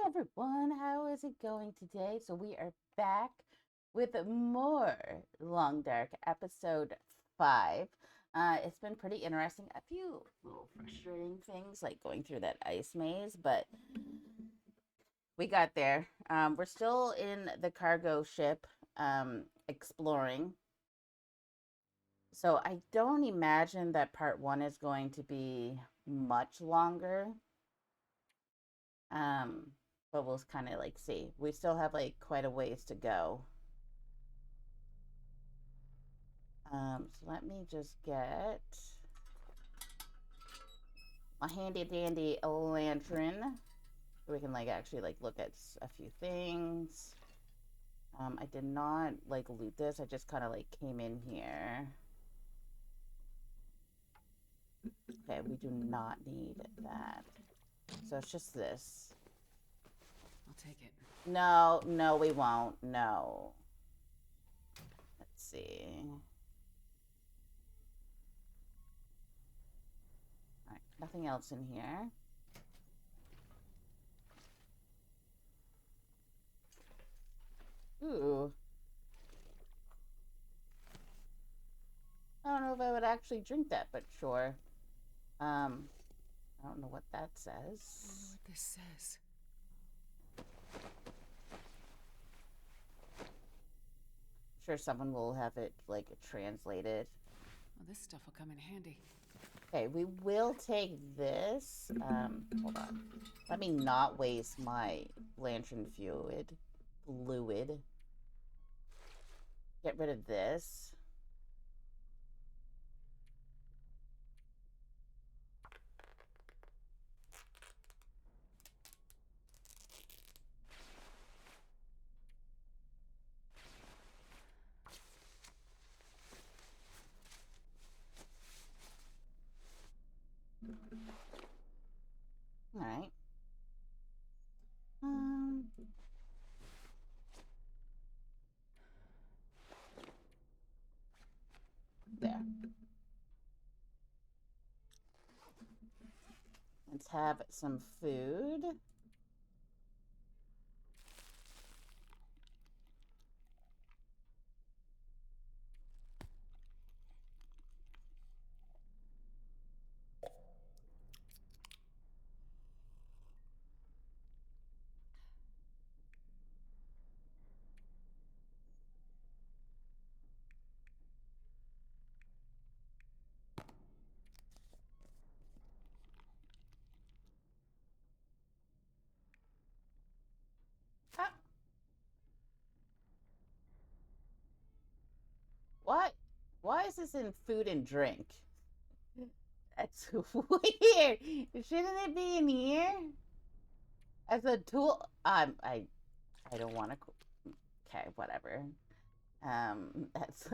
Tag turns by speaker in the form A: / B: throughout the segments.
A: everyone, how is it going today? So we are back with more Long Dark episode 5. It's been pretty interesting. A few little frustrating things like going through that ice maze, but we got there. We're still in the cargo ship exploring. So I don't imagine that part 1 is going to be much longer. Um, but we'll kind of like see. We still have like quite a ways to go. So let me just get my handy dandy lantern so we can like actually like look at a few things. I did not like loot this. I just kind of like came in here. Okay, we do not need that. So it's just this.
B: I'll take it.
A: No, no, we won't. No. Let's see. All right, nothing else in here. Ooh. I don't know if I would actually drink that, but sure. I don't know what that
B: I wonder
A: says.
B: what this says.
A: Sure, someone will have it like translated.
B: Well, this stuff will come in handy.
A: Okay, we will take this. Hold on. Let me not waste my lantern fluid. Get rid of this. All right. There. Let's have some food. Ah, what? Why is this in food and drink? That's weird. Shouldn't it be in here as a tool? I don't want to. Okay, whatever. That's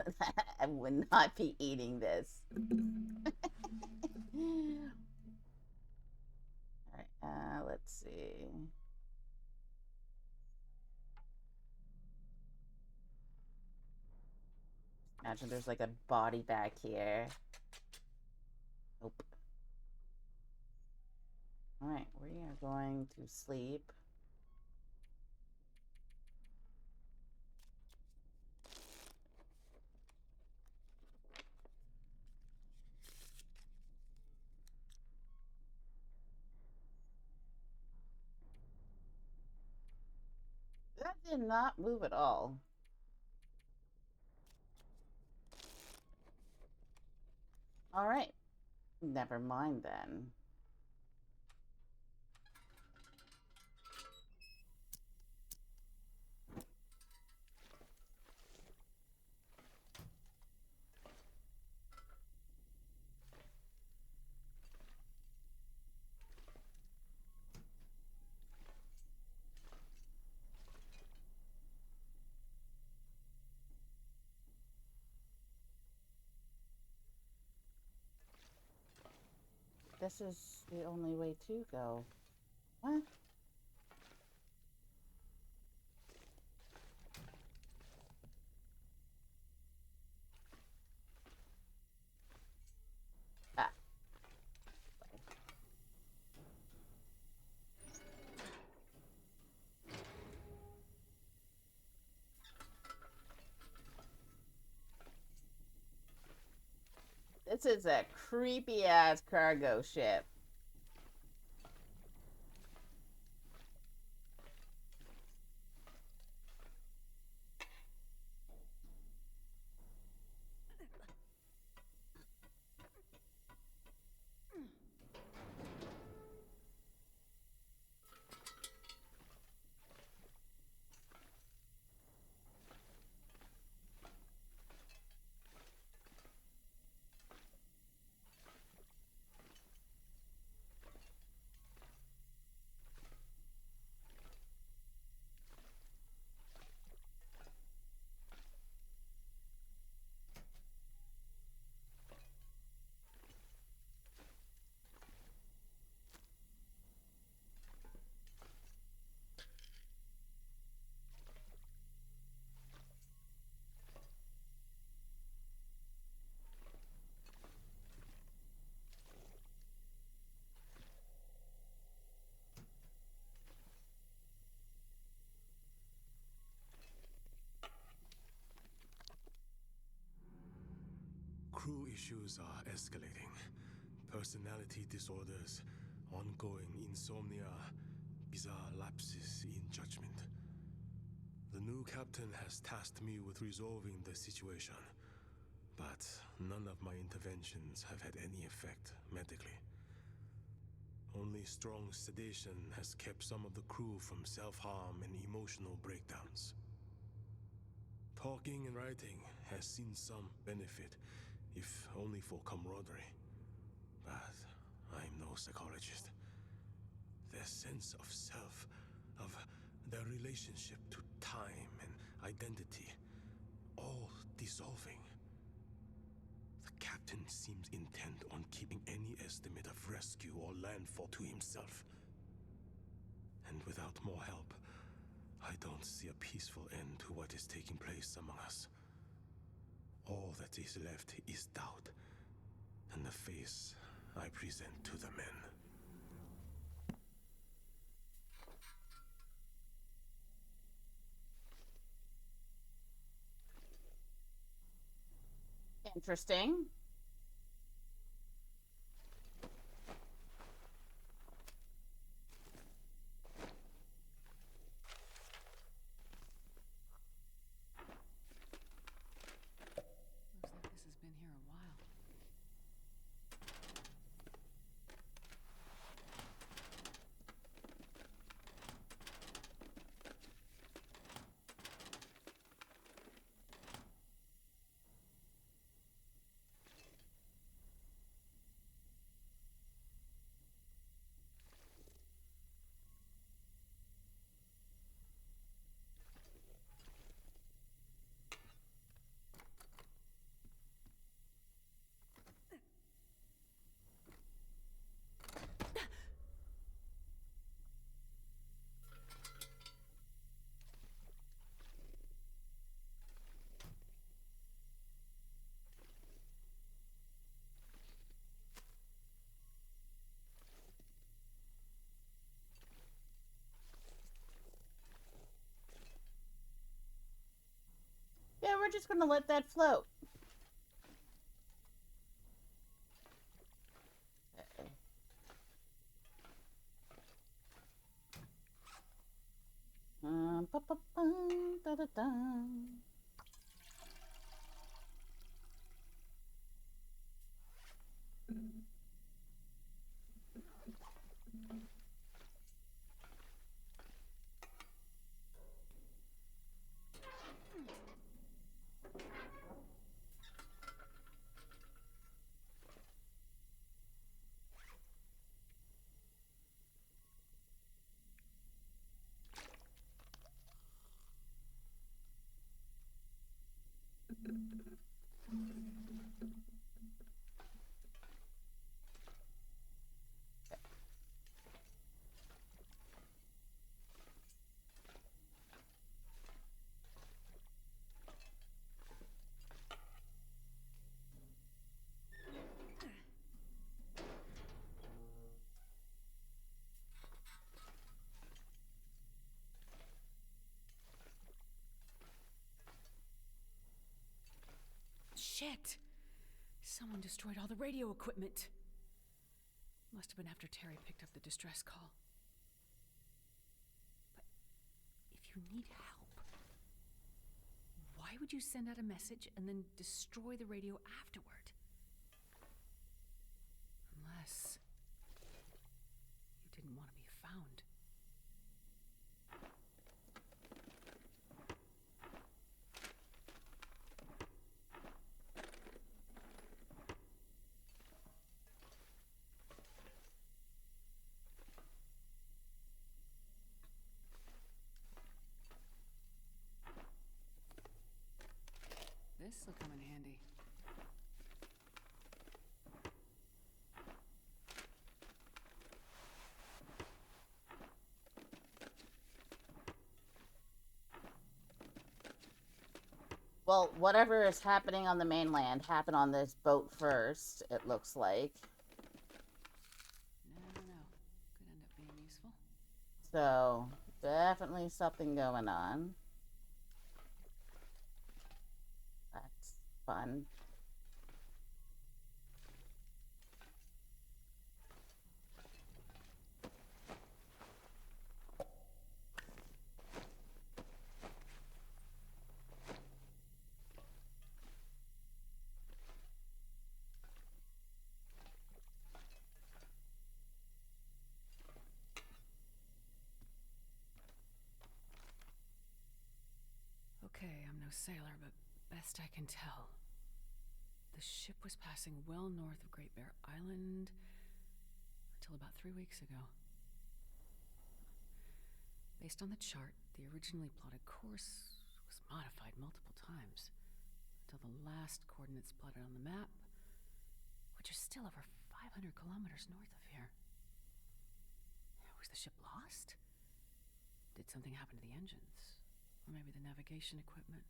A: I would not be eating this. All right. Let's see. Imagine there's like a body back here. Nope. All right, we are going to sleep. That did not move at all. All right. Never mind then. This is the only way to go. What? Ah. This is a creepy ass cargo ship.
C: Crew issues are escalating. Personality disorders, ongoing insomnia, bizarre lapses in judgment. The new captain has tasked me with resolving the situation, but none of my interventions have had any effect medically. Only strong sedation has kept some of the crew from self-harm and emotional breakdowns. Talking and writing has seen some benefit, if only for camaraderie. But I'm no psychologist. Their sense of self, of their relationship to time and identity, all dissolving. The captain seems intent on keeping any estimate of rescue or landfall to himself. And without more help, I don't see a peaceful end to what is taking place among us. All that is left is doubt, and the face I present to the men.
A: Interesting.
B: Looks like this has been here a while.
A: Yeah, we're just gonna let that float. Da, da, da.
B: Shit! Someone destroyed all the radio equipment. Must have been after Terry picked up the distress call. But if you need help, why would you send out a message and then destroy the radio afterward? Unless you didn't want to be found. This'll come in handy.
A: Well, whatever is happening on the mainland happened on this boat first, it looks like.
B: Never know. Could end up being useful.
A: So, definitely something going on. That's fun.
B: Okay, I'm no sailor, but best I can tell, the ship was passing well north of Great Bear Island until about 3 weeks ago. Based on the chart, the originally plotted course was modified multiple times until the last coordinates plotted on the map, which are still over 500 kilometers north of here. Was the ship lost? Did something happen to the engines? Or maybe the navigation equipment?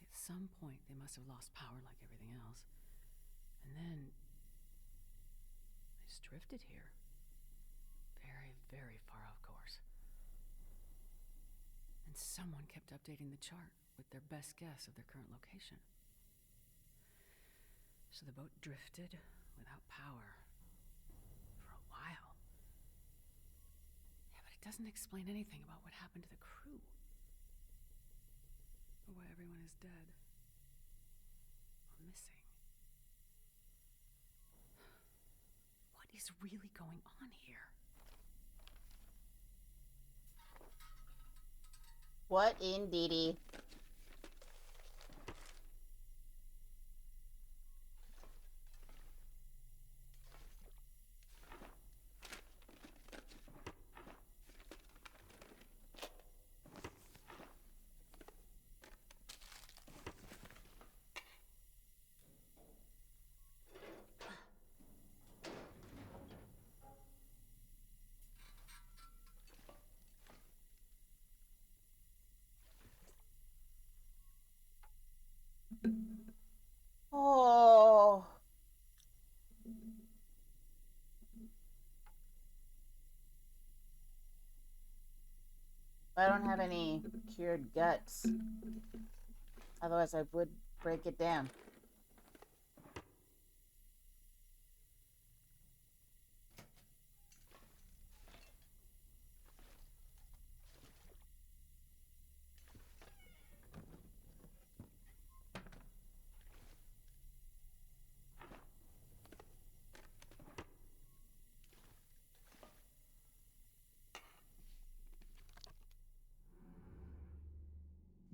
B: At some point, they must have lost power like everything else. And then they just drifted here. Very, very far off course. And someone kept updating the chart with their best guess of their current location. So the boat drifted without power for a while. Yeah, but it doesn't explain anything about what happened to the crew. Or why everyone is dead. Or missing. What is really going on here?
A: What indeedy? Oh. I don't have any cured guts. Otherwise, I would break it down.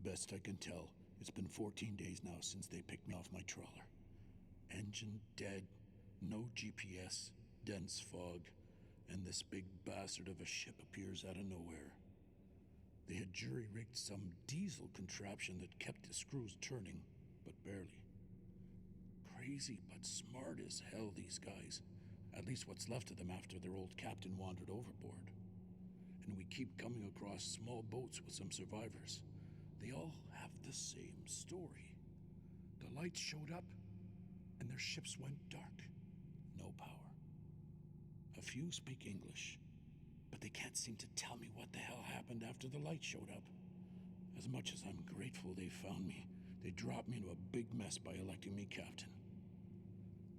D: Best I can tell, it's been 14 days now since they picked me off my trawler. Engine dead, no GPS, dense fog, and this big bastard of a ship appears out of nowhere. They had jury-rigged some diesel contraption that kept the screws turning, but barely. Crazy but smart as hell, these guys. At least what's left of them after their old captain wandered overboard. And we keep coming across small boats with some survivors. They all have the same story. The lights showed up, and their ships went dark. No power. A few speak English, but they can't seem to tell me what the hell happened after the light showed up. As much as I'm grateful they found me, They dropped me into a big mess by electing me captain.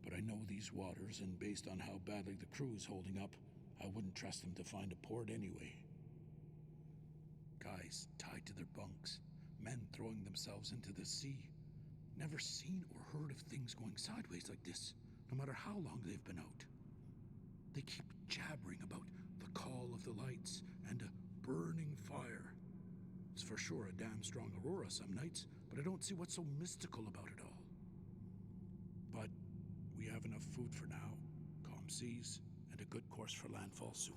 D: But I know these waters, and based on how badly the crew is holding up, I wouldn't trust them to find a port anyway. Guys tied to their bunks, men throwing themselves into the sea. Never seen or heard of things going sideways like this, no matter how long they've been out. They keep jabbering about the call of the lights and a burning fire. It's for sure a damn strong aurora some nights, but I don't see what's so mystical about it all. But we have enough food for now, calm seas, and a good course for landfall soon.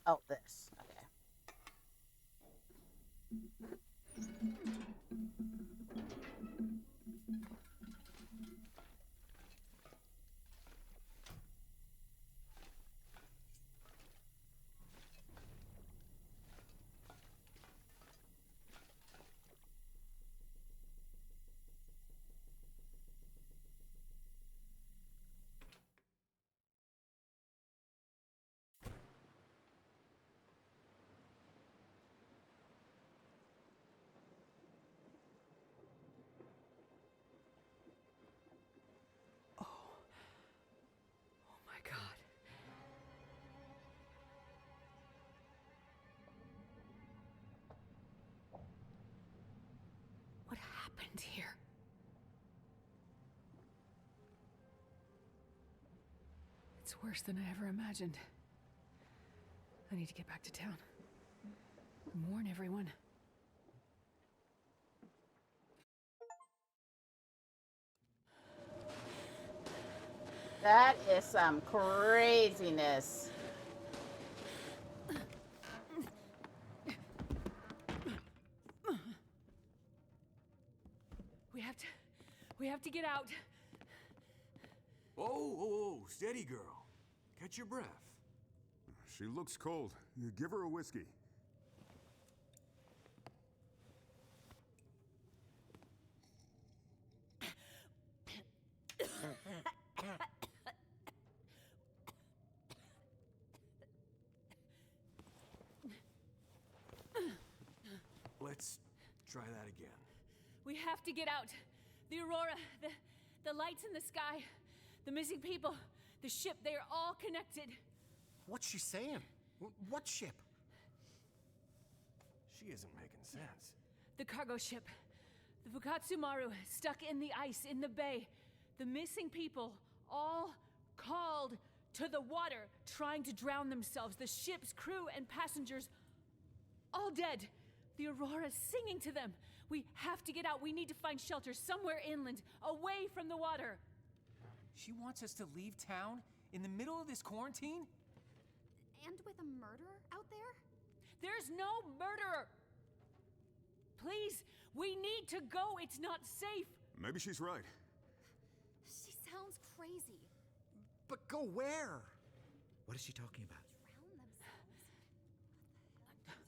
A: Oh, this. Okay.
B: Oh my God. What happened here? It's worse than I ever imagined. I need to get back to town. Warn everyone.
A: That is some craziness.
B: We have to get out.
E: Oh, steady, girl. Catch your breath.
F: She looks cold. You give her a whiskey.
E: Let's try that again.
B: We have to get out. The aurora, the lights in the sky, the missing people, the ship, they are all connected.
G: What's she saying? What ship?
E: She isn't making sense.
B: The cargo ship, the Fukatsumaru, stuck in the ice in the bay. The missing people, all called to the water, trying to drown themselves. The ship's crew and passengers, all dead. The aurora singing to them. We have to get out. We need to find shelter somewhere inland, away from the water.
H: She wants us to leave town in the middle of this quarantine?
I: And with a murderer out there?
B: There's no murderer. Please, we need to go. It's not safe.
F: Maybe she's right.
I: She sounds crazy.
G: But go where? What is she talking about?
I: Drown themselves.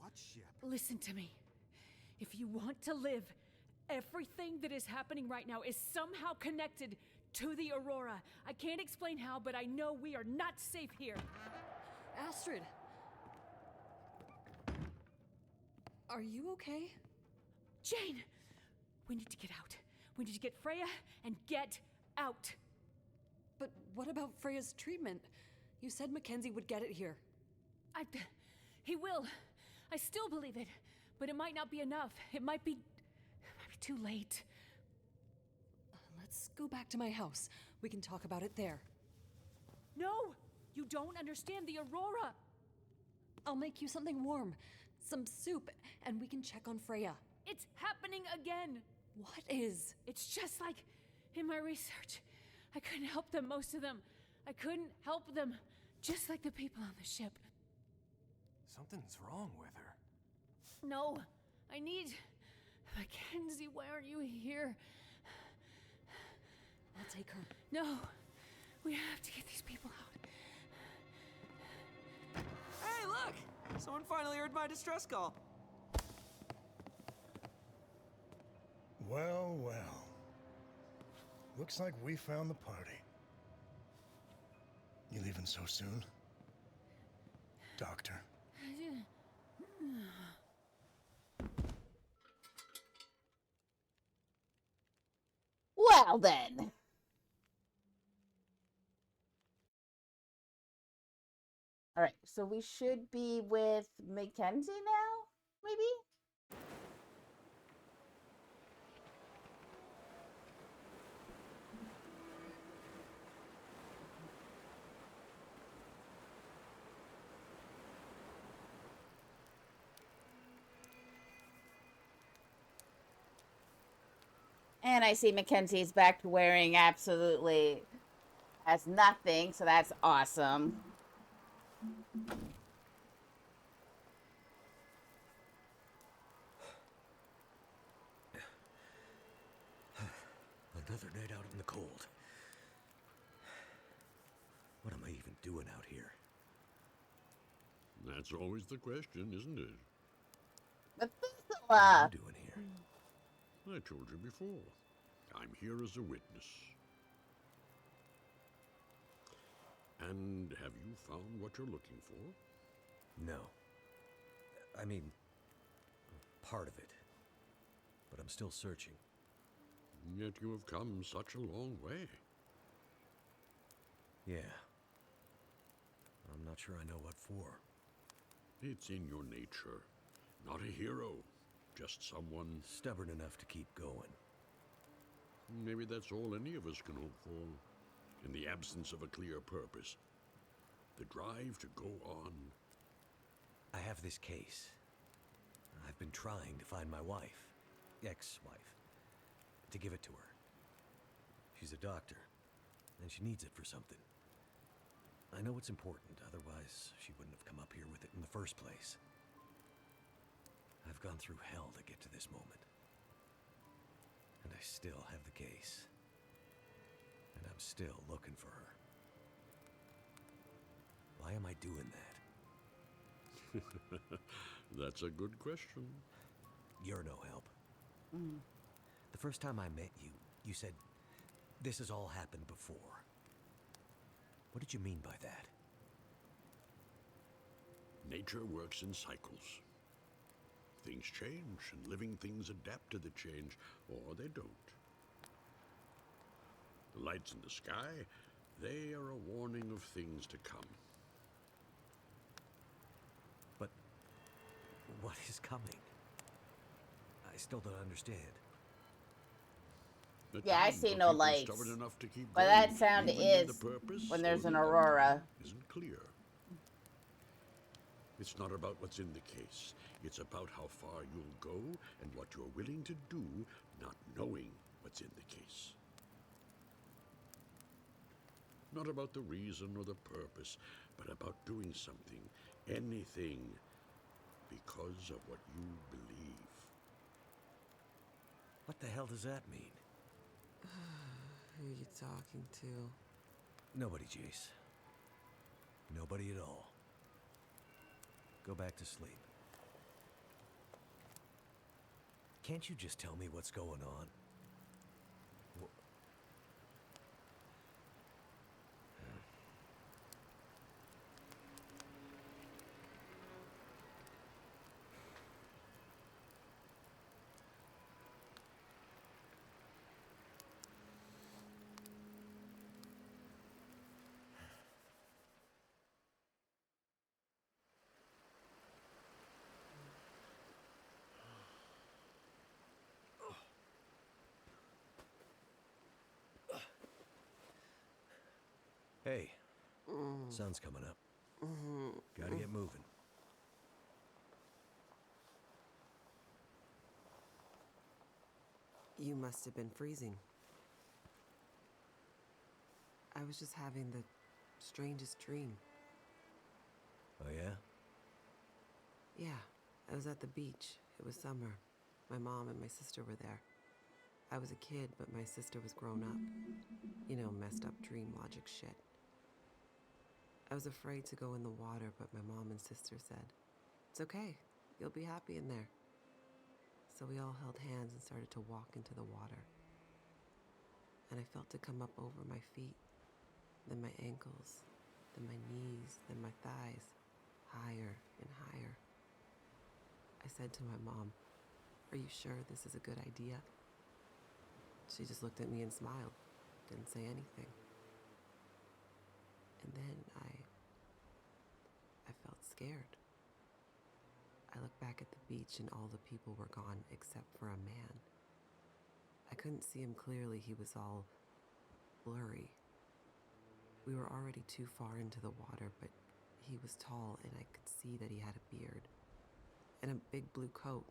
G: What ship?
B: Listen to me. If you want to live, everything that is happening right now is somehow connected to the aurora. I can't explain how, but I know we are not safe here.
J: Astrid! Are you okay?
B: Jane! We need to get out. We need to get Freya and get out.
J: But what about Freya's treatment? You said Mackenzie would get it here.
B: He will. I still believe it. But it might not be enough. It might be too late.
J: Let's go back to my house. We can talk about it there.
B: No! You don't understand the aurora!
J: I'll make you something warm. Some soup, and we can check on Freya.
B: It's happening again!
J: What is?
B: It's just like in my research. I couldn't help them, most of them. I couldn't help them. Just like the people on the ship.
E: Something's wrong with her.
B: No, I need... Mackenzie, why aren't you here?
J: I'll take her.
B: No, we have to get these people out.
K: Hey, look! Someone finally heard my distress call.
L: Well, well. Looks like we found the party. You leaving so soon? Doctor.
A: Well then. All right, so we should be with Mackenzie now, maybe? And I see Mackenzie's back to wearing absolutely has nothing, so that's awesome.
G: Another night out in the cold. What am I even doing out here?
D: That's always the question, isn't it?
G: What am I
A: Methuselah!
G: doing here?
D: I told you before. I'm here as a witness. And have you found what you're looking for?
G: No. I mean, part of it. But I'm still searching.
D: Yet you have come such a long way.
G: Yeah. I'm not sure I know what for.
D: It's in your nature. Not a hero, just someone...
G: Stubborn enough to keep going.
D: Maybe that's all any of us can hope for. In the absence of a clear purpose. The drive to go on.
G: I have this case. I've been trying to find my wife. Ex-wife. To give it to her. She's a doctor, and she needs it for something. I know it's important, otherwise she wouldn't have come up here with it in the first place. I've gone through hell to get to this moment. And I still have the case. And I'm still looking for her. Why am I doing that?
D: That's a good question.
G: You're no help. The first time I met you, you said, this has all happened before. What did you mean by that?
D: Nature works in cycles. Things change, and living things adapt to the change, or they don't. The lights in the sky, they are a warning of things to come.
G: But what is coming? I still don't understand.
D: The
A: Yeah, I
D: time
A: see
D: for
A: no
D: people
A: lights.
D: stubborn enough to keep
A: But that
D: going,
A: sound
D: even when
A: is
D: the purpose
A: when there's
D: or
A: an
D: the outcome
A: aurora.
D: isn't clear. It's not about what's in the case. It's about how far you'll go and what you're willing to do, not knowing what's in the case. Not about the reason or the purpose, but about doing something, anything, because of what you believe.
G: What the hell does that mean?
K: Who are you talking to?
G: Nobody, Jace. Nobody at all. Go back to sleep. Can't you just tell me what's going on? Hey, sun's coming up. Gotta get moving.
K: You must have been freezing. I was just having the strangest dream.
G: Oh, yeah?
K: Yeah, I was at the beach. It was summer. My mom and my sister were there. I was a kid, but my sister was grown up. You know, messed up dream logic shit. I was afraid to go in the water, but my mom and sister said, "It's okay. You'll be happy in there." So we all held hands and started to walk into the water. And I felt it come up over my feet, then my ankles, then my knees, then my thighs, higher and higher. I said to my mom, "Are you sure this is a good idea?" She just looked at me and smiled, didn't say anything. And then I felt scared. I looked back at the beach and all the people were gone except for a man. I couldn't see him clearly, he was all blurry. We were already too far into the water, but he was tall and I could see that he had a beard. And a big blue coat,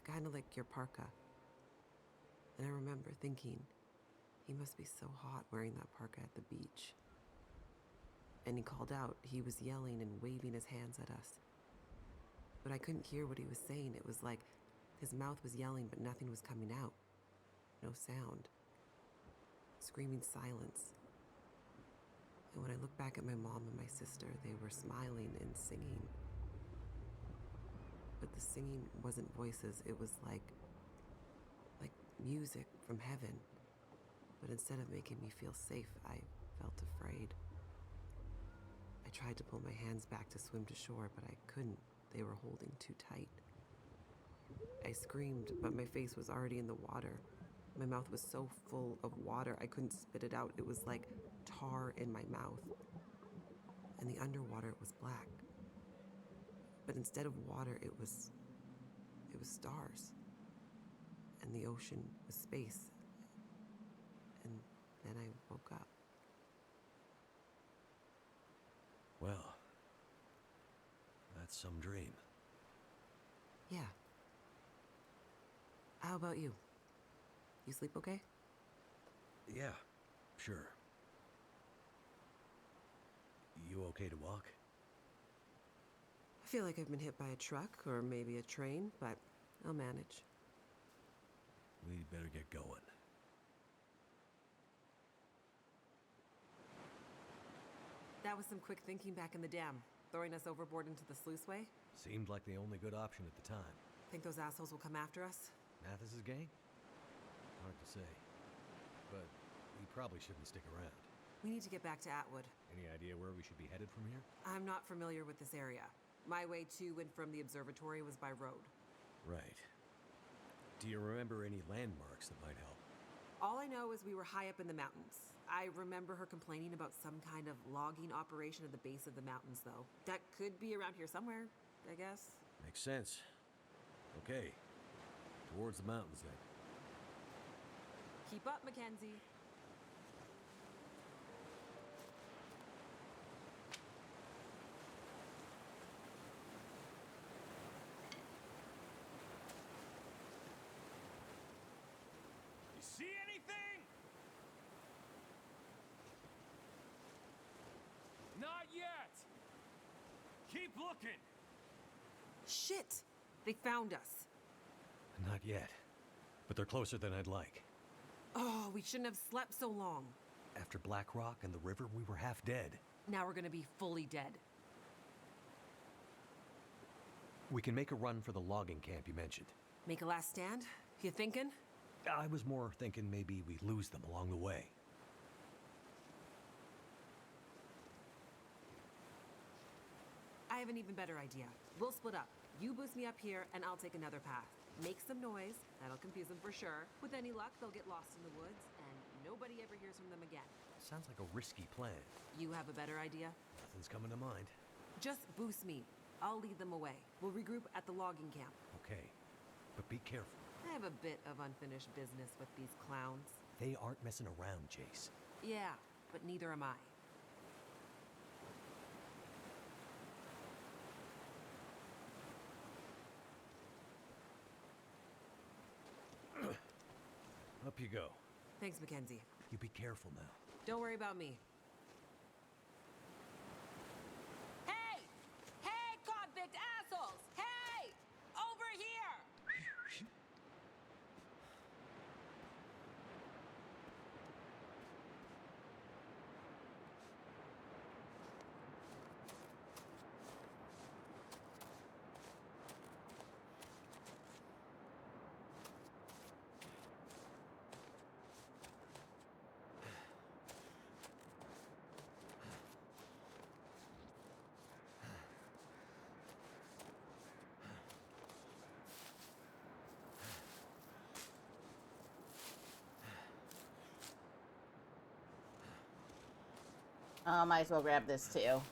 K: kind of like your parka. And I remember thinking, he must be so hot wearing that parka at the beach. And he called out. He was yelling and waving his hands at us. But I couldn't hear what he was saying. It was like his mouth was yelling, but nothing was coming out. No sound. Screaming silence. And when I looked back at my mom and my sister, they were smiling and singing. But the singing wasn't voices. It was like music from heaven. But instead of making me feel safe, I felt afraid. I tried to pull my hands back to swim to shore, but I couldn't. They were holding too tight. I screamed, but my face was already in the water. My mouth was so full of water, I couldn't spit it out. It was like tar in my mouth. And the underwater was black. But instead of water, it was stars. And the ocean was space. And then I woke up.
G: Well, that's some dream.
K: Yeah. How about you? You sleep okay?
G: Yeah, sure. You okay to walk?
K: I feel like I've been hit by a truck or maybe a train, but I'll manage.
G: We'd better get going.
K: That was some quick thinking back in the dam, throwing us overboard into the sluiceway.
G: Seemed like the only good option at the time.
K: Think those assholes will come after us?
G: Mathis's gang? Hard to say. But we probably shouldn't stick around.
K: We need to get back to Atwood.
G: Any idea where we should be headed from here?
K: I'm not familiar with this area. My way to and from the observatory was by road.
G: Right. Do you remember any landmarks that might help?
K: All I know is we were high up in the mountains. I remember her complaining about some kind of logging operation at the base of the mountains, though. That could be around here somewhere, I guess.
G: Makes sense. Okay. Towards the mountains, then.
K: Keep up, Mackenzie.
H: You see anything? Not yet. Keep looking.
K: Shit! They found us.
G: Not yet. But they're closer than I'd like.
K: Oh, we shouldn't have slept so long.
G: After Black Rock and the river, we were half dead.
K: Now we're gonna be fully dead.
G: We can make a run for the logging camp you mentioned.
K: Make a last stand? You thinking?
G: I was more thinking maybe we lose them along the way.
K: I have an even better idea. We'll split up. You boost me up here, and I'll take another path. Make some noise. That'll confuse them for sure. With any luck, they'll get lost in the woods, and nobody ever hears from them again.
G: Sounds like a risky plan.
K: You have a better idea?
G: Nothing's coming to mind.
K: Just boost me. I'll lead them away. We'll regroup at the logging camp.
G: Okay, but be careful.
K: I have a bit of unfinished business with these clowns.
G: They aren't messing around, Jace.
K: Yeah, but neither am I.
G: Up you go.
K: Thanks, Mackenzie.
G: You be careful now.
K: Don't worry about me. Hey!
A: Oh, might as well grab this too.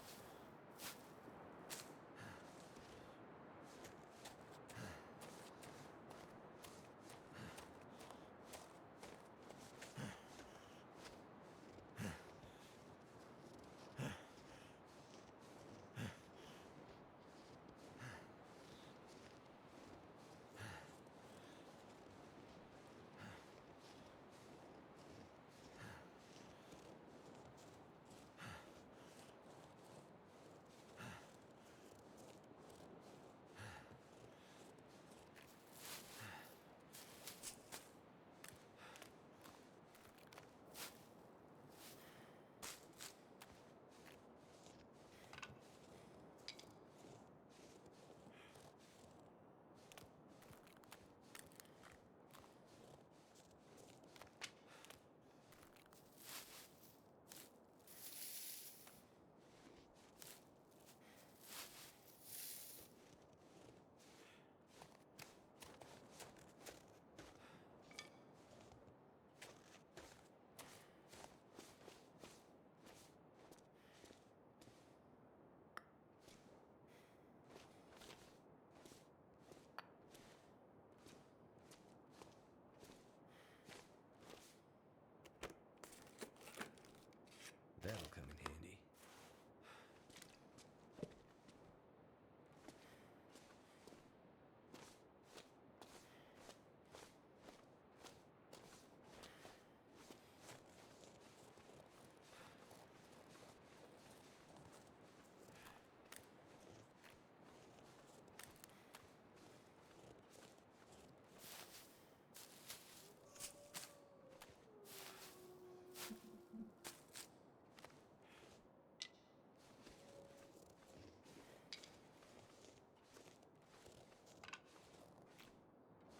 G: That'll come in handy.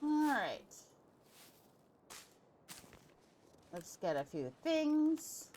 A: Alright. Let's get a few things.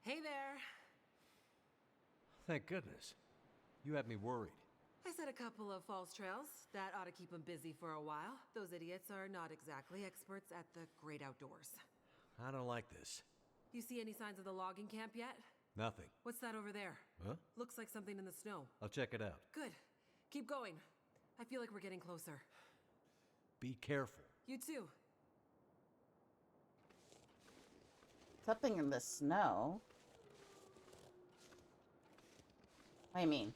K: Hey there.
G: Thank goodness. You had me worried.
K: I set a couple of false trails. That ought to keep them busy for a while. Those idiots are not exactly experts at the great outdoors.
G: I don't like this.
K: You see any signs of the logging camp yet?
G: Nothing.
K: What's that over there?
G: Huh?
K: Looks like something in the snow.
G: I'll check it out.
K: Good. Keep going. I feel like we're getting closer.
G: Be careful.
K: You too.
A: Something in the snow. What do you mean?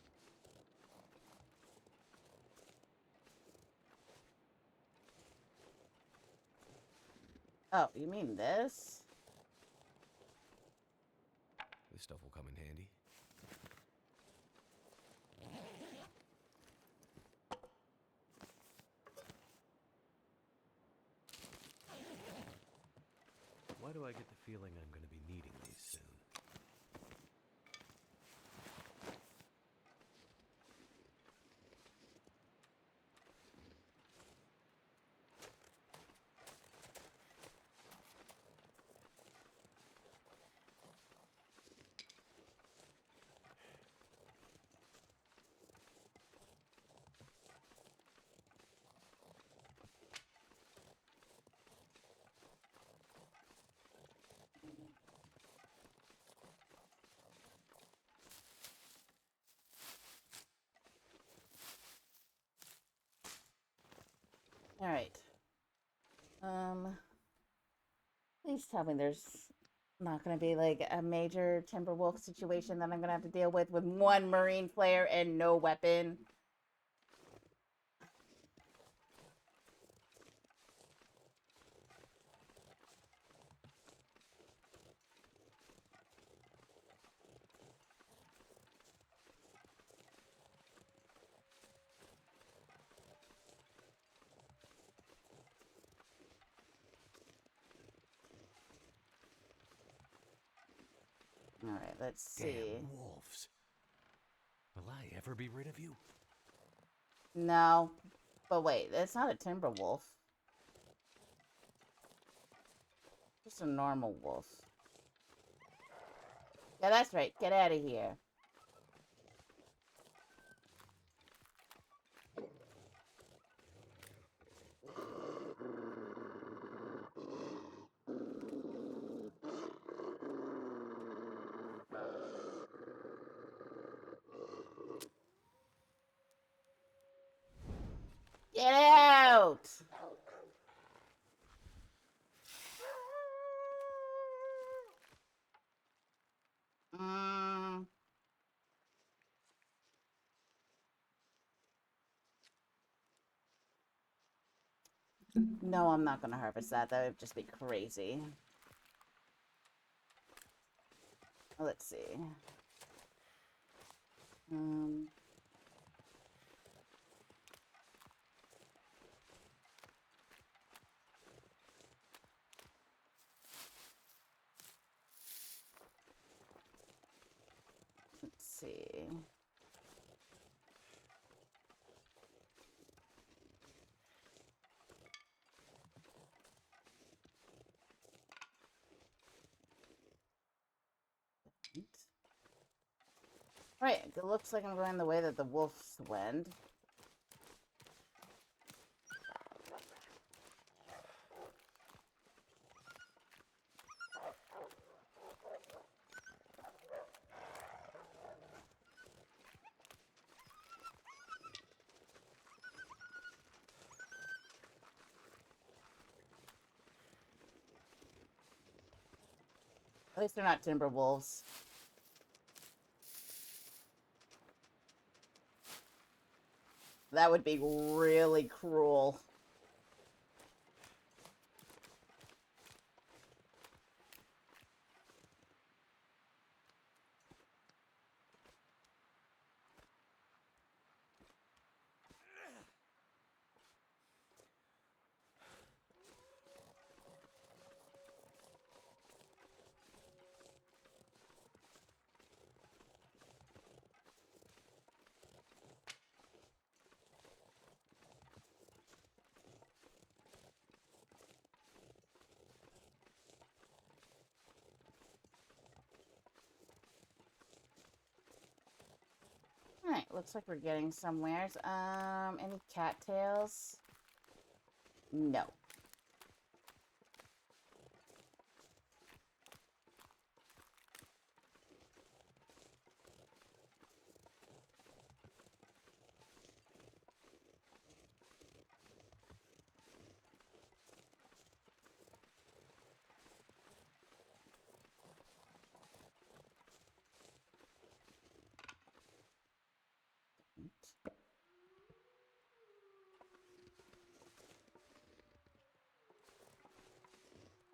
A: Oh, you mean this?
G: This stuff will come in handy. Why do I get the feeling I'm going to be needing these soon?
A: All right. Please tell me there's not going to be like a major Timberwolf situation that I'm going to have to deal with one Marine flare and no weapon. let's see.
M: Damn wolves. Will I ever be rid of you?
A: No. But wait, it's not a timber wolf. Just a normal wolf. Yeah, that's right. Get out of here. Get out! Mm. No, I'm not gonna harvest that. That would just be crazy. Let's see. Let's see. Right, it looks like I'm going the way that the wolves went. At least they're not timber wolves. That would be really cruel. Alright, looks like we're getting somewheres. Any cattails? No.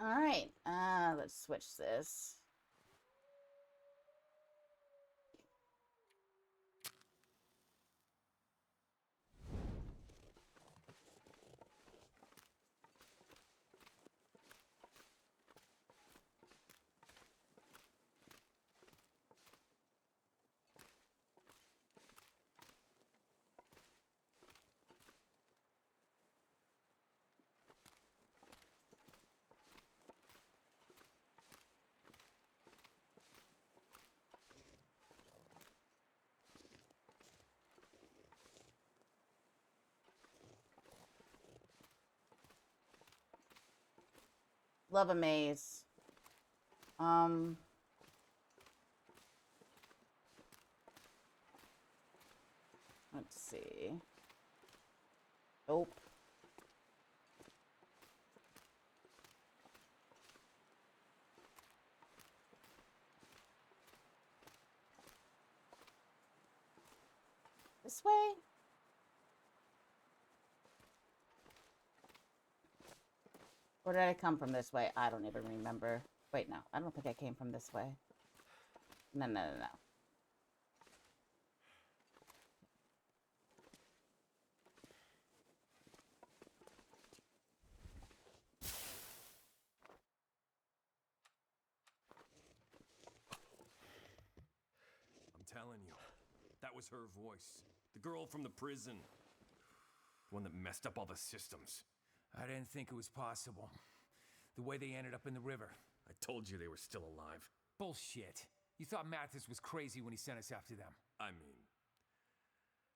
A: Alright, let's switch this. Love a maze. Let's see. Nope. This way? Or did I come from this way? I don't even remember. Wait, no. I don't think I came from this way. No, no, no, no.
E: telling you. That was her voice. The girl from the prison. The one that messed up all the systems.
H: I didn't think it was possible. The way they ended up in the river.
E: I told you they were still alive.
H: Bullshit. You thought Mathis was crazy when he sent us after them.
E: I mean,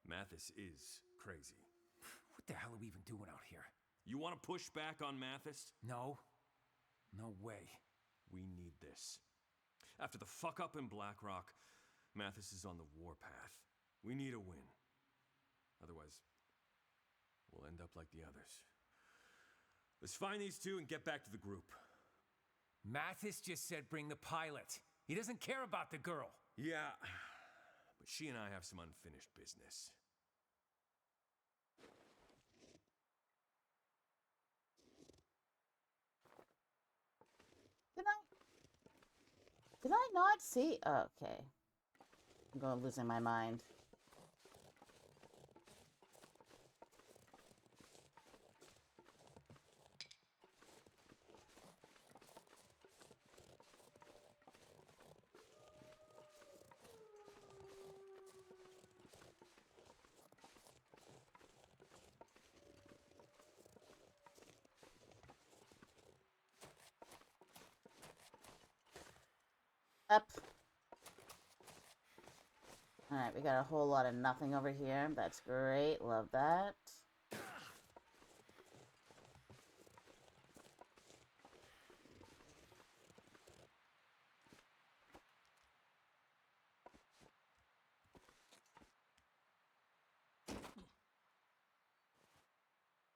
E: Mathis is crazy.
H: What the hell are we even doing out here?
E: You want to push back on Mathis?
H: No. No way.
E: We need this. After the fuck up in Black Rock, Mathis is on the warpath. We need a win. Otherwise, we'll end up like the others. Let's find these two and get back to the group.
H: Mathis just said bring the pilot. He doesn't care about the girl.
E: Yeah, but she and I have some unfinished business.
A: Did I not see? Oh, okay. I'm going losing my mind. Up. Alright, we got a whole lot of nothing over here. That's great. Love that.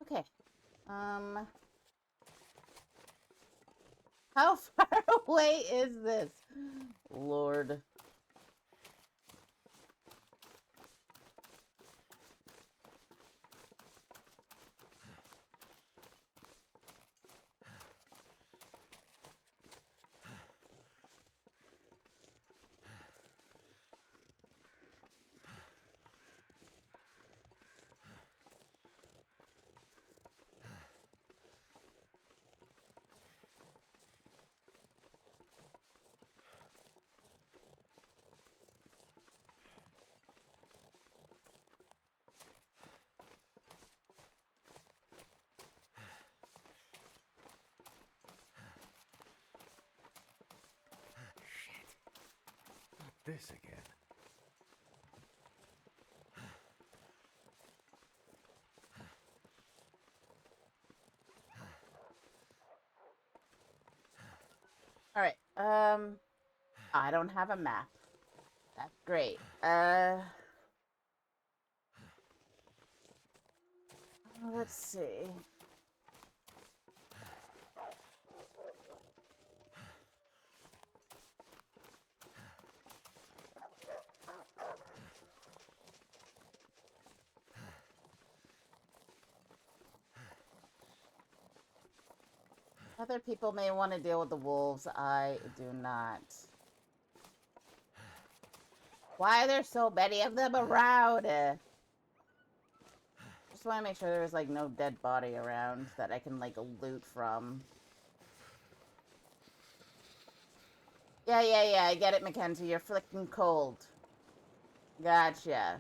A: Okay. How far away is this? Lord.
M: This again.
A: All right. I don't have a map. That's great. Let's see. Other people may want to deal with the wolves. I do not. Why are there so many of them around? Just want to make sure there's like no dead body around that I can like loot from. Yeah, I get it, Mackenzie. You're flicking cold. Gotcha.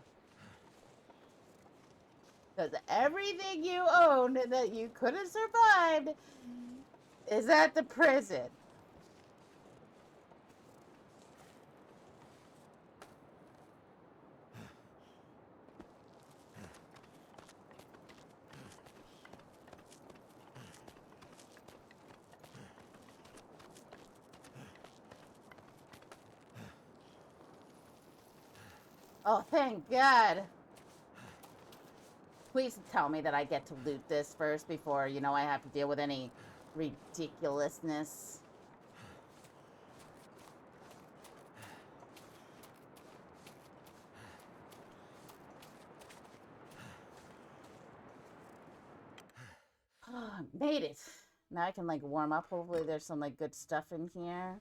A: Because everything you owned that you could have survived is at the prison. Oh, thank God. Please tell me that I get to loot this first before, you know, I have to deal with any ridiculousness. Oh, made it. Now I can like warm up. Hopefully there's some like good stuff in here.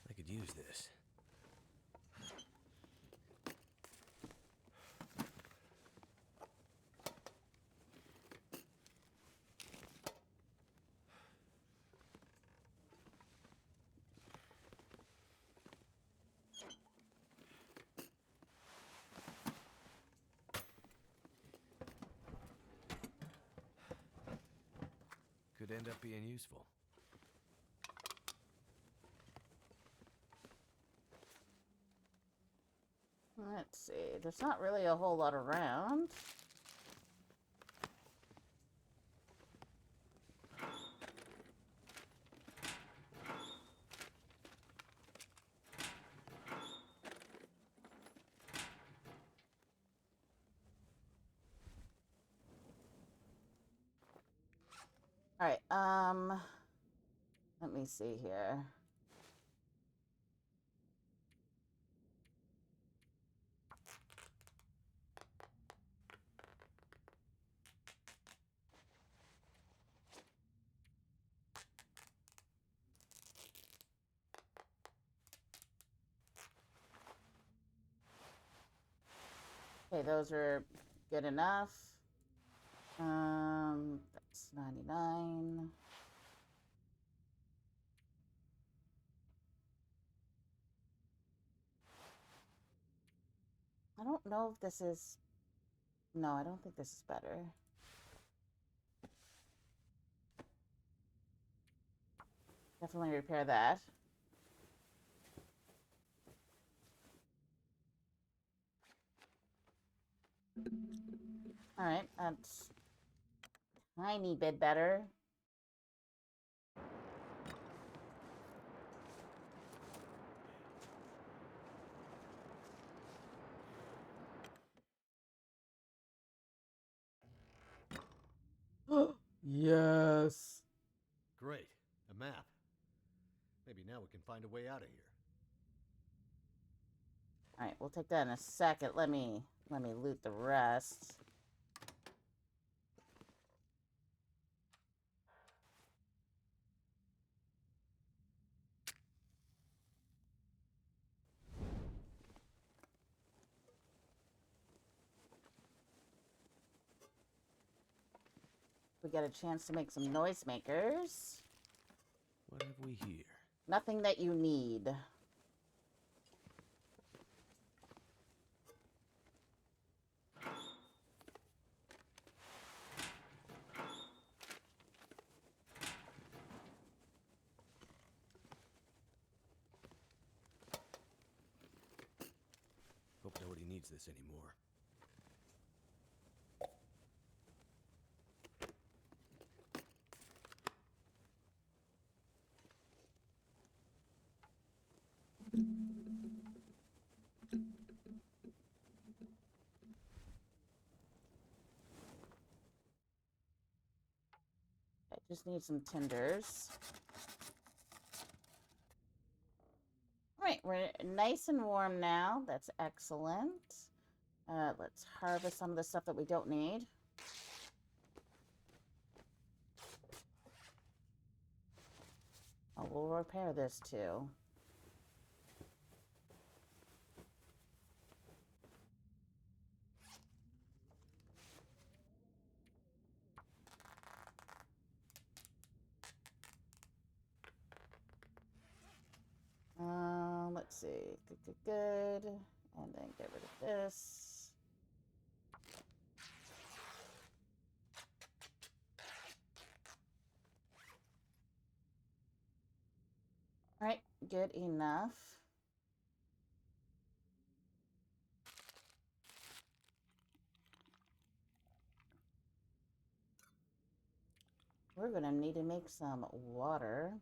G: I could use this.
M: could end up being useful.
A: Let's see. There's not really a whole lot around. All right. Let me see here. Okay, those are good enough. That's 99. I don't know if this is... No, I don't think this is better. Definitely repair that. All right, that's a tiny bit better. Yes.
G: Great. A map. Maybe now we can find a way out of here.
A: All right, we'll take that in a second. Let me loot the rest. We get a chance to make some noisemakers.
M: What have we here?
A: Nothing that you need.
M: Hope nobody needs this anymore.
A: I just need some tinders. All right, we're nice and warm now. That's excellent. Let's harvest some of the stuff that we don't need. Oh, we'll repair this too. Let's see. Good. And then get rid of this. All right, good enough. We're gonna need to make some water.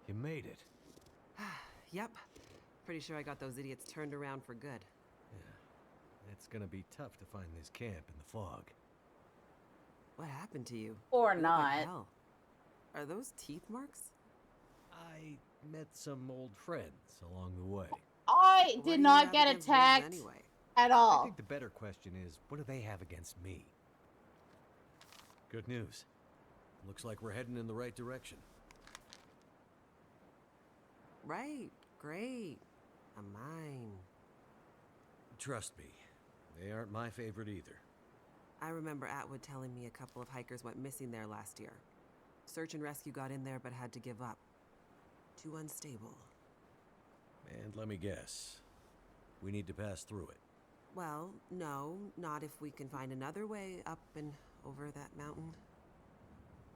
G: You made it.
K: Yep. Pretty sure I got those idiots turned around for good.
G: Yeah. It's gonna be tough to find this camp in the fog.
K: What happened to you?
A: Or
K: You look
A: not.
K: like hell. Are those teeth marks?
G: I met some old friends along the way.
A: I
K: What do
A: did
K: you
A: not
K: have
A: get
K: against wolves
A: attacked
K: anyway?
A: at
G: I
A: all.
G: think the better question is, what do they have against me? Good news. Looks like we're heading in the right direction.
K: Right. Great. A mine.
G: Trust me, they aren't my favorite either.
K: I remember Atwood telling me a couple of hikers went missing there last year. Search and rescue got in there but had to give up. Too unstable.
G: And let me guess, we need to pass through it.
K: Well, no, not if we can find another way up and over that mountain.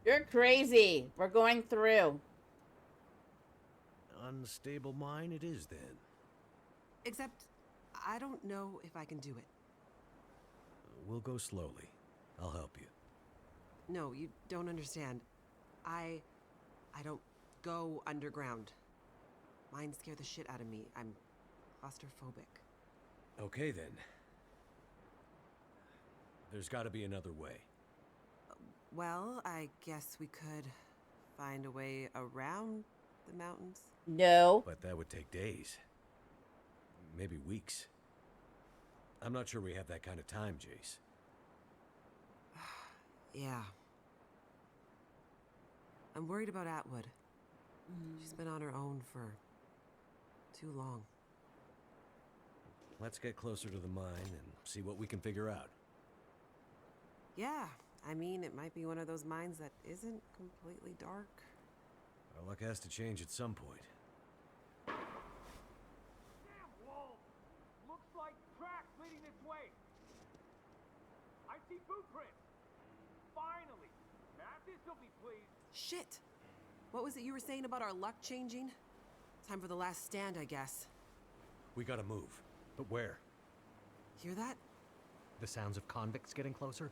A: You're crazy. We're going through.
G: Unstable mine it is, then.
K: Except, I don't know if I can do it.
G: We'll go slowly. I'll help you.
K: No, you don't understand. I don't go underground. Mines scare the shit out of me. I'm claustrophobic.
G: Okay, then. There's got to be another way.
K: Well, I guess we could find a way around the mountains.
A: No.
G: But that would take days. Maybe weeks. I'm not sure we have that kind of time, Jace.
K: Yeah. I'm worried about Atwood. She's been on her own for too long.
G: Let's get closer to the mine and see what we can figure out.
K: Yeah, I mean, it might be one of those mines that isn't completely dark.
G: Our luck has to change at some point.
H: Damn wall! Looks like tracks leading this way. I see boot prints. Finally! Mathis, will be pleased.
K: Shit! What was it you were saying about our luck changing? Time for the last stand, I guess.
M: We gotta move. But where?
K: Hear that?
M: The sounds of convicts getting closer?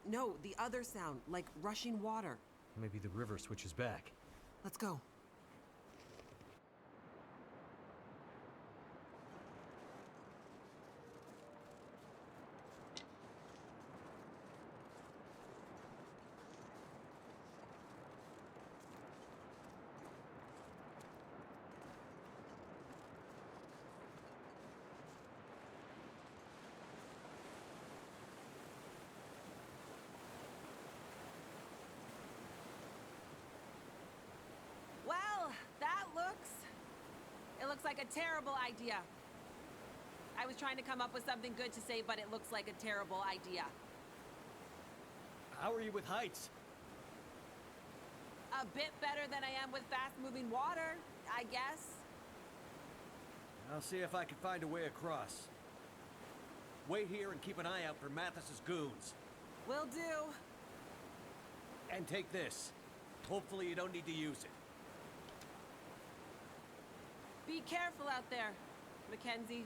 K: No, the other sound, like rushing water.
M: Maybe the river switches back.
K: Let's go. Well, it looks like a terrible idea. I was trying to come up with something good to say, but it looks like a terrible idea.
M: How are you with heights?
K: A bit better than I am with fast-moving water, I guess.
G: I'll see if I can find a way across. Wait here and keep an eye out for Mathis's goons.
K: Will do.
G: And take this. Hopefully you don't need to use it.
K: Be careful out there, Mackenzie.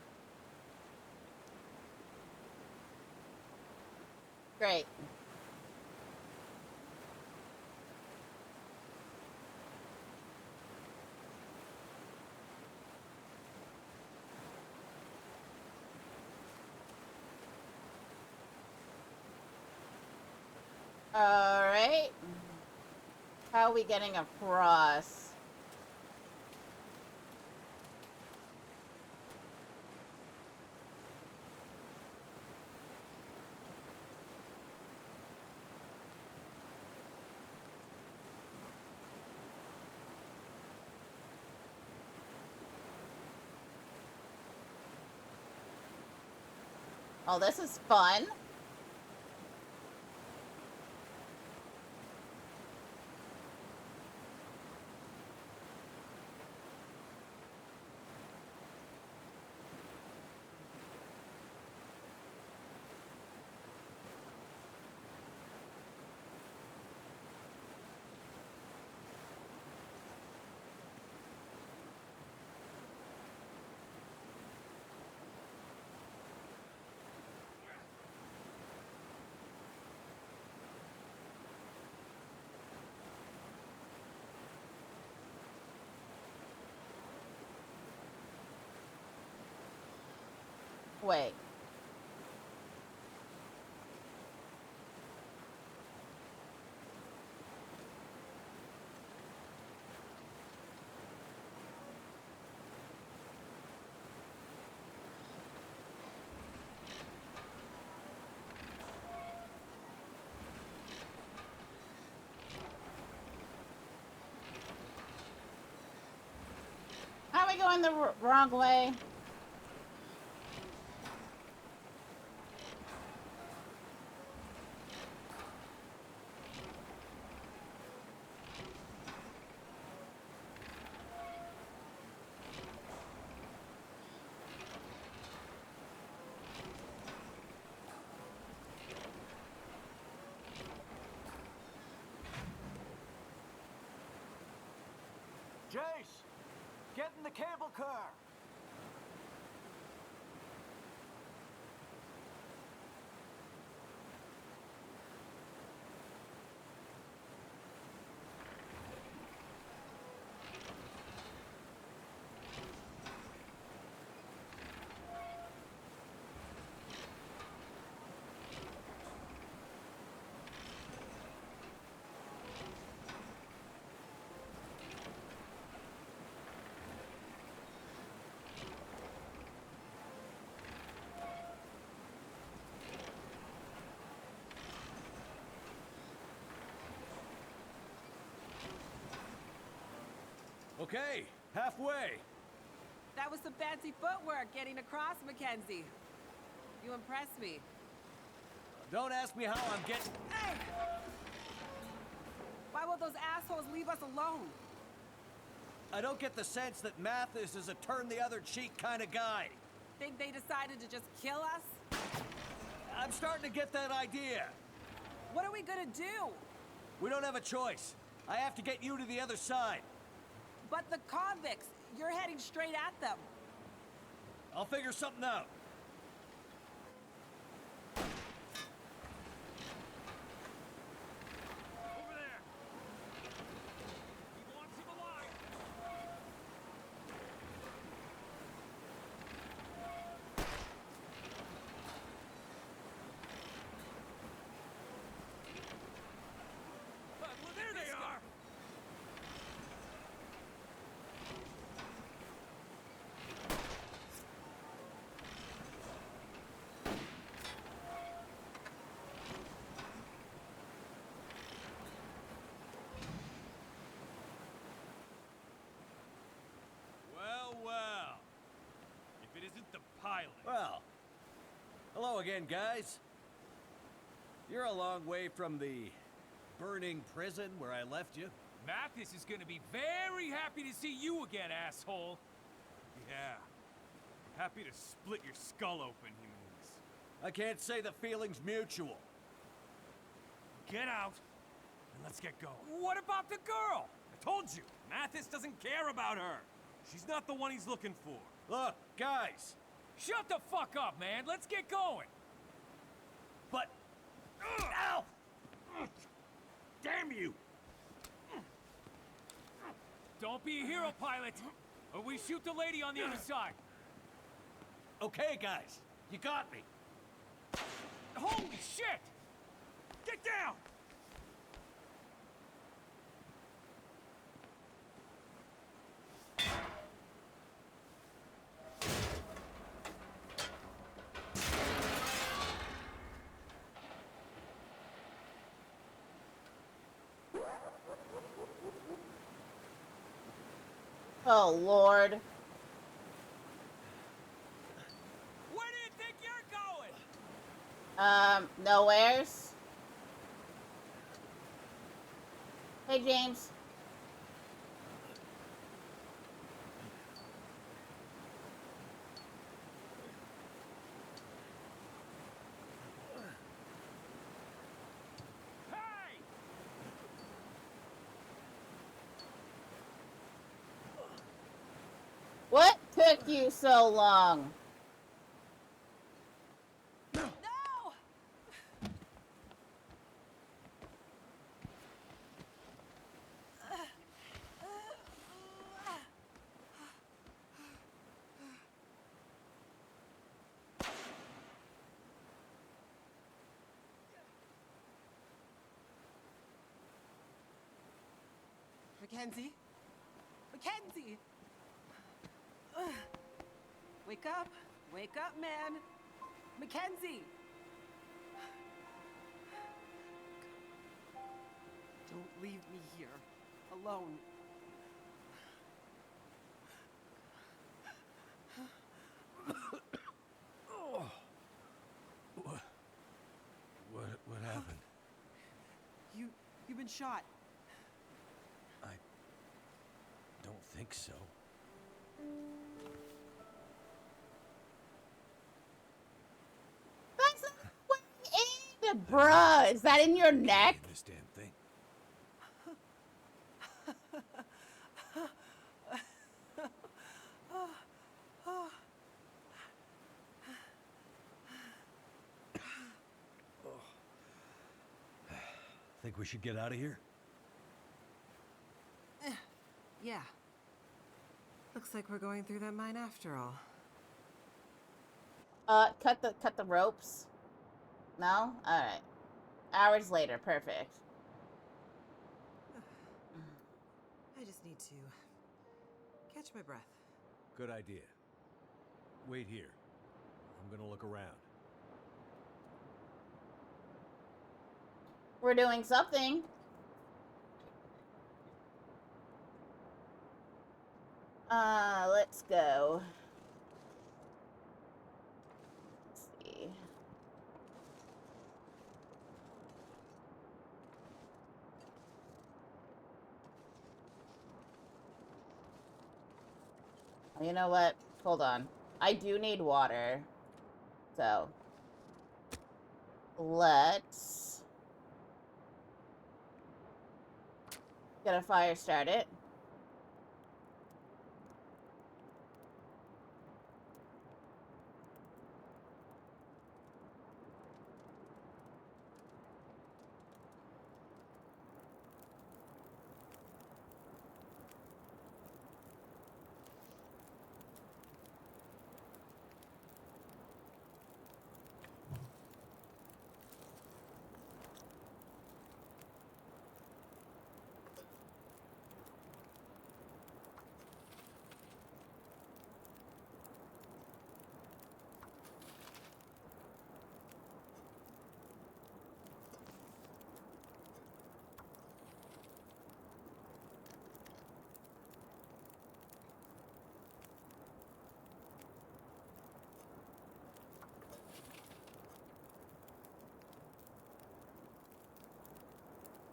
A: Great. All right. How are we getting across? Oh, this is fun. Wait. Are we going the wrong way?
H: Chase! Get in the cable car!
E: Okay, halfway.
K: That was some fancy footwork getting across, Mackenzie. You impressed me.
G: Don't ask me how I'm getting...
K: Hey! Why won't those assholes leave us alone?
G: I don't get the sense that Mathis is a turn-the-other-cheek kind of guy.
K: Think they decided to just kill us?
G: I'm starting to get that idea.
K: What are we gonna do?
G: We don't have a choice. I have to get you to the other side.
K: But the convicts, you're heading straight at them.
G: I'll figure something out.
H: Over there! He wants him alive! Well, there they are!
E: Well, well. If it isn't the pilot.
G: Well, hello again, guys. You're a long way from the burning prison where I left you.
H: Mathis is gonna be very happy to see you again, asshole!
E: Yeah. Happy to split your skull open, he means.
G: I can't say the feeling's mutual.
E: Get out, and let's get going. What about the girl? I told you, Mathis doesn't care about her. She's not the one he's looking for.
G: Look, guys.
H: Shut the fuck up, man! Let's get going!
G: But... Ow! Damn you!
H: Don't be a hero, pilot, or we shoot the lady on the other side.
G: Okay, guys. You got me.
H: Holy shit! Get down!
A: Oh, Lord.
H: Where do you think you're going?
A: Nowheres. Hey, James.
H: Hey!
A: What took you so long?
K: No! Mackenzie? Mackenzie! Wake up! Wake up, man! Mackenzie! Don't leave me here, alone.
G: What happened?
K: You've been shot.
G: I don't think so.
A: That's not what aimed, bruh. Is that in your neck?
G: This damn thing. Think we should get out of here?
K: Yeah. Looks like we're going through that mine after all.
A: Cut the ropes. No? Alright. Hours later, perfect.
K: I just need to catch my breath.
G: Good idea. Wait here. I'm gonna look around.
A: We're doing something. Let's go. Let's see. You know what? Hold on. I do need water. So, let's get a fire started.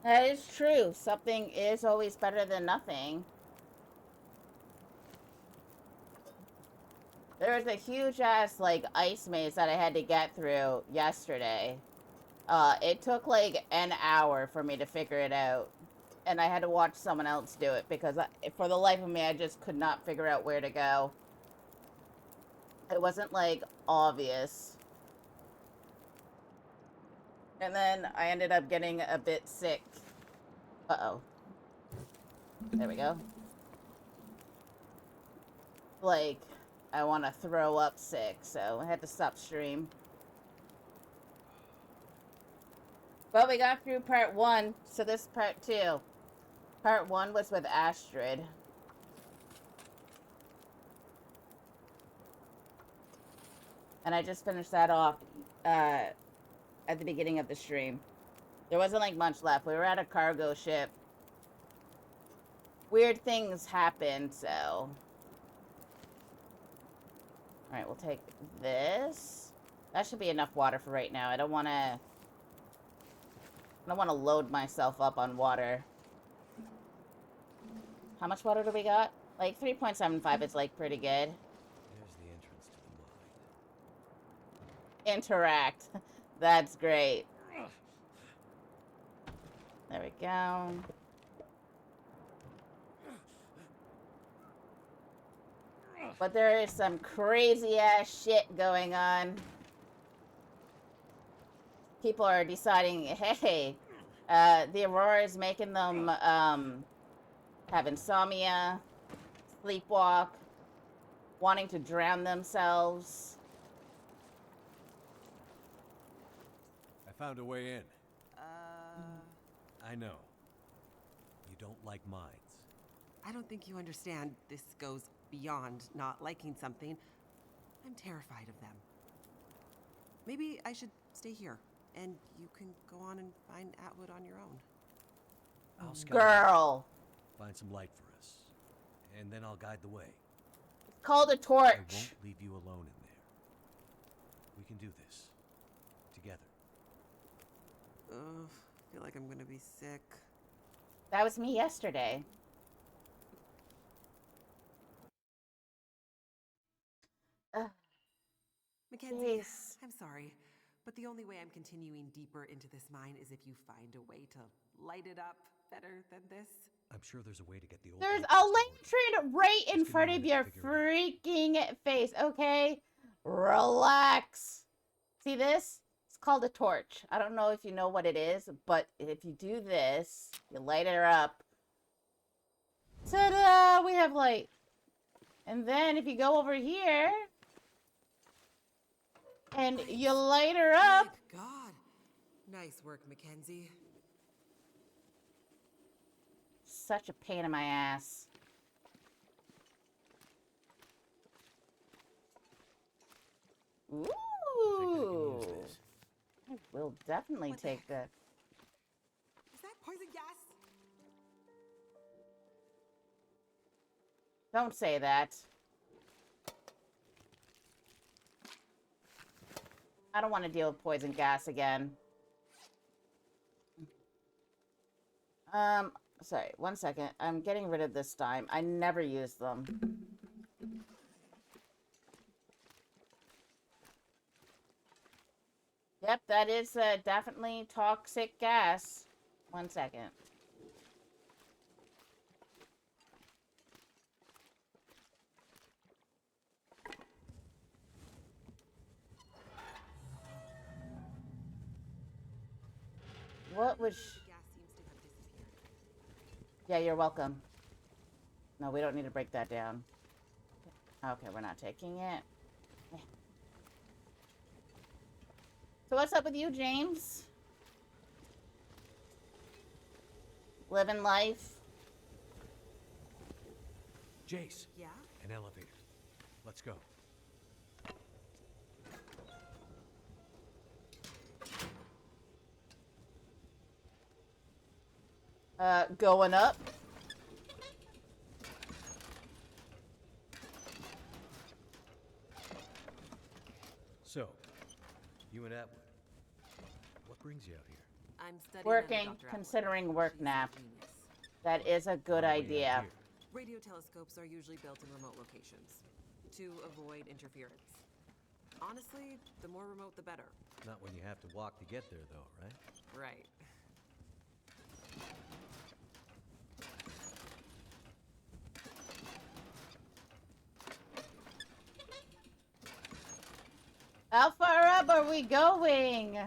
A: That is true. Something is always better than nothing. There was a huge ass like ice maze that I had to get through yesterday. It took like an hour for me to figure it out. And I had to watch someone else do it because for the life of me, I just could not figure out where to go. It wasn't like obvious. And then I ended up getting a bit sick. Uh-oh. There we go. Like, I want to throw up sick, so I had to stop stream. But we got through part 1, so this is part 2. Part 1 was with Astrid. And I just finished that off at the beginning of the stream. There wasn't like much left. We were at a cargo ship. Weird things happened, so. Alright, we'll take this. That should be enough water for right now. I don't want to load myself up on water. How much water do we got? Like 3.75 is like pretty good.
G: There's the entrance to the mine.
A: Interact. That's great. There we go. But there is some crazy ass shit going on. People are deciding, hey, the Aurora is making them have insomnia, sleepwalk, wanting to drown themselves.
G: I found a way in. I know. You don't like mines.
K: I don't think you understand. This goes beyond not liking something. I'm terrified of them. Maybe I should stay here, and you can go on and find Atwood on your own.
G: I'll scout
A: Girl.
G: Find some light for us, and then I'll guide the way.
A: It's called a torch.
G: I won't leave you alone in there. We can do this. Together.
K: Ugh, I feel like I'm gonna be sick.
A: That was me yesterday.
K: Mackenzie,
A: Jeez.
K: I'm sorry, but the only way I'm continuing deeper into this mine is if you find a way to light it up better than this.
G: I'm sure there's a way to get the old.
A: There's
G: lights
A: a
G: going.
A: lantern right in
G: Just give me
A: front
G: a
A: of
G: minute
A: your
G: to figure it
A: freaking face, okay? Relax. See this? It's called a torch. I don't know if you know what it is, but if you do this, you light her up. Ta-da! We have light. And then if you go over here and you light her up.
K: Good God. Nice work, Mackenzie.
A: Such a pain in my ass. Ooh. I will definitely take that.
K: Is that poison gas?
A: Don't say that. I don't want to deal with poison gas again. Sorry, 1 second. I'm getting rid of this dime. I never use them. Yep, that is definitely toxic gas. 1 second. What was... Yeah, you're welcome. No, we don't need to break that down. Okay, we're not taking it. Yeah. So what's up with you, James? Living life?
G: Jace.
K: Yeah?
G: An elevator. Let's go.
A: Going up.
G: So, you and Atwood. What brings you out here?
K: I'm studying
A: Working,
K: under Dr.
A: considering work nap.
K: Genius.
A: That is a good idea.
K: Radio telescopes are usually built in remote locations to avoid interference. Honestly, the more remote, the better.
G: Not when you have to walk to get there, though, right?
K: Right.
A: How far up are we going?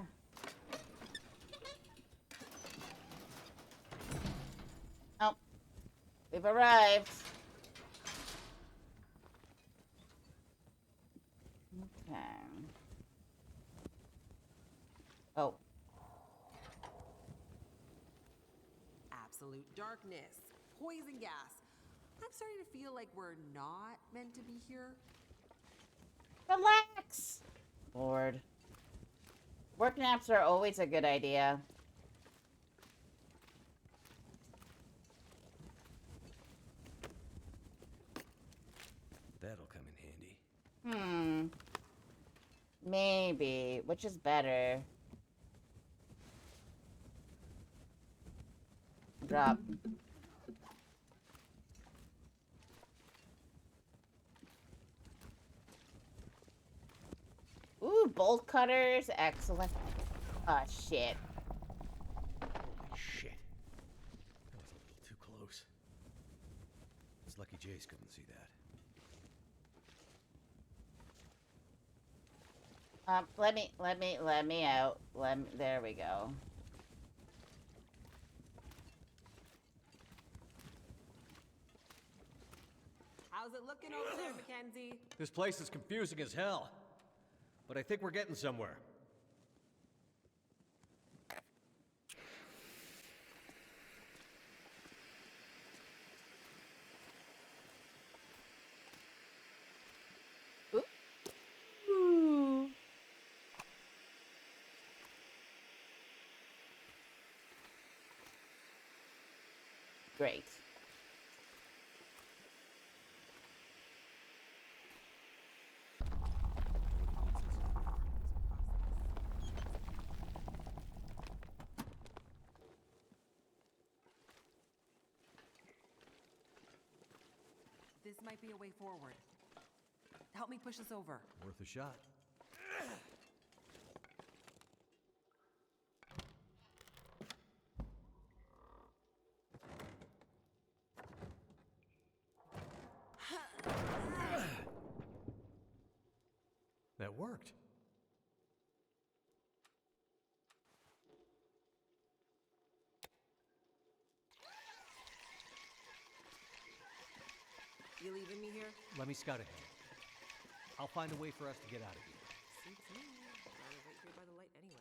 A: Oh, we've arrived. Okay. Oh.
K: Absolute darkness. Poison gas. I'm starting to feel like we're not meant to be here.
A: Relax. Lord. Work naps are always a good idea.
G: That'll come in handy.
A: Maybe. Which is better? Drop. Ooh, bolt cutters. Excellent. Oh, shit.
G: Holy shit. That was a little too close. It's lucky Jace couldn't see that.
A: Let me out. There we go.
K: How's it looking over there, Mackenzie?
G: This place is confusing as hell. But I think we're getting somewhere.
A: Ooh. Great.
K: This might be a way forward. Help me push this over.
G: Worth a shot. That worked. Let me scout ahead. I'll find a way for us to get out of here.
K: Suits me. I'd rather wait here by the light anyway.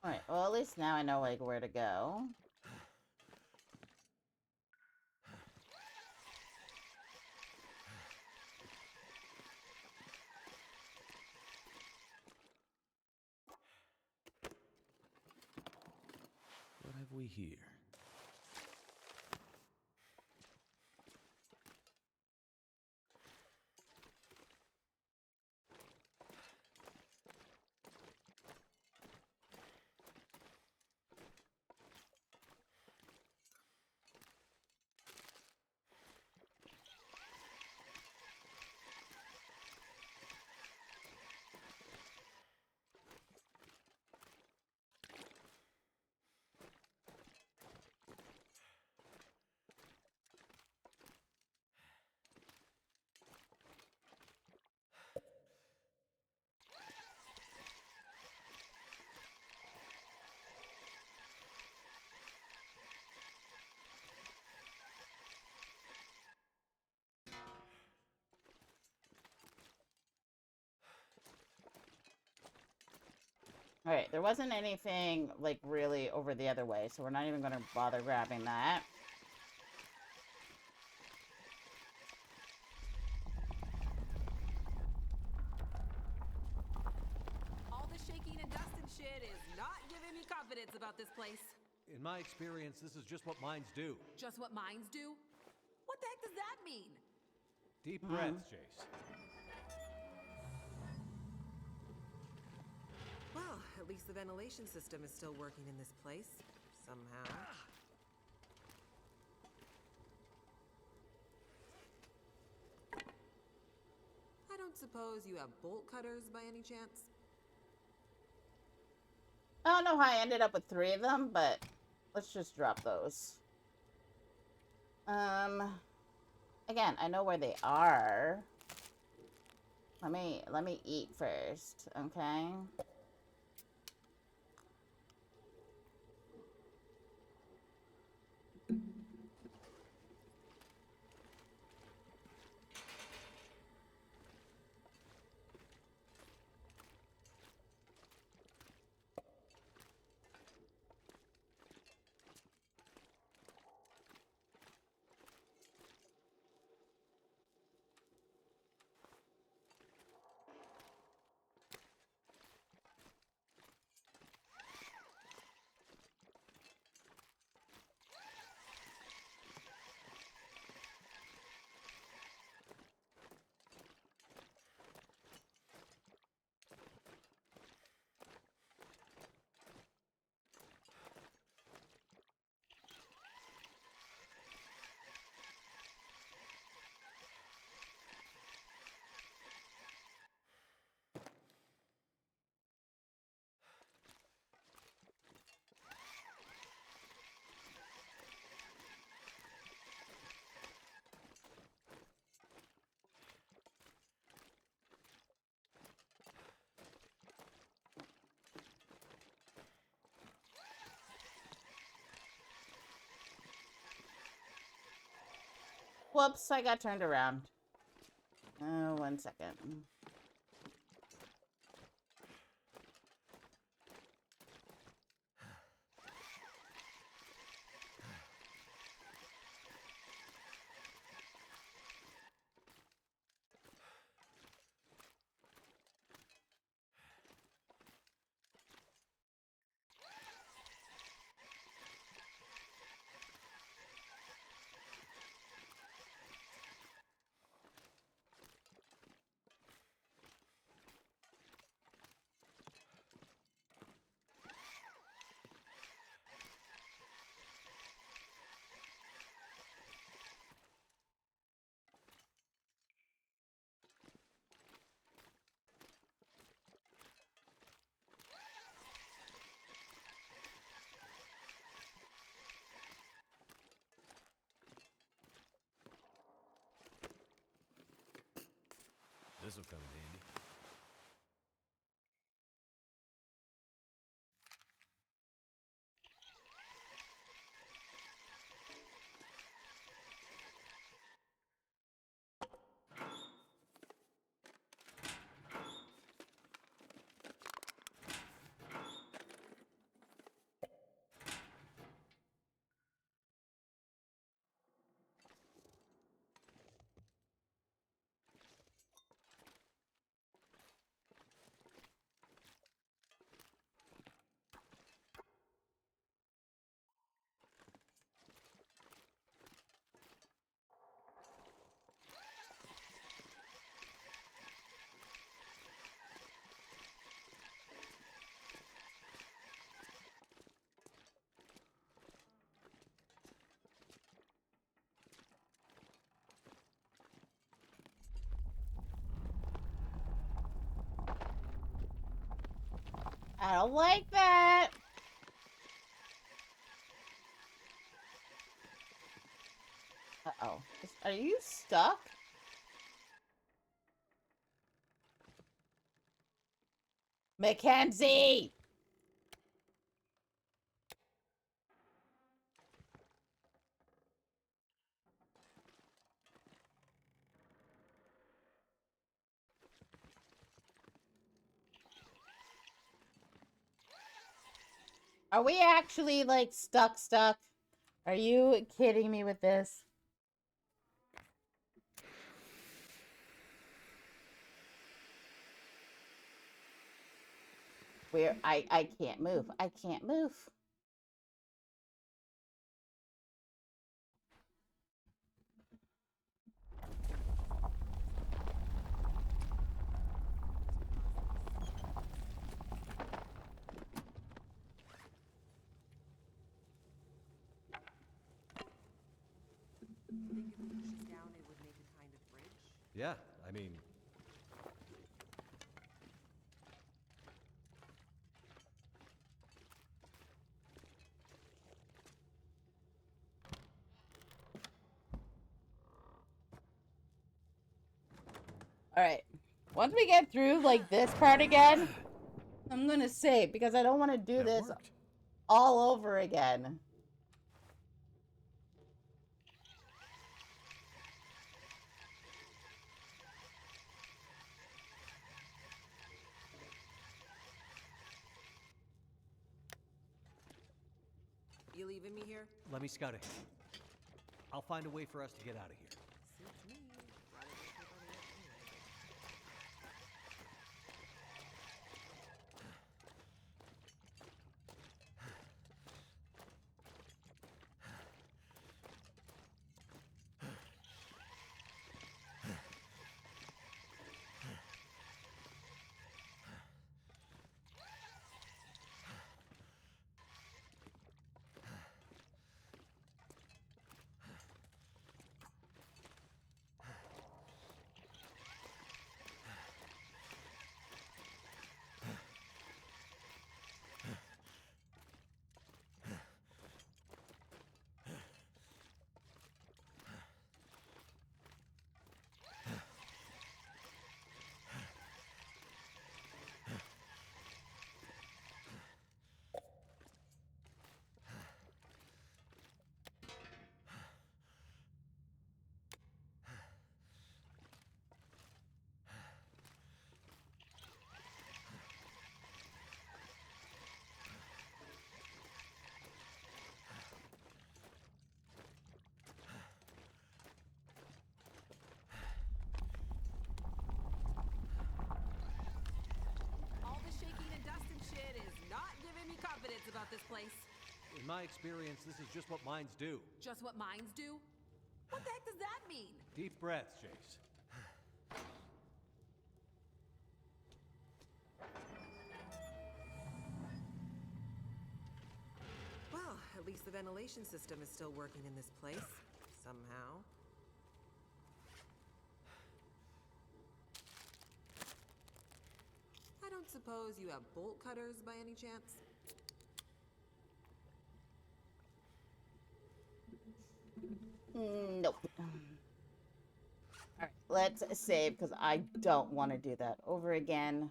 A: Alright, well, at least now I know, like, where to go.
M: What have we here?
A: Alright, there wasn't anything, like, really over the other way, so we're not even gonna bother grabbing that.
K: All the shaking and dust and shit is not giving me confidence about this place.
G: In my experience, this is just what mines do.
K: Just what mines do? What the heck does that mean?
M: Deep breaths, Jace.
K: Well, at least the ventilation system is still working in this place. Somehow. I don't suppose you have bolt cutters by any chance?
A: I don't know how I ended up with 3 of them, but let's just drop those. Again, I know where they are. Let me eat first, okay? Whoops, I got turned around. Oh, 1 second.
M: This'll come in handy.
A: I don't like that. Uh-oh. Are you stuck? Mackenzie! Are we actually, like, stuck? Are you kidding me with this? I can't move. I can't move.
K: Think if we push it down, it would make a kind of bridge?
G: Yeah, I mean...
A: Alright. Once we get through, like, this part again, I'm gonna save, because I don't want to do this all over again.
K: You leaving me here?
G: Let me scout ahead. I'll find a way for us to get out of here.
K: Suits me. Rather than keep on the anyway. All the shaking and dust and shit is not giving me confidence about this place.
G: In my experience, this is just what mines do.
K: Just what mines do? What the heck does that mean?
G: Deep breaths, Chase.
K: Well, at least the ventilation system is still working in this place. Somehow. I don't suppose you have bolt cutters by any chance?
A: Nope. Alright, let's save because I don't want to do that over again.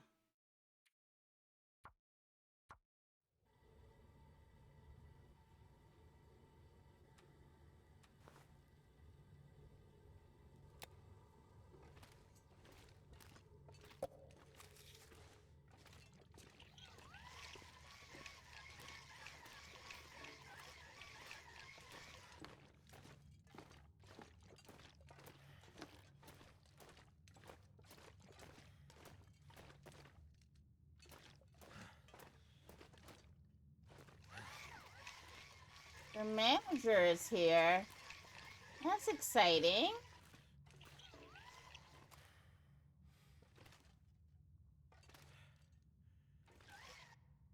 A: The manager is here. That's exciting.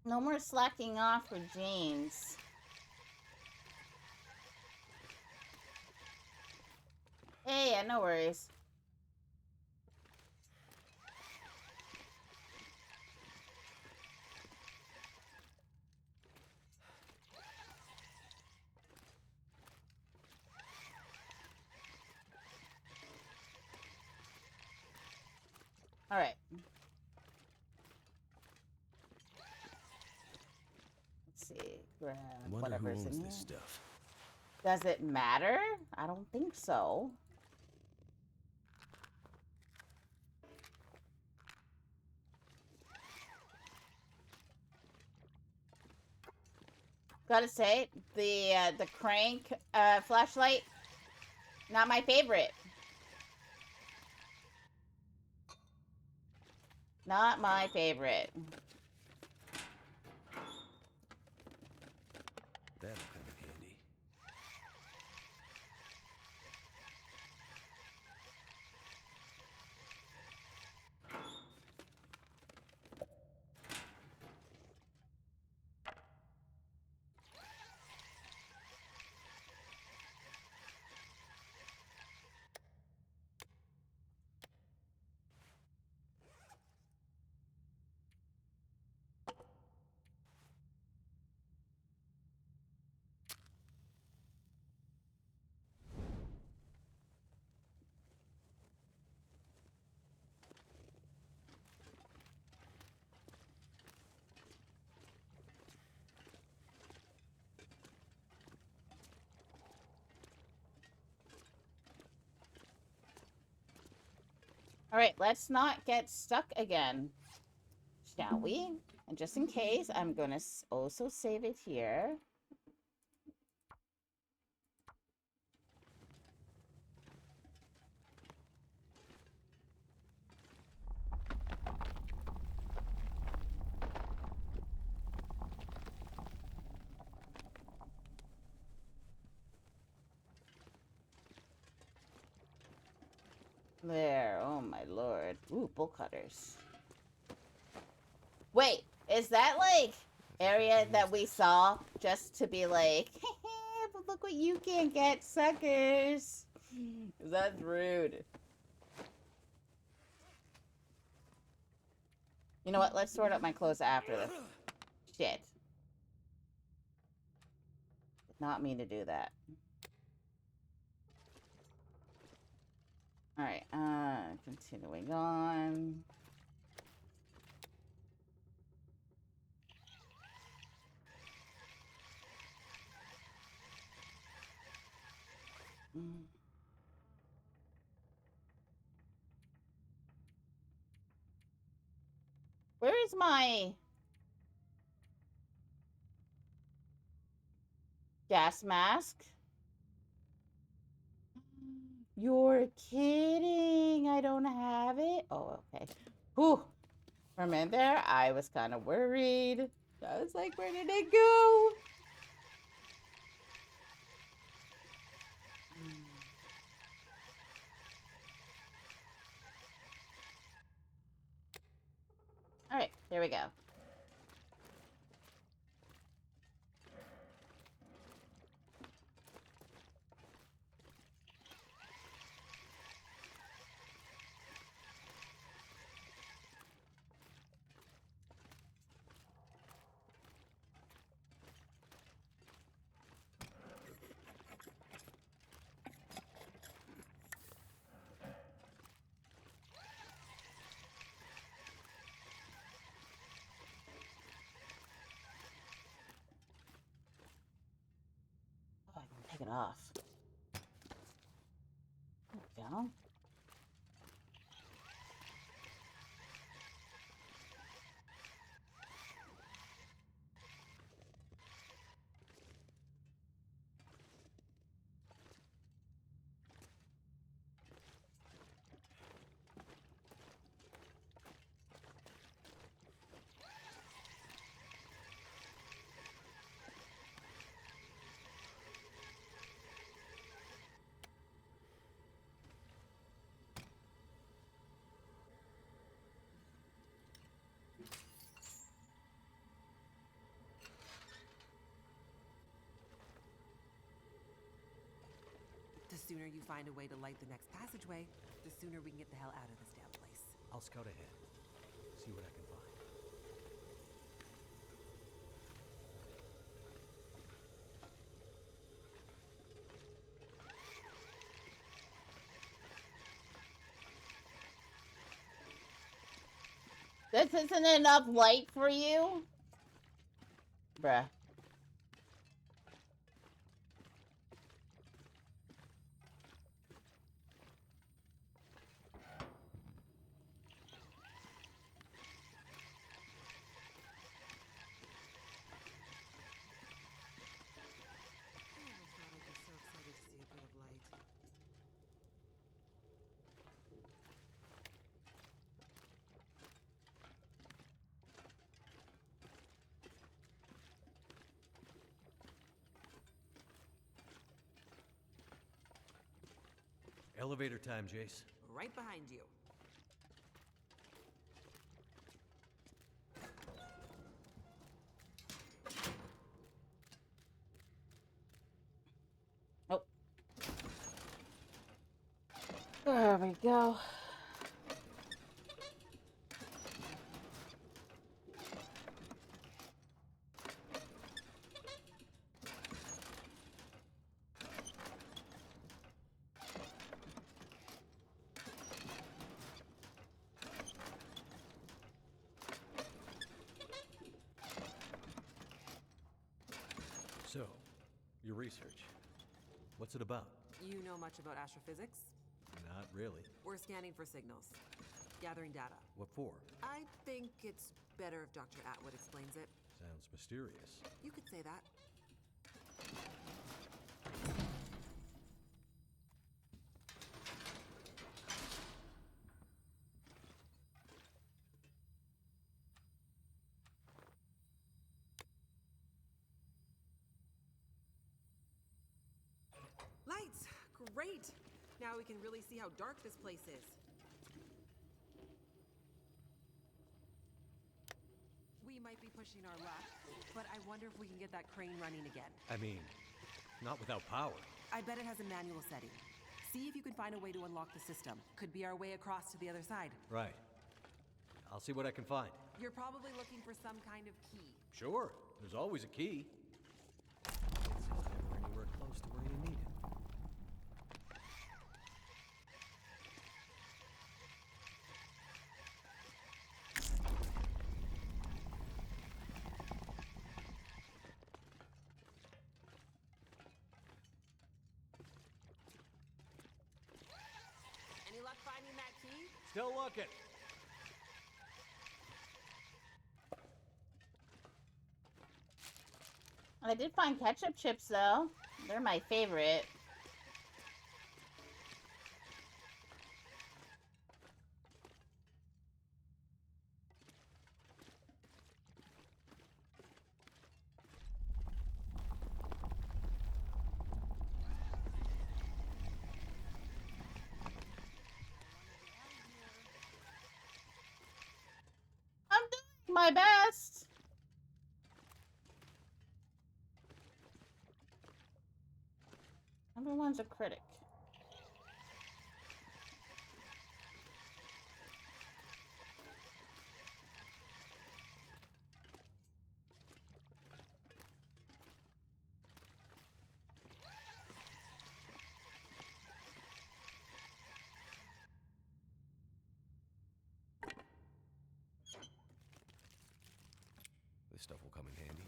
A: No more slacking off for jeans. Hey, yeah, no worries. All right. Let's see. Grab
G: I wonder who
A: whatever's in
G: owns
A: here.
G: this stuff.
A: Does it matter? I don't think so. Gotta say, the crank flashlight, not my favorite. Not my favorite.
G: That'll come in handy.
A: All right, let's not get stuck again, shall we? And just in case, I'm gonna also save it here. There, oh my lord. Ooh, bull cutters. Wait, is that like area that we saw just to be like, hey, but look what you can't get, suckers? That's rude. You know what? Let's sort out my clothes after this. Shit. Did not mean to do that. Alright, continuing on. Where is my gas mask? You're kidding. I don't have it. Oh, okay. Whew. For a minute there, I was kind of worried. I was like, where did it go? All right, there we go. it off. There we go.
K: The sooner you find a way to light the next passageway, the sooner we can get the hell out of this damn place.
G: I'll scout ahead. See what I can find.
A: This isn't enough light for you? Bruh.
G: Elevator time, Jace.
K: Right behind you.
A: Oh. There we go.
G: So, your research. What's it about?
K: You know much about astrophysics?
G: Not really.
K: We're scanning for signals, gathering data.
G: What for?
K: I think it's better if Dr. Atwood explains it.
G: Sounds mysterious.
K: You could say that. Lights! Great! Now we can really see how dark this place is. We might be pushing our luck, but I wonder if we can get that crane running again.
G: I mean, not without power.
K: I bet it has a manual setting. See if you can find a way to unlock the system. Could be our way across to the other side.
G: Right. I'll see what I can find.
K: You're probably looking for some kind of key.
G: Sure. There's always a key. It's never anywhere close to where you need it.
K: Any luck finding that key?
G: Still looking.
A: I did find ketchup chips, though. They're my favorite. I'm doing my best. Everyone's a critic.
E: This stuff will come in handy.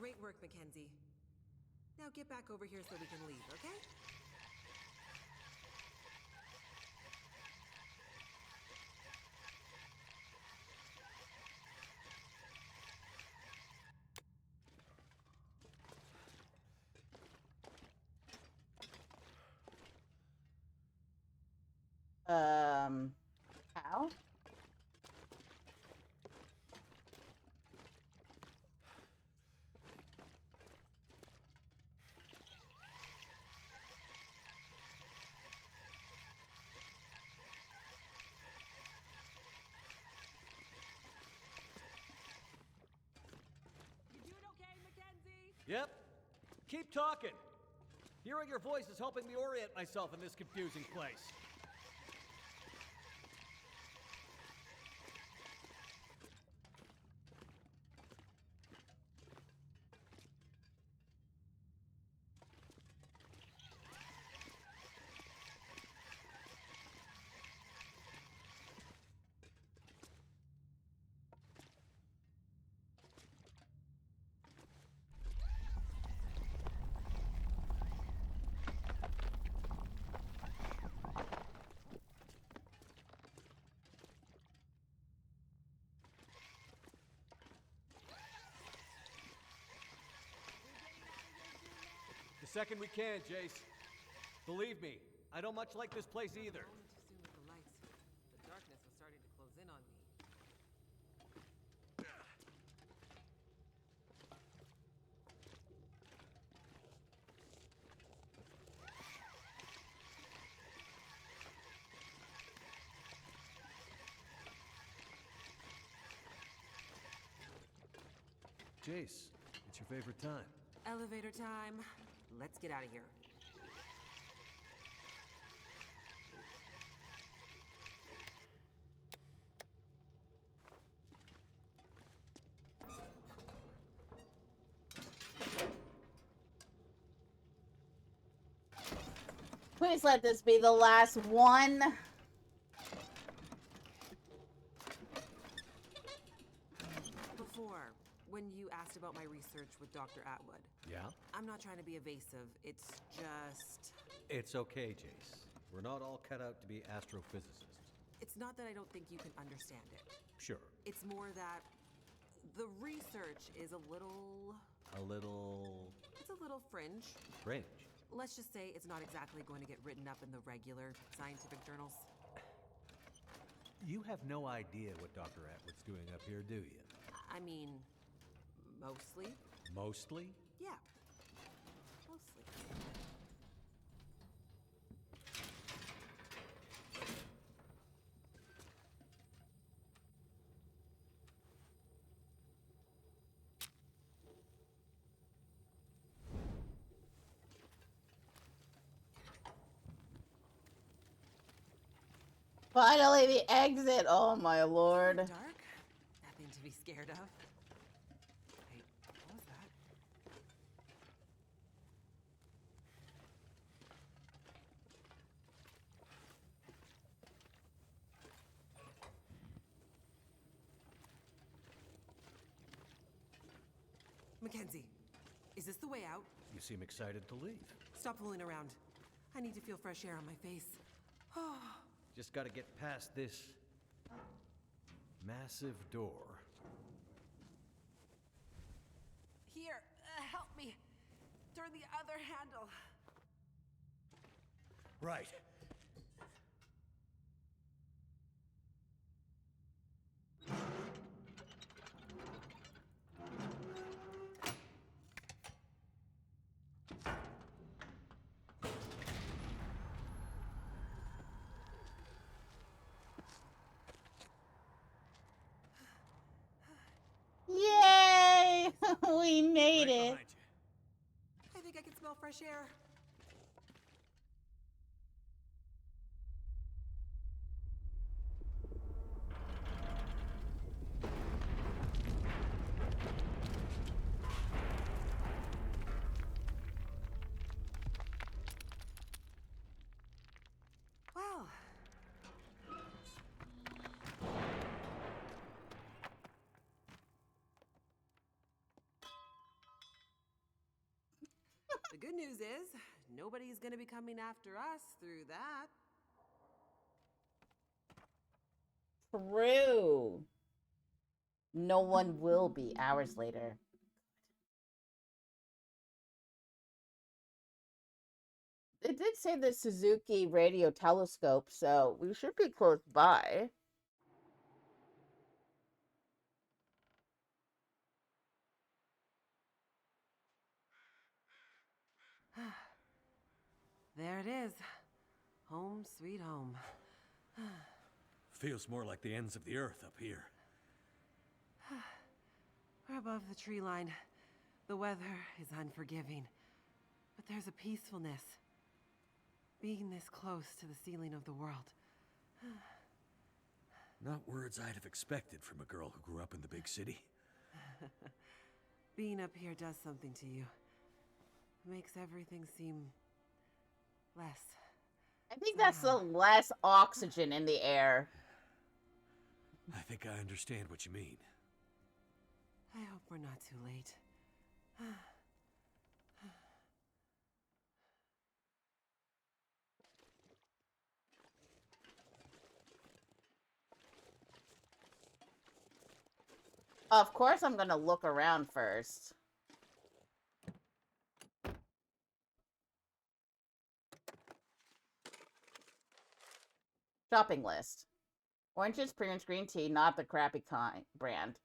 K: Great work, Mackenzie. Now get back over here so we can leave, okay?
A: How?
K: You doing okay, Mackenzie?
G: Yep. Keep talking. Hearing your voice is helping me orient myself in this confusing place. The second we can, Jace. Believe me, I don't much like this place either.
K: Only too soon with the lights. The darkness was starting to close in on me.
G: Jace, it's your favorite time.
K: Elevator time. Let's get out of here.
A: Please let this be the last one.
K: Before, when you asked about my research with Dr. Atwood,
G: Yeah?
K: I'm not trying to be evasive. It's just...
G: It's okay, Jace. We're not all cut out to be astrophysicists.
K: It's not that I don't think you can understand it.
G: Sure.
K: It's more that the research is a little... It's a little fringe.
G: Fringe.
K: Let's just say it's not exactly going to get written up in the regular scientific journals.
G: You have no idea what Dr. Atwood's doing up here, do you?
K: I mean, mostly.
G: Mostly?
K: Yeah. Mostly.
A: Finally, the exit. Oh my lord.
K: Dark? Nothing to be scared of. Wait, what was that? Mackenzie, is this the way out?
G: You seem excited to leave.
K: Stop fooling around. I need to feel fresh air on my face.
G: Just gotta get past this massive door.
K: Here, help me. Turn the other handle.
G: Right.
A: Yay! We made it.
K: I think I can smell fresh air. Well, good news is, nobody's gonna be coming after us through that.
A: True. No one will be hours later. It did say the Suzuki radio telescope, so we should be close by.
K: There it is. Home sweet home.
G: Feels more like the ends of the earth up here.
K: We're above the tree line. The weather is unforgiving. But there's a peacefulness. Being this close to the ceiling of the world.
G: Not words I'd have expected from a girl who grew up in the big city.
K: Being up here does something to you. It makes everything seem less.
A: I think that's the less oxygen in the air.
G: I think I understand what you mean.
K: I hope we're not too late.
A: Of course I'm gonna look around first. Shopping list. Oranges, premium green tea, not the crappy kind brand.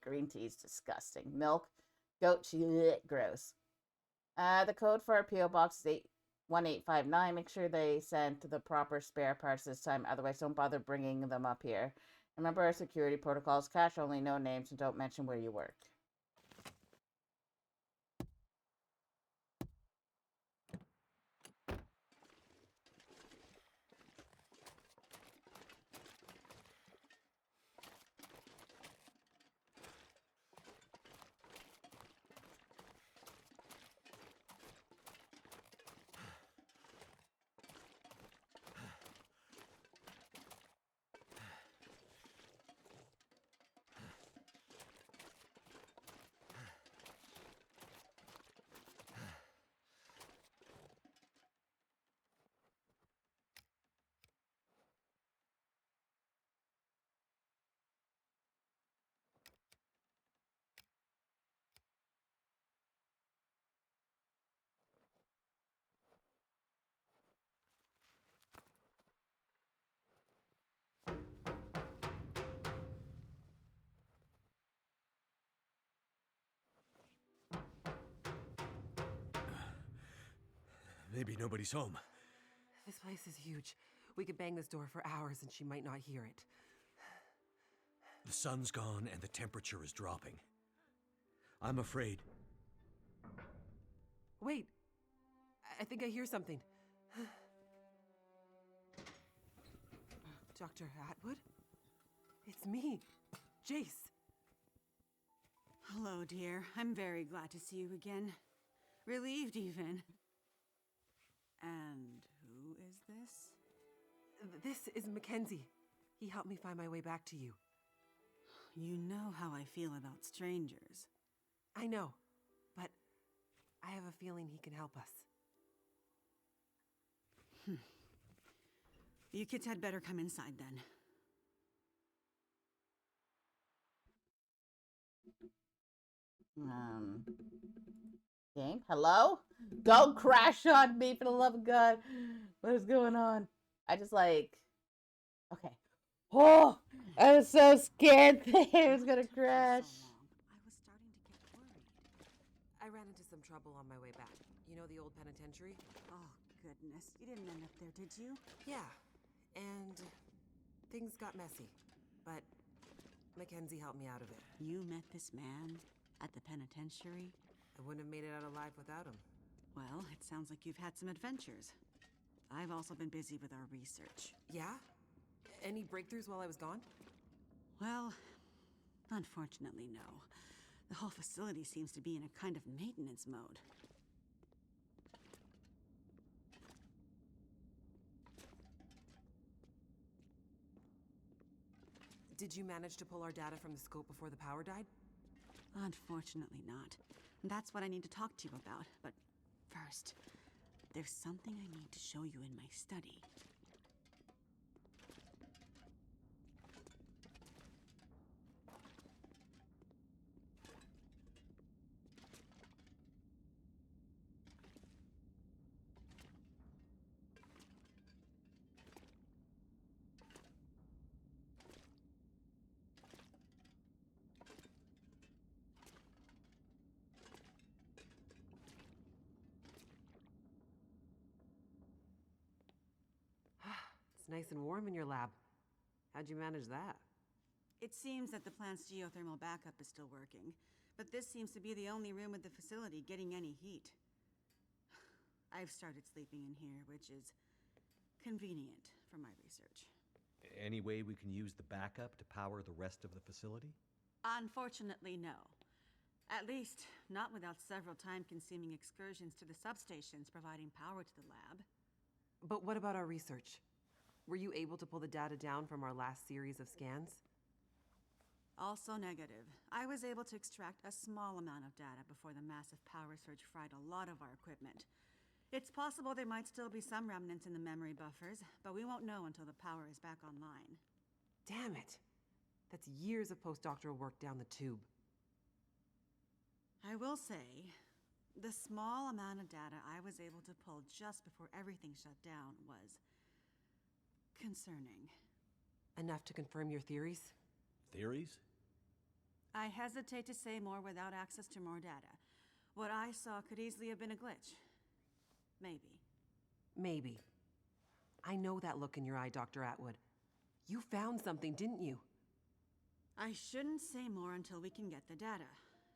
A: Green tea is disgusting. Milk, goat cheese, gross. The code for our PO box is 81859. Make sure they sent the proper spare parts this time. Otherwise, don't bother bringing them up here. Remember our security protocols. Cash only, no names, and don't mention where you work.
G: Maybe nobody's home.
K: This place is huge. We could bang this door for hours and she might not hear it.
G: The sun's gone and the temperature is dropping. I'm afraid.
K: Wait. I think I hear something. Dr. Atwood? It's me, Jace.
N: Hello, dear. I'm very glad to see you again. Relieved, even. And who is this?
K: This is Mackenzie. He helped me find my way back to you.
N: You know how I feel about strangers.
K: I know, but I have a feeling he can help us.
N: You kids had better come inside then.
A: Okay, hello? Don't crash on me, for the love of God. What is going on? I just like... Okay. Oh! I was so scared that it was gonna crash.
N: I was starting to get worried.
K: I ran into some trouble on my way back. You know the old penitentiary?
N: Oh, goodness. You didn't end up there, did you?
K: Yeah. And things got messy. But Mackenzie helped me out of it.
N: You met this man at the penitentiary?
K: I wouldn't have made it out alive without him.
N: Well, it sounds like you've had some adventures. I've also been busy with our research.
K: Yeah? Any breakthroughs while I was gone?
N: Well, unfortunately, no. The whole facility seems to be in a kind of maintenance mode.
K: Did you manage to pull our data from the scope before the power died?
N: Unfortunately not. That's what I need to talk to you about. But first. There's something I need to show you in my study.
K: It's nice and warm in your lab. How'd you manage that?
N: It seems that the plant's geothermal backup is still working, but this seems to be the only room with the facility getting any heat. I've started sleeping in here, which is convenient for my research.
G: Any way we can use the backup to power the rest of the facility?
N: Unfortunately, no. At least, not without several time-consuming excursions to the substations providing power to the lab.
K: But what about our research? Were you able to pull the data down from our last series of scans?
N: Also negative. I was able to extract a small amount of data before the massive power surge fried a lot of our equipment. It's possible there might still be some remnants in the memory buffers, but we won't know until the power is back online.
K: Damn it! That's years of postdoctoral work down the tube.
N: I will say, the small amount of data I was able to pull just before everything shut down was concerning.
K: Enough to confirm your theories?
G: Theories?
N: I hesitate to say more without access to more data. What I saw could easily have been a glitch. Maybe.
K: Maybe. I know that look in your eye, Dr. Atwood. You found something, didn't you?
N: I shouldn't say more until we can get the data.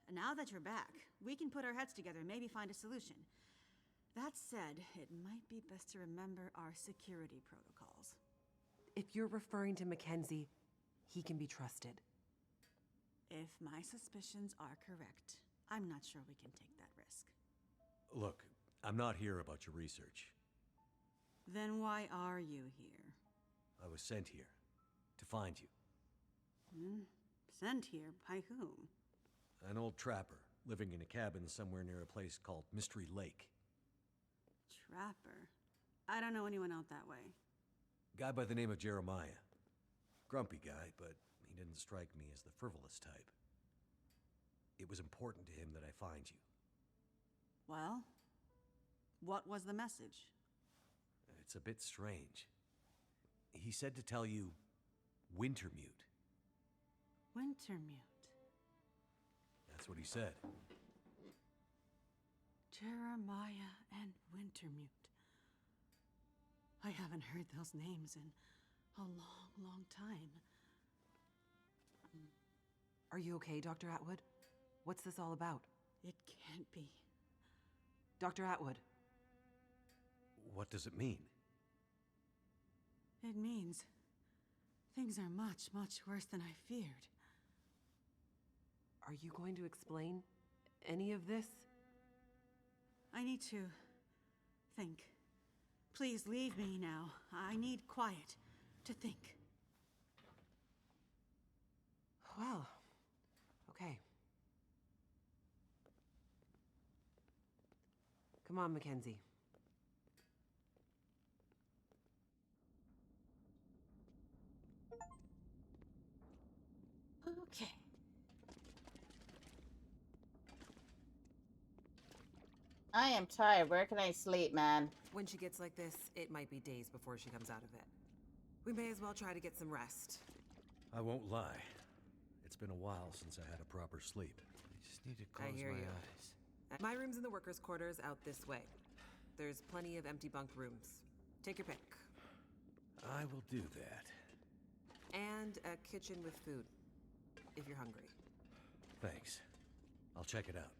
N: And now that you're back, we can put our heads together and maybe find a solution. That said, it might be best to remember our security protocols.
K: If you're referring to Mackenzie, he can be trusted.
N: If my suspicions are correct, I'm not sure we can take that risk.
G: Look, I'm not here about your research.
N: Then why are you here?
G: I was sent here to find you.
N: Sent here by whom?
G: An old trapper living in a cabin somewhere near a place called Mystery Lake.
N: Trapper? I don't know anyone out that way.
G: Guy by the name of Jeremiah. Grumpy guy, but he didn't strike me as the frivolous type. It was important to him that I find you.
N: Well, what was the message?
G: It's a bit strange. He said to tell you, Wintermute.
N: Wintermute.
G: That's what he said.
N: Jeremiah and Wintermute. I haven't heard those names in a long, long time.
K: Are you okay, Dr. Atwood? What's this all about?
N: It can't be.
K: Dr. Atwood.
G: What does it mean?
N: It means things are much, much worse than I feared.
K: Are you going to explain any of this?
N: I need to think. Please leave me now. I need quiet to think.
K: Well, okay. Come on, Mackenzie.
A: Okay. I am tired. Where can I sleep, man?
K: When she gets like this, it might be days before she comes out of it. We may as well try to get some rest.
G: I won't lie. It's been a while since I had a proper sleep. I just need to close
K: I hear
G: my
K: you.
G: eyes.
K: My room's in the workers' quarters out this way. There's plenty of empty bunk rooms. Take your pick.
G: I will do that.
K: And a kitchen with food, if you're hungry.
G: Thanks. I'll check it out.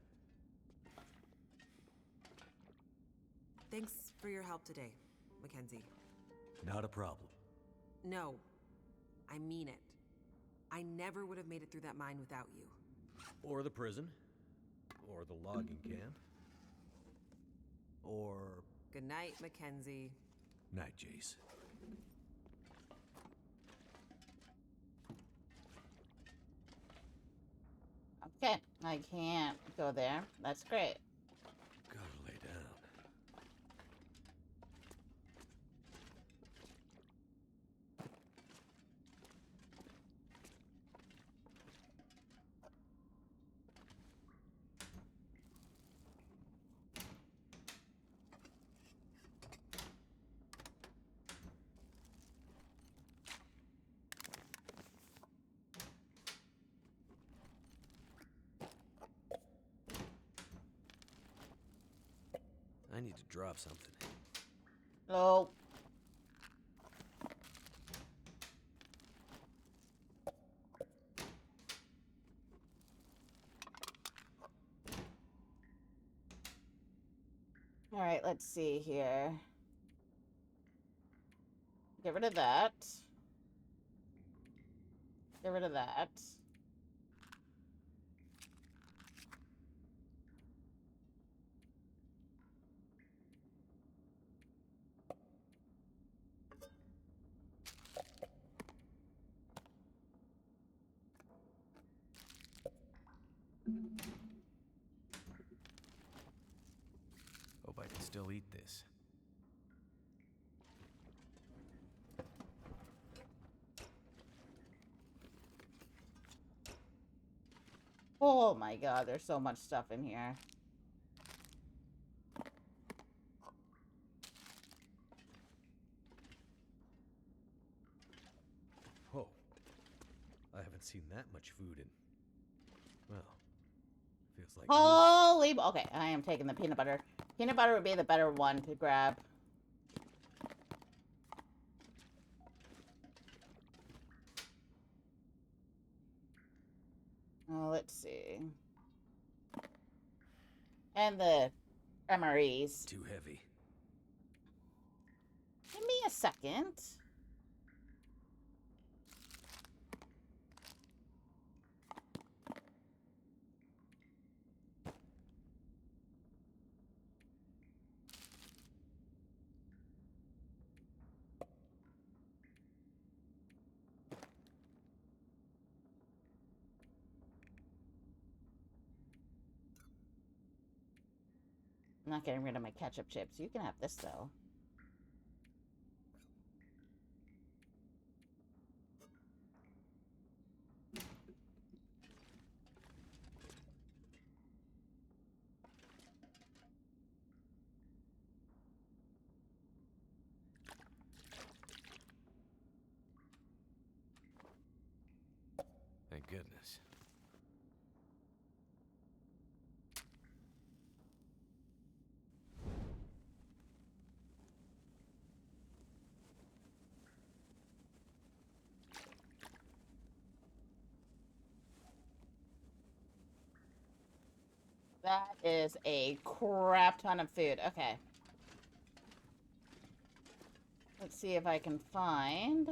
K: Thanks for your help today, Mackenzie.
G: Not a problem.
K: No, I mean it. I never would have made it through that mine without you.
G: Or the prison. Or the logging camp. Or...
K: Good night, Mackenzie.
G: Night, Jace.
A: Okay, I can't go there. That's great.
G: Gotta lay down. need to drop something.
A: Oh. All right, let's see here. Get rid of that. Get rid of that.
M: Hope I can still eat this.
A: Oh my god, there's so much stuff in here.
G: Whoa. I haven't seen that much food in... Well, feels like...
A: Holy... Okay, I am taking the peanut butter. Peanut butter would be the better one to grab. Oh, let's see. And the MREs.
G: Too heavy.
A: Give me a second. I'm not getting rid of my ketchup chips. You can have this, though.
M: Thank goodness.
A: That is a crap ton of food. Okay. Let's see if I can find...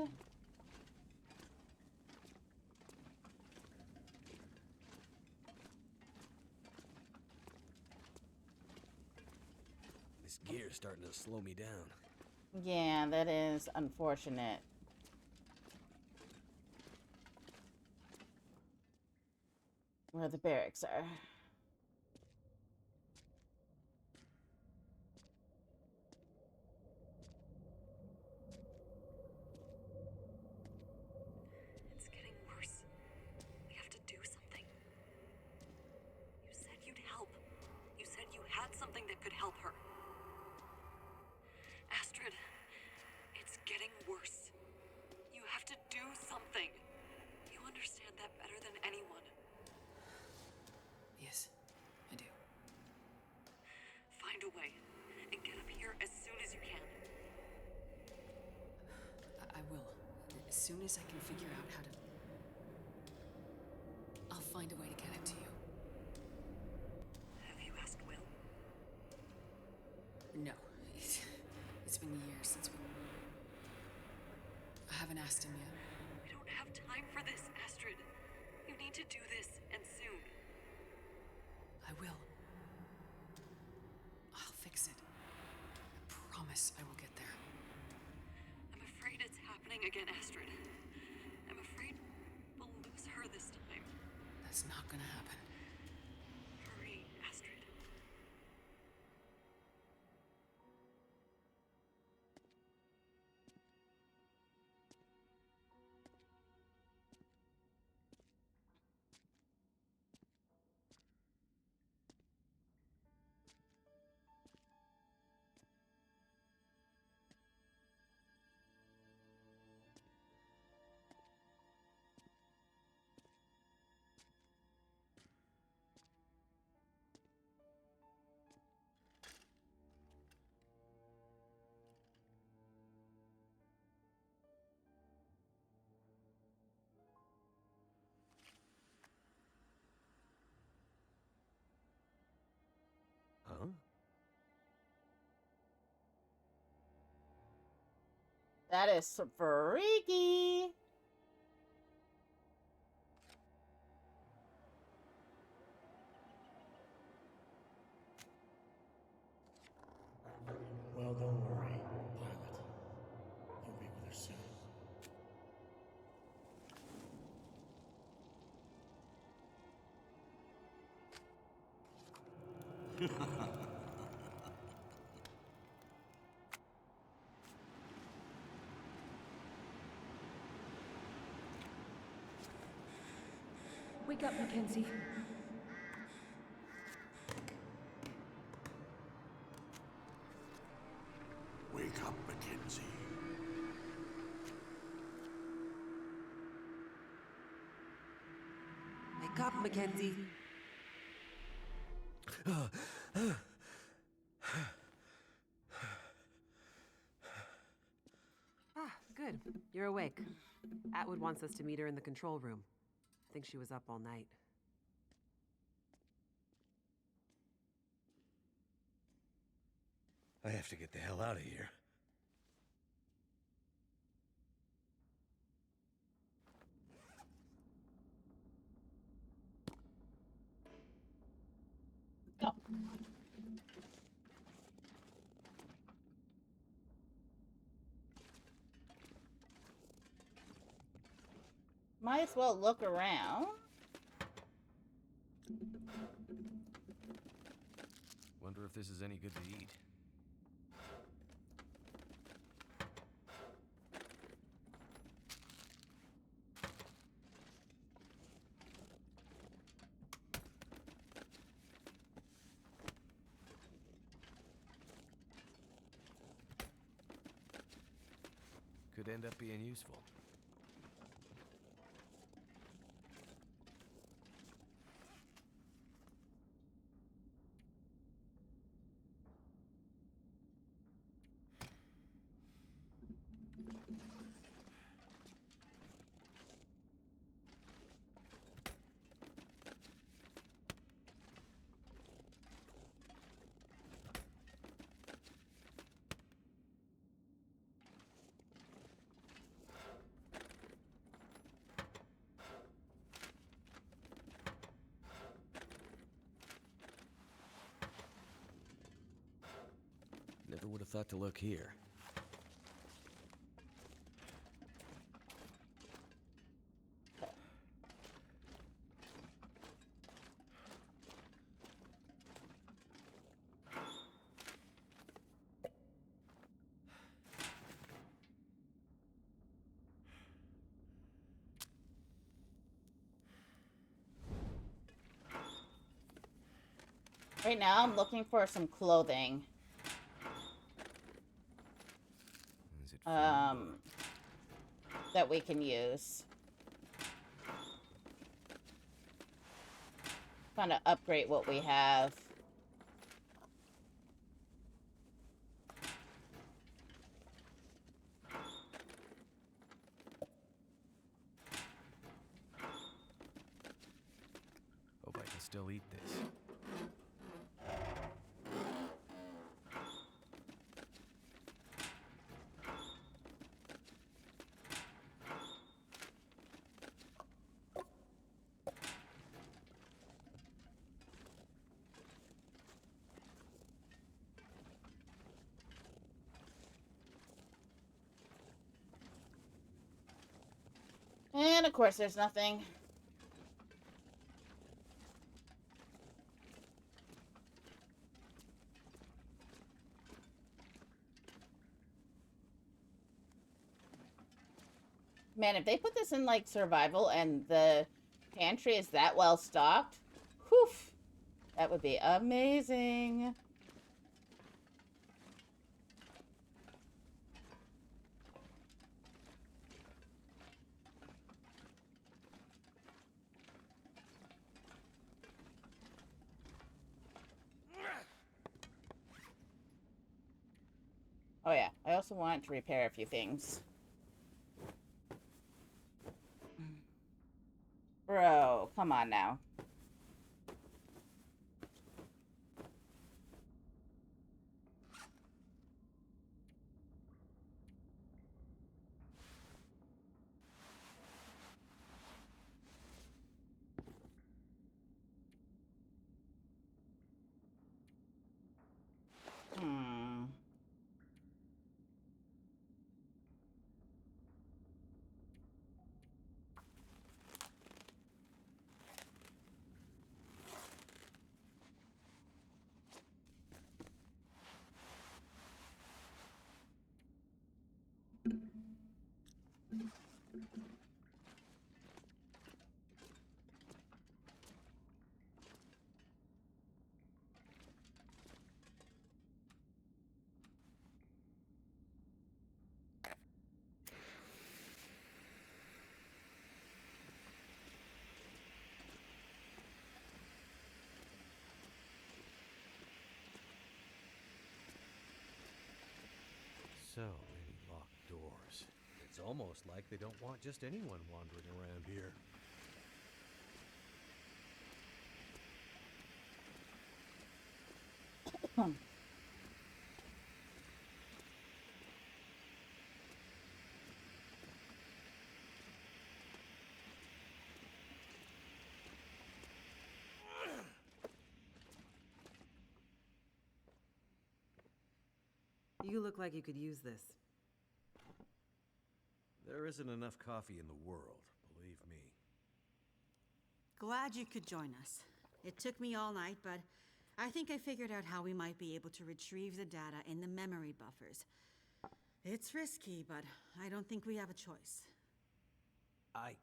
G: This gear's starting to slow me down.
A: Yeah, that is unfortunate. Where the barracks are.
J: It's getting worse. We have to do something. You said you'd help. You said you had something that could help her. Astrid, it's getting worse. You have to do something. You understand that better than anyone.
B: Yes, I do.
J: Find a way and get up here as soon as you can.
B: I will. As soon as I can figure out how to... I'll find a way to get it to you.
J: Have you asked Will?
B: No. It's been years since we... I haven't asked him yet.
J: We don't have time for this, Astrid. You need to do this, and soon.
B: I will. I'll fix it. I promise I will get there.
J: I'm afraid it's happening again, Astrid. I'm afraid we'll lose her this time.
B: That's not gonna happen.
J: Hurry, Astrid.
A: That is freaky.
D: Well, don't worry, Pilot. You'll be with her soon.
J: Wake up, Mackenzie.
D: Wake up, Mackenzie.
K: Wake up, Mackenzie. Good. You're awake. Atwood wants us to meet her in the control room. I think she was up all night.
G: I have to get the hell out of here.
A: Go. Might as well look around.
E: Wonder if this is any good to eat. Could end up being useful. Never would have thought to look here.
A: Right now, I'm looking for some clothing.
E: Is it food?
A: That we can use. Kind of upgrade what we have.
E: Hope I can still eat this.
A: And of course, there's nothing. Man, if they put this in like survival and the pantry is that well stocked, whew, that would be amazing. Oh yeah, I also want to repair a few things. Bro, come on now.
G: So many locked doors. It's almost like they don't want just anyone wandering around here.
K: You look like you could use this.
G: There isn't enough coffee in the world, believe me.
N: Glad you could join us. It took me all night, but I think I figured out how we might be able to retrieve the data in the memory buffers. It's risky, but I don't think we have a choice.
G: I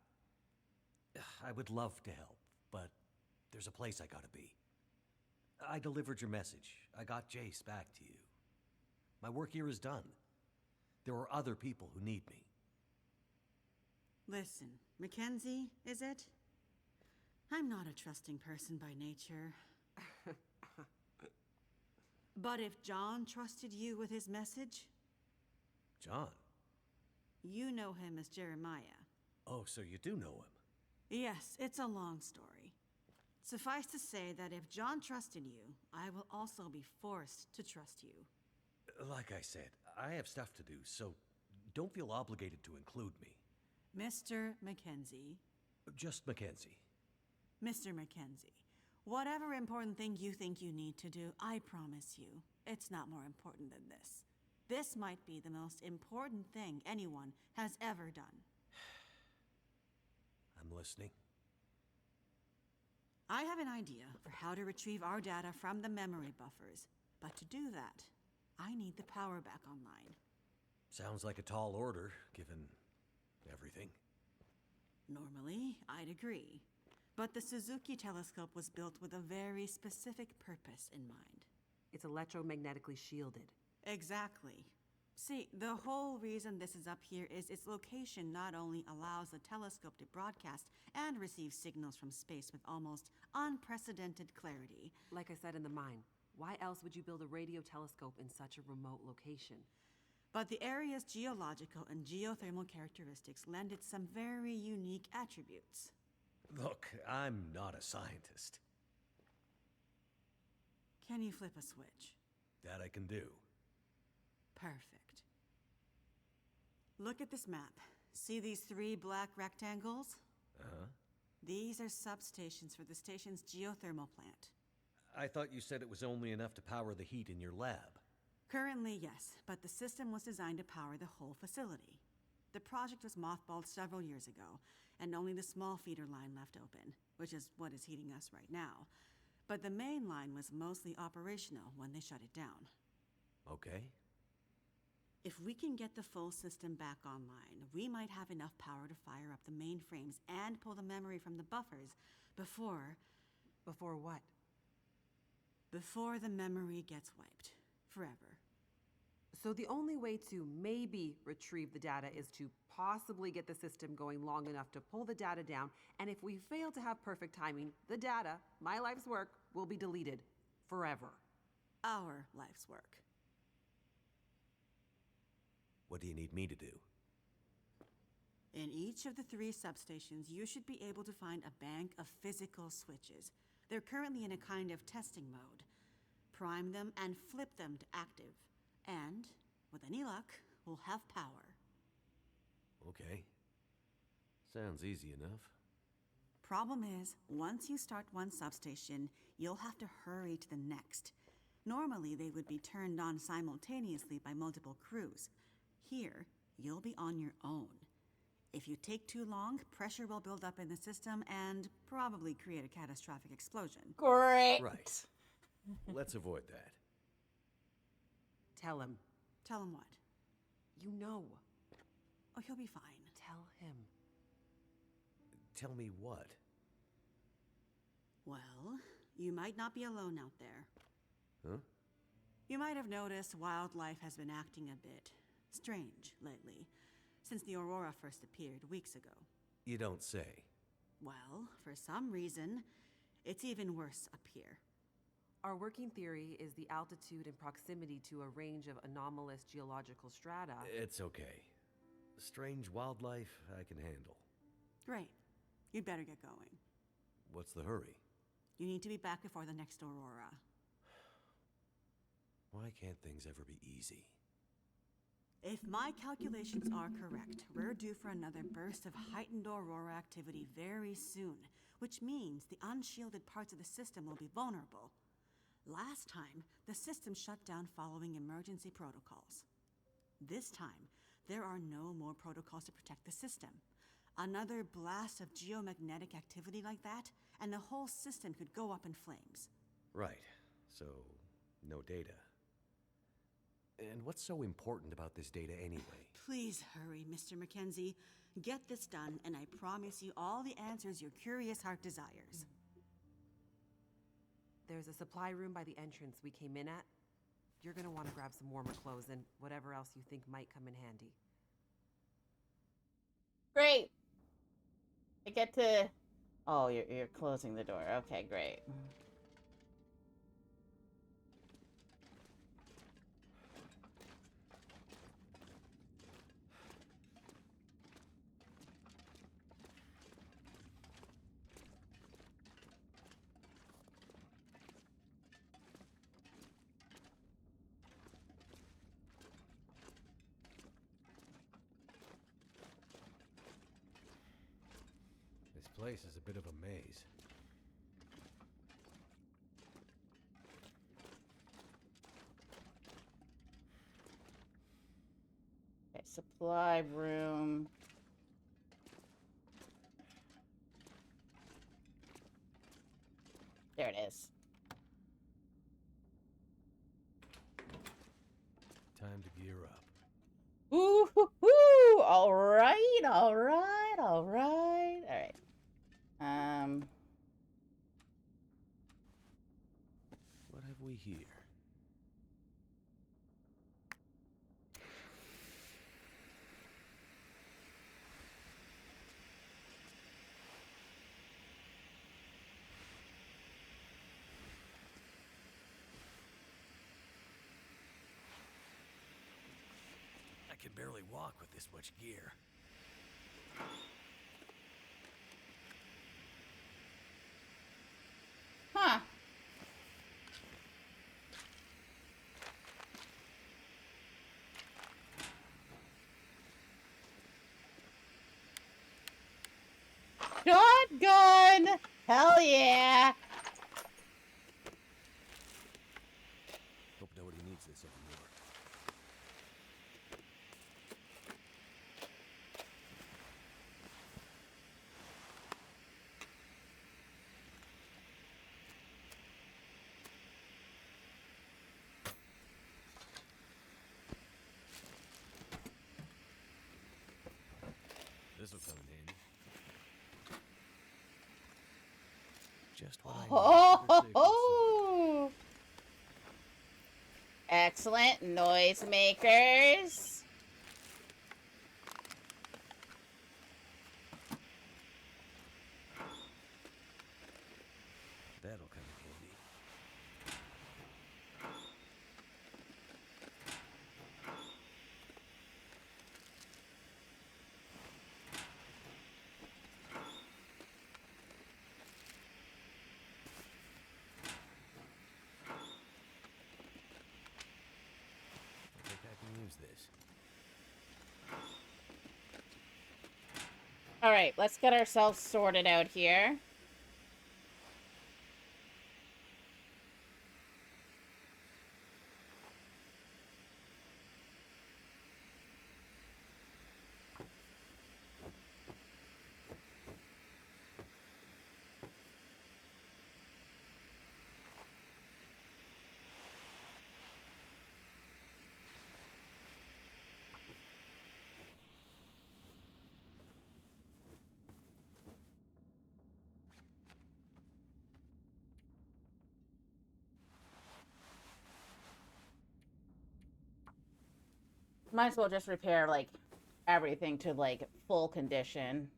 G: would love to help, but there's a place I gotta be. I delivered your message. I got Jace back to you. My work here is done. There are other people who need me.
N: Listen, Mackenzie, is it? I'm not a trusting person by nature. But if John trusted you with his message,
G: John?
N: you know him as Jeremiah.
G: Oh, so you do know him?
N: Yes, it's a long story. Suffice to say that if John trusted you, I will also be forced to trust you.
G: Like I said, I have stuff to do, so don't feel obligated to include me.
N: Mr. Mackenzie.
G: Just Mackenzie.
N: Mr. Mackenzie, whatever important thing you think you need to do, I promise you, it's not more important than this. This might be the most important thing anyone has ever done.
G: I'm listening.
N: I have an idea for how to retrieve our data from the memory buffers, but to do that, I need the power back online.
G: Sounds like a tall order, given everything.
N: Normally, I'd agree. But the Suzuki telescope was built with a very specific purpose in mind.
K: It's electromagnetically shielded.
N: Exactly. See, the whole reason this is up here is its location not only allows the telescope to broadcast and receive signals from space with almost unprecedented clarity.
K: Like I said in the mine, why else would you build a radio telescope in such a remote location?
N: But the area's geological and geothermal characteristics lend it some very unique attributes.
G: Look, I'm not a scientist.
N: Can you flip a switch?
G: That I can do.
N: Perfect. Look at this map. See these 3 black rectangles?
G: Uh-huh.
N: These are substations for the station's geothermal plant.
G: I thought you said it was only enough to power the heat in your lab.
N: Currently, yes, but the system was designed to power the whole facility. The project was mothballed several years ago, and only the small feeder line left open, which is what is heating us right now. But the main line was mostly operational when they shut it down.
G: Okay.
N: If we can get the full system back online, we might have enough power to fire up the mainframes and pull the memory from the buffers before...
K: Before what?
N: Before the memory gets wiped. Forever.
K: So the only way to maybe retrieve the data is to possibly get the system going long enough to pull the data down, and if we fail to have perfect timing, the data, my life's work, will be deleted. Forever.
N: Our life's work.
G: What do you need me to do?
N: In each of the 3 substations, you should be able to find a bank of physical switches. They're currently in a kind of testing mode. Prime them and flip them to active. And, with any luck, we'll have power.
G: Okay. Sounds easy enough.
N: Problem is, once you start one substation, you'll have to hurry to the next. Normally, they would be turned on simultaneously by multiple crews. Here, you'll be on your own. If you take too long, pressure will build up in the system and probably create a catastrophic explosion.
A: Great.
G: Right. Let's avoid that.
K: Tell him.
N: Tell him what?
K: You know.
N: Oh, he'll be fine.
K: Tell him.
G: Tell me what?
N: Well, you might not be alone out there.
G: Huh?
N: You might have noticed wildlife has been acting a bit strange lately, since the Aurora first appeared weeks ago.
G: You don't say.
N: Well, for some reason, it's even worse up here.
K: Our working theory is the altitude and proximity to a range of anomalous geological strata.
G: It's okay. Strange wildlife I can handle.
N: Great. You'd better get going.
G: What's the hurry?
N: You need to be back before the next Aurora.
G: Why can't things ever be easy?
N: If my calculations are correct, we're due for another burst of heightened Aurora activity very soon, which means the unshielded parts of the system will be vulnerable. Last time, the system shut down following emergency protocols. This time, there are no more protocols to protect the system. Another blast of geomagnetic activity like that, and the whole system could go up in flames.
G: Right. So, no data. And what's so important about this data anyway?
N: Please hurry, Mr. Mackenzie. Get this done, and I promise you all the answers your curious heart desires.
K: There's a supply room by the entrance we came in at. You're gonna want to grab some warmer clothes and whatever else you think might come in handy.
A: Great. I get to... Oh, you're closing the door. Okay, great.
G: This place is a bit of a maze.
A: Okay, supply room. There it is.
G: Time to gear up.
A: Ooh, hoo, hoo. All right, all right, all right, all right.
G: What have we here? I can barely walk with this much gear.
A: Huh. Shotgun! Hell yeah!
G: Hope nobody needs this anymore. This'll come in handy. Just what I need.
A: Oh! Excellent noisemakers.
G: That'll come in handy. I think I can use this.
A: All right, let's get ourselves sorted out here. Might as well just repair, like, everything to, like, full condition.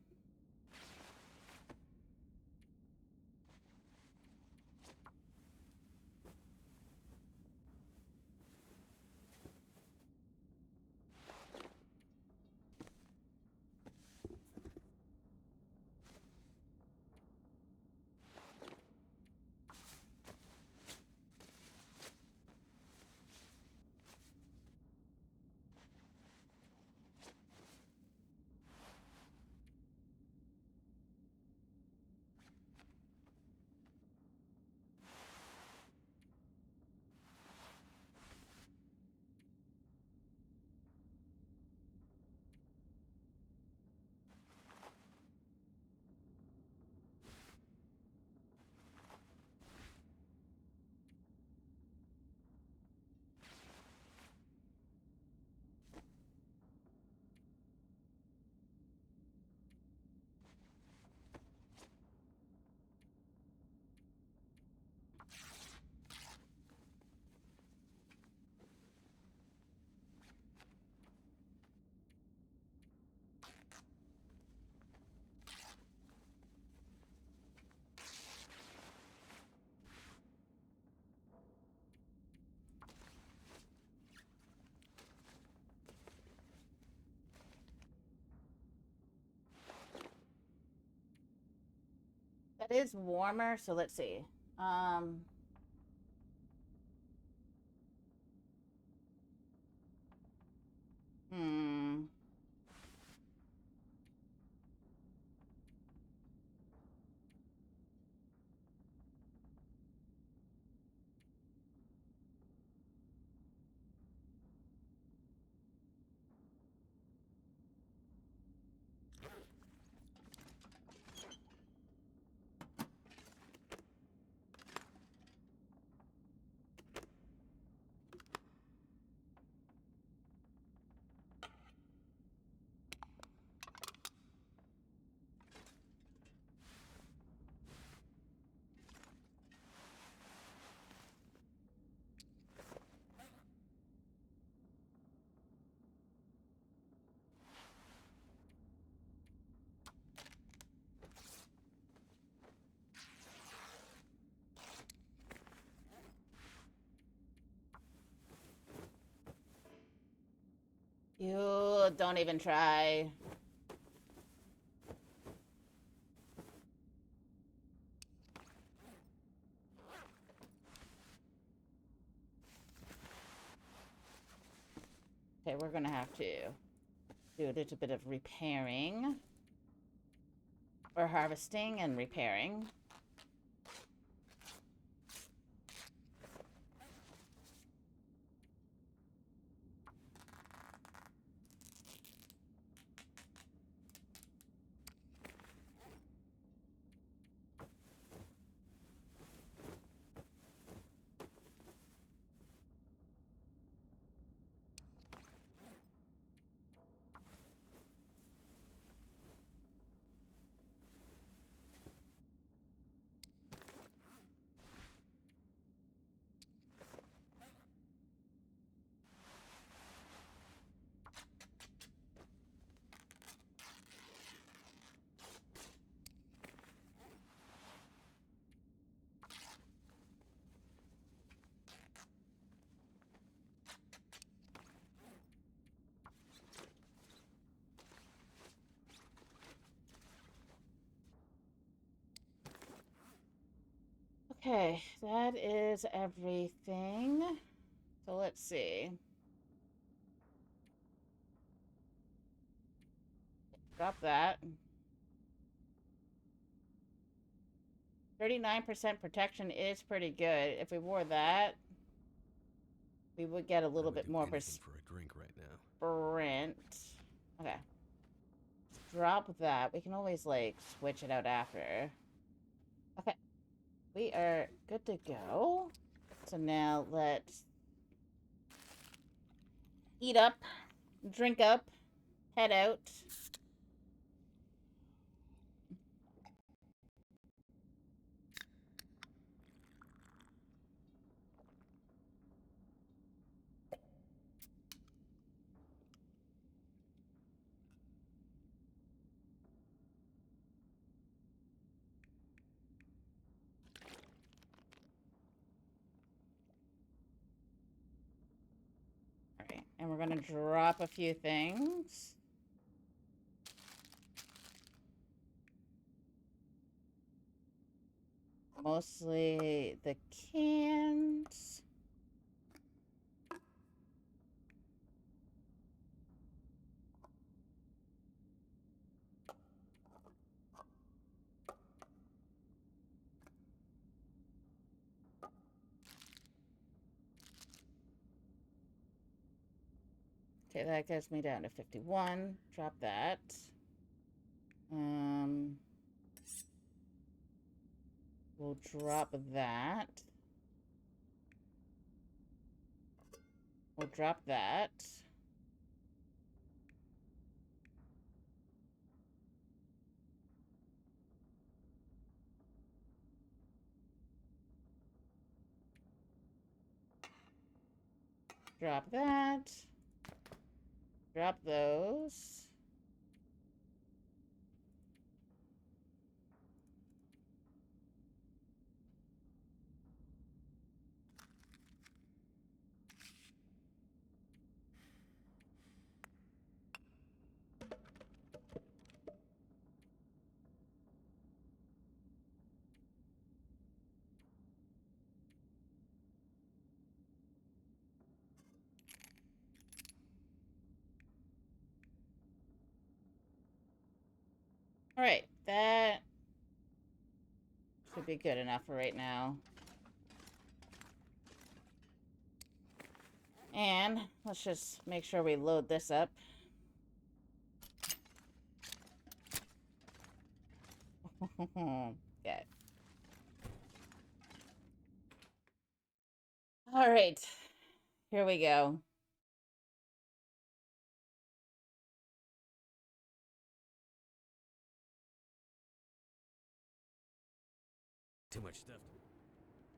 A: That is warmer, so let's see. Hmm. You don't even try. Okay, we're gonna have to do a little bit of repairing. Or harvesting and repairing. Okay, that is everything. So let's see. Drop that. 39% protection is pretty good. If we wore that, we would get a little bit more
G: for a drink right now.
A: sprint. Okay. Drop that. We can always, like, switch it out after. Okay. We are good to go. So now let's eat up, drink up, head out. And we're gonna drop a few things. Mostly the cans. Okay, that gets me down to 51. Drop that. We'll drop that. We'll drop that. Drop that. Drop those. All right, that should be good enough for right now. And let's just make sure we load this up. Good. All right, here we go.
G: Too much stuff.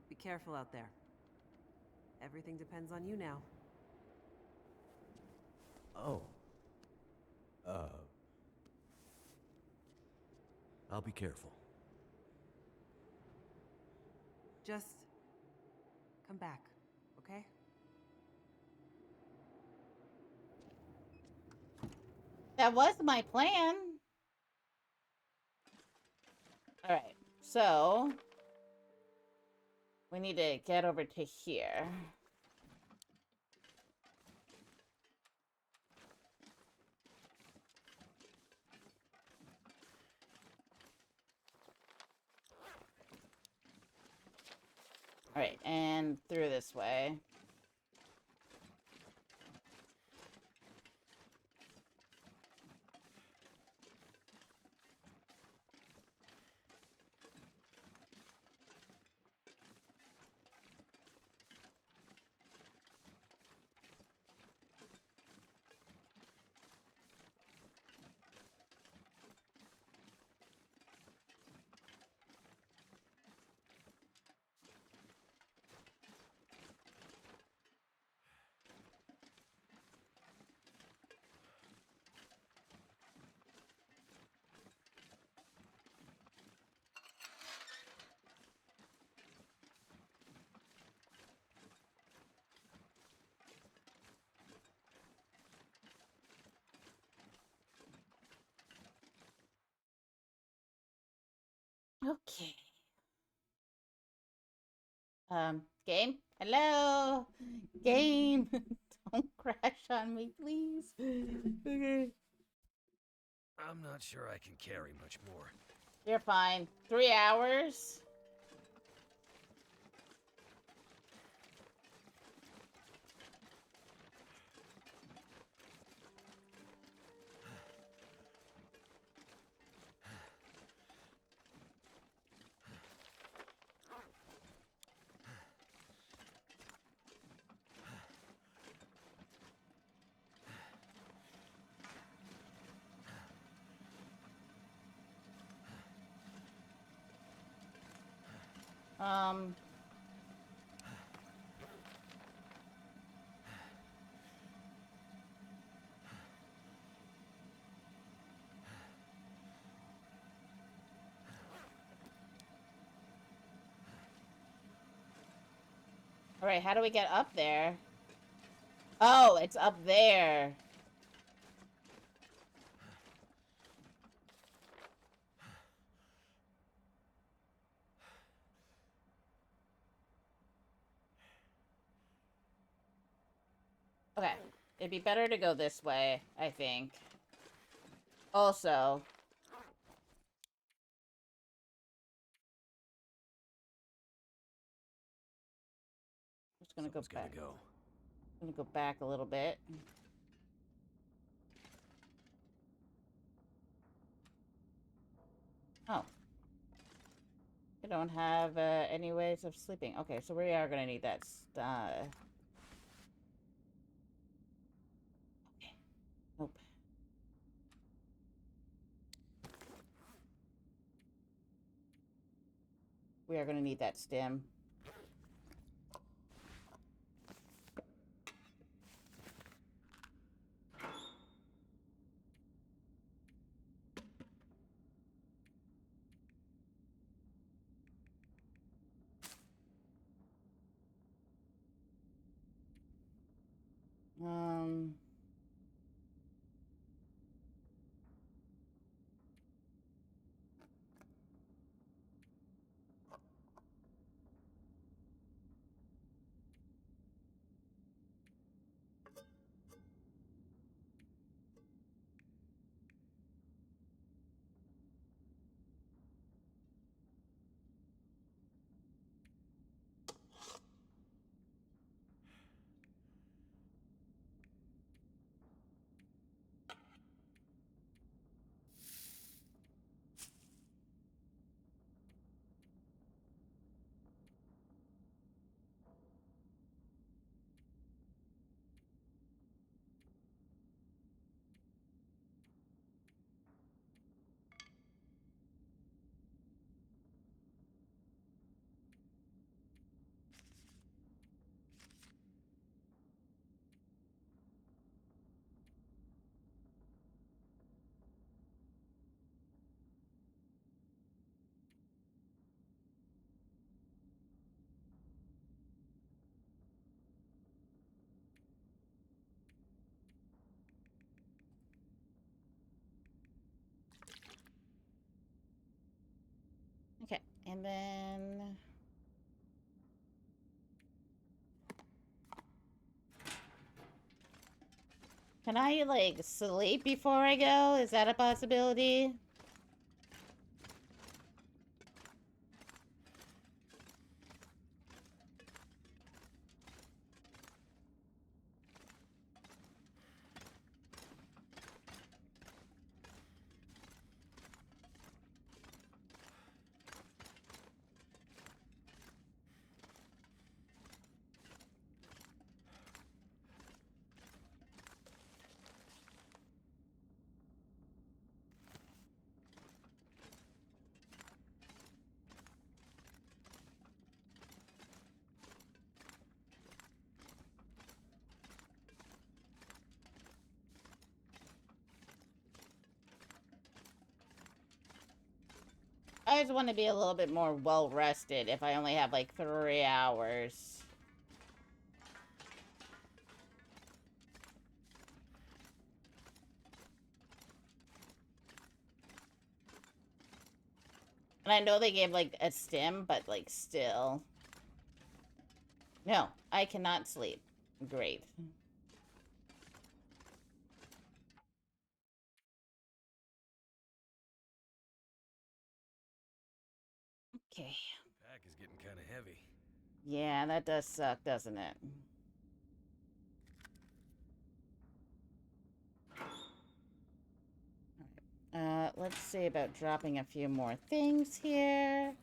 K: Be careful out there. Everything depends on you now.
G: Oh. I'll be careful.
K: Just come back, okay?
A: That was my plan. All right, so we need to get over to here. All right, and through this way. Okay. Game? Hello? Game? Don't crash on me, please. Okay.
G: I'm not sure I can carry much more.
A: You're fine. 3 hours? All right, how do we get up there? Oh, it's up there. Okay. It'd be better to go this way, I think. Also, just gonna
G: Someone's
A: go back.
G: gotta go.
A: I'm gonna go back a little bit. Oh. We don't have any ways of sleeping. Okay, so we are gonna need that. Okay. Nope. We are gonna need that stem. Um. Okay, and then can I like sleep before I go? Is that a possibility? I just want to be a little bit more well rested if I only have like 3 hours. And I know they gave like a stim, but like still. No, I cannot sleep. Great. Okay.
G: Pack is getting kind of heavy.
A: Yeah, that does suck, doesn't it? Let's see about dropping a few more things here.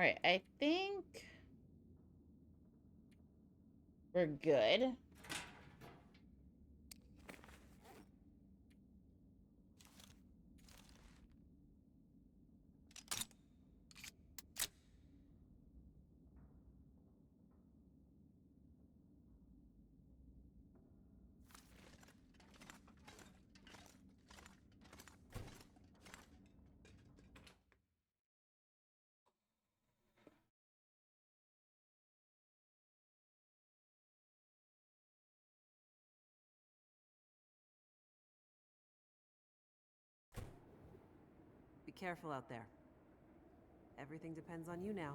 A: All right, I think we're good.
K: Be careful out there. Everything depends on you now.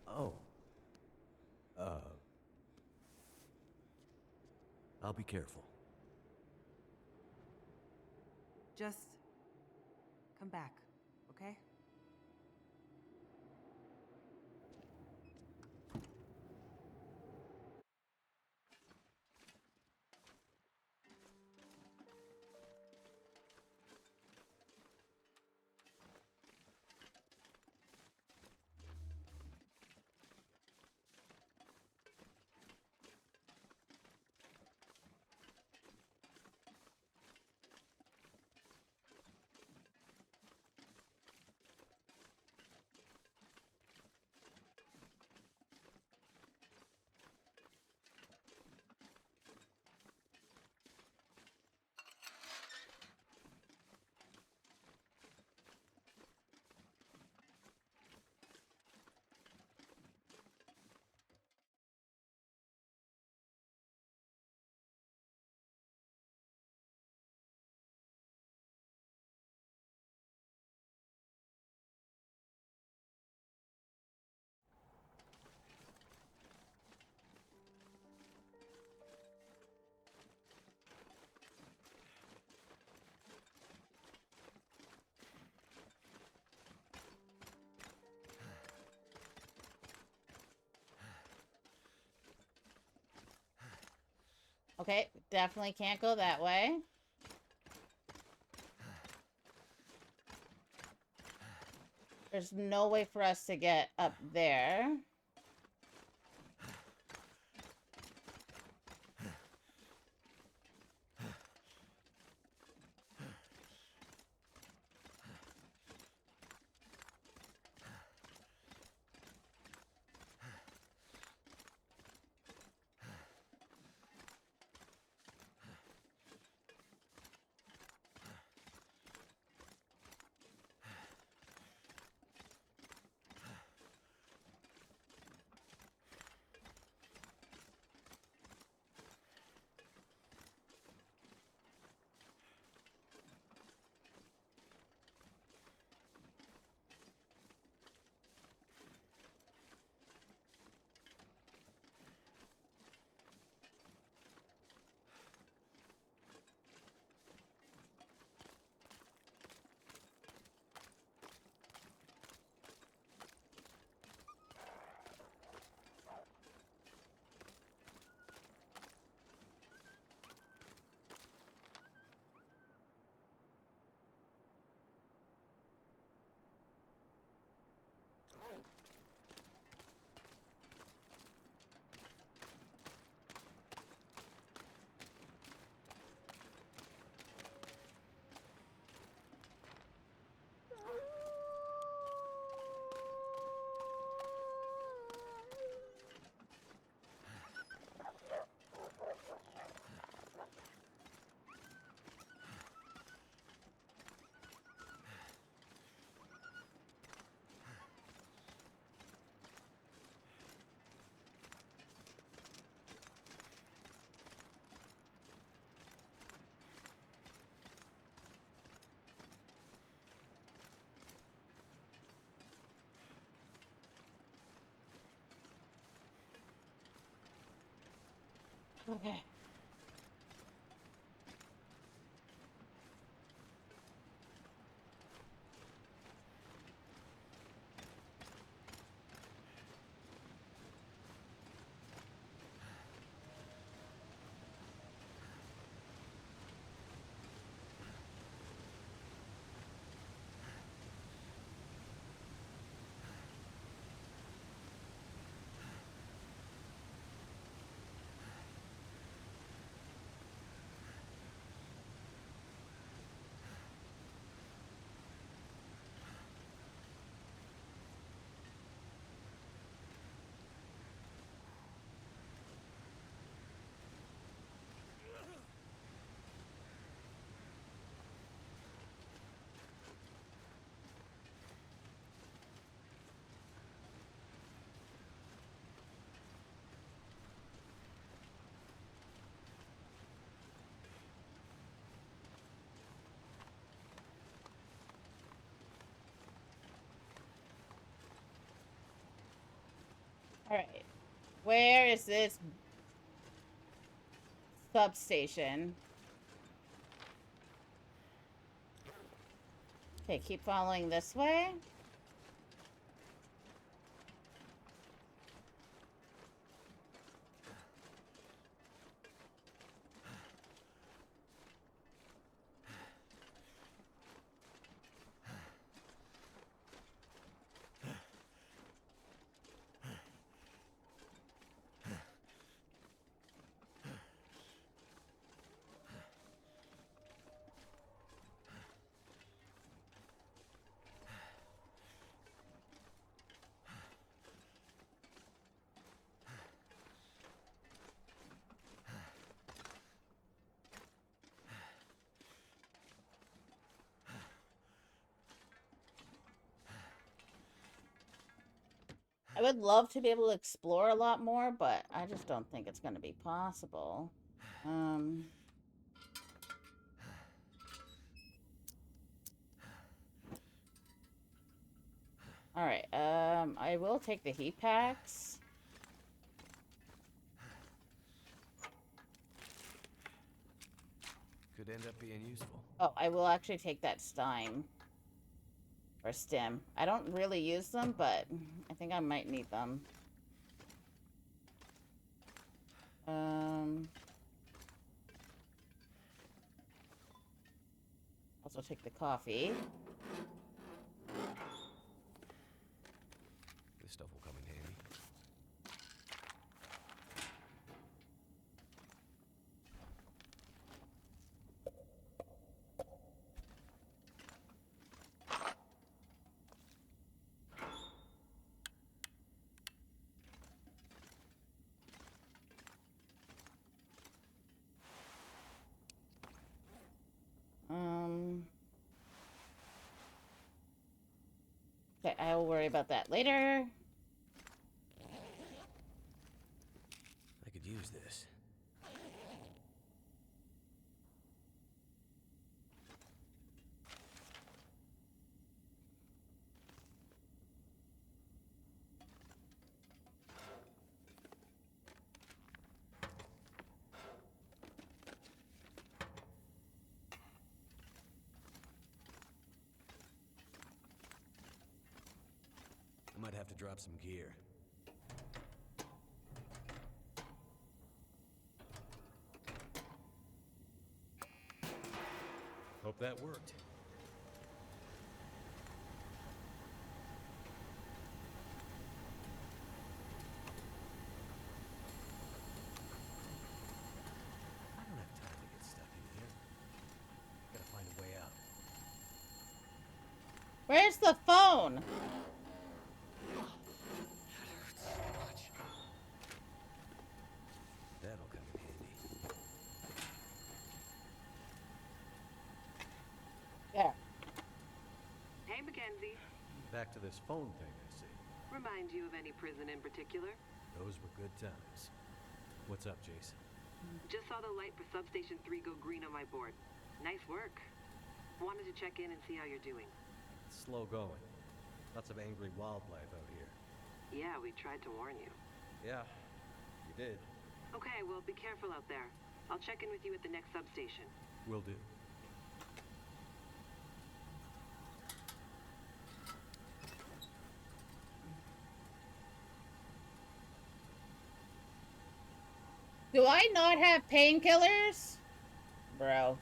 G: Oh. I'll be careful.
K: Just come back, okay?
A: Okay, definitely can't go that way. There's no way for us to get up there. Okay. Alright. Where is this substation? Okay, keep following this way. I would love to be able to explore a lot more, but I just don't think it's going to be possible. Alright, I will take the heat packs.
G: Could end up being useful.
A: Oh, I will actually take that Stein. Or stim. I don't really use them, but I think I might need them. Also take the coffee.
G: This stuff will come in handy.
A: Okay, I will worry about that later.
G: I could use this. I might have to drop some gear. Hope that worked. I don't have time to get stuck in here. Gotta find a way out.
A: Where's the phone?
G: That'll come in handy.
A: There.
O: Hey, Mackenzie.
G: Back to this phone thing, I see.
O: Remind you of any prison in particular?
G: Those were good times. What's up, Jason?
O: Just saw the light for Substation 3 go green on my board. Nice work. Wanted to check in and see how you're doing.
G: It's slow going. Lots of angry wildlife out here.
O: Yeah, we tried to warn you.
G: Yeah, you did.
O: Okay, well, be careful out there. I'll check in with you at the next substation.
G: Will do.
A: Do I not have painkillers? Bro.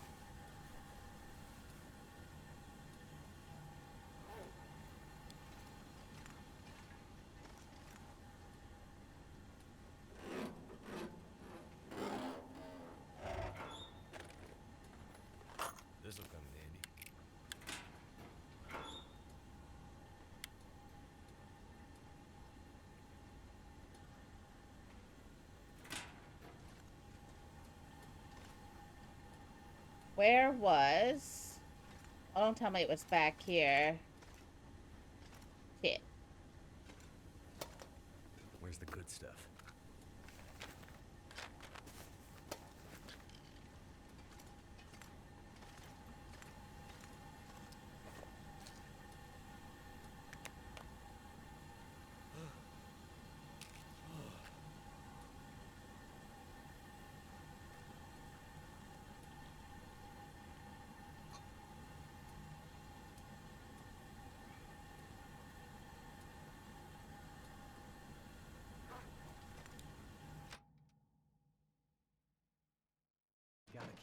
G: This'll come in handy.
A: Where was... Oh, don't tell me it was back here. Shit.
G: Where's the good stuff?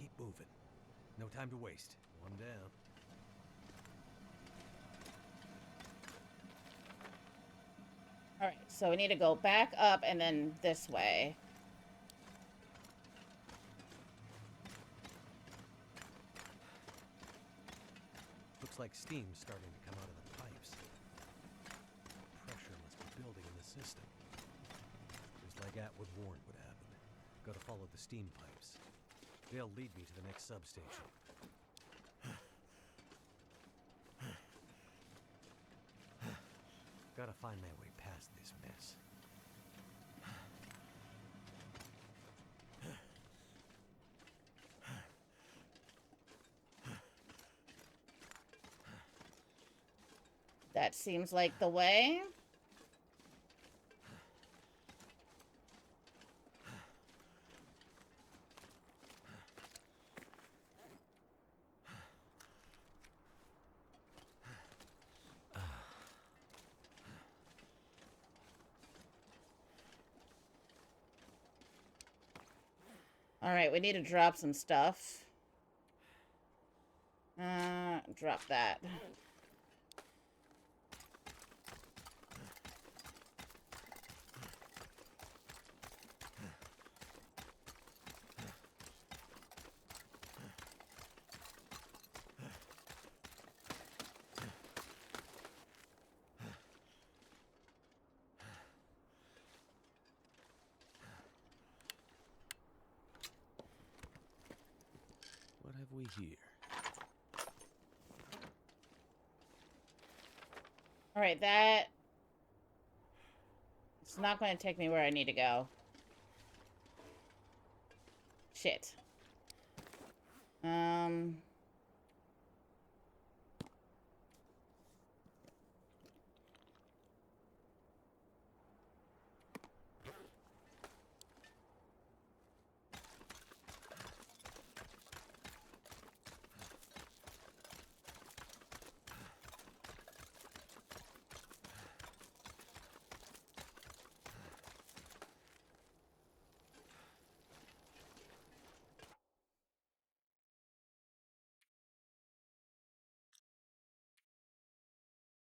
G: keep moving. No time to waste. One down.
A: Alright, so we need to go back up and then this way.
G: Looks like steam's starting to come out of the pipes. Pressure must be building in the system. Just like Atwood warned would happen. Gotta follow the steam pipes. They'll lead me to the next substation. Gotta find my way past this mess.
A: That seems like the way. Alright, we need to drop some stuff. Drop that.
G: What have we here?
A: Alright, that... It's not going to take me where I need to go. Shit.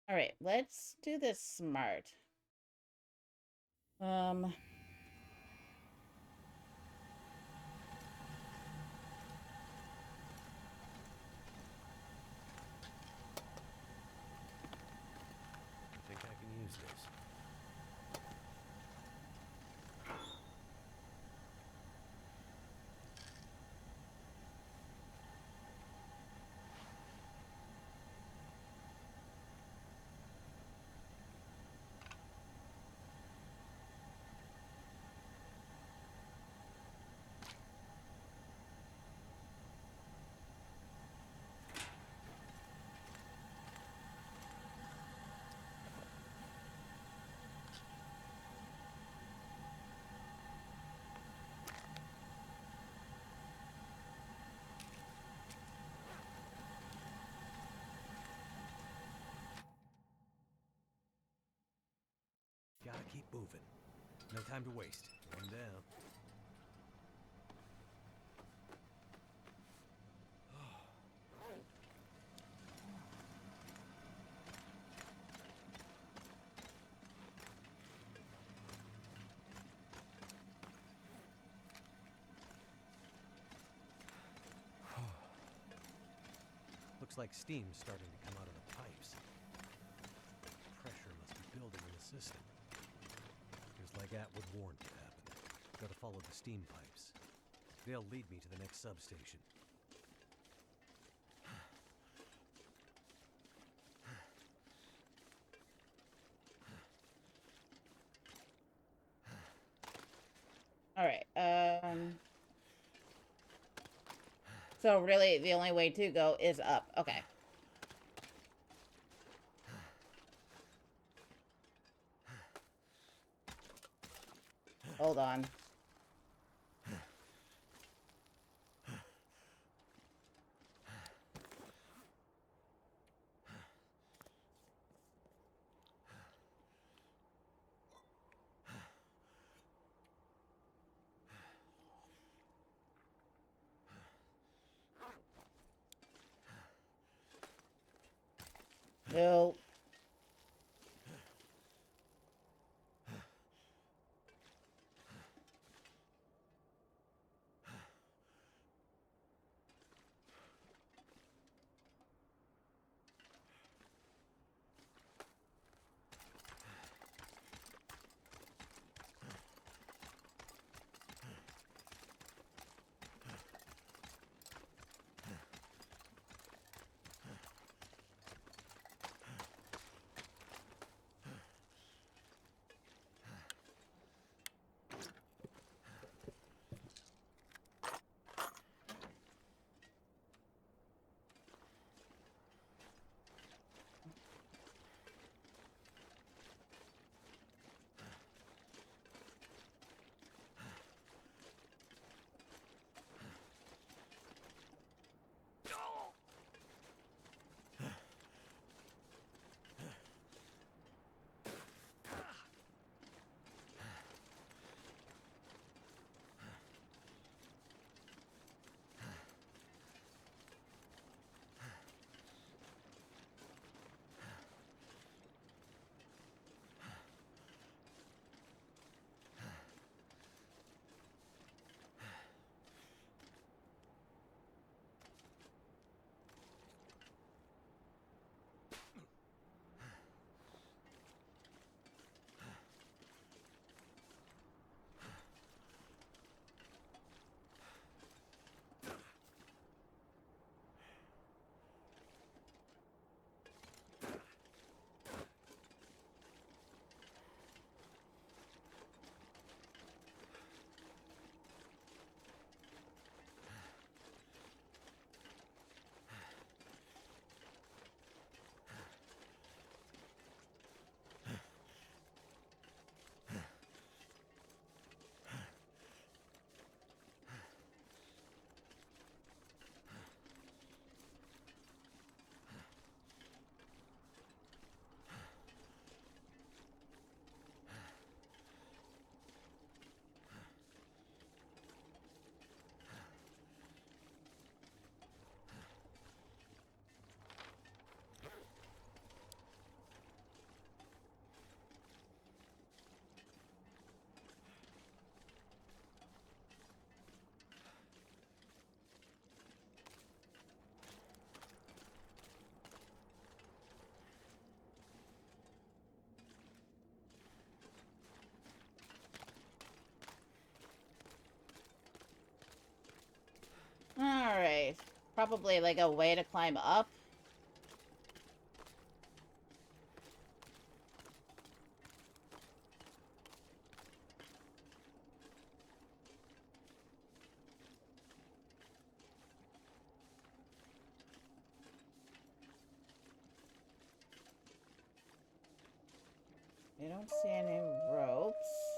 A: Alright, let's do this smart.
G: I think I can use this. Gotta keep moving. No time to waste. One down. Looks like steam's starting to come out of the pipes. Pressure must be building in the system. Just like Atwood warned would happen. Gotta follow the steam pipes. They'll lead me to the next substation.
A: Alright, so really, the only way to go is up. Okay. Hold on. No. Alright. Probably like a way to climb up. I don't see any ropes.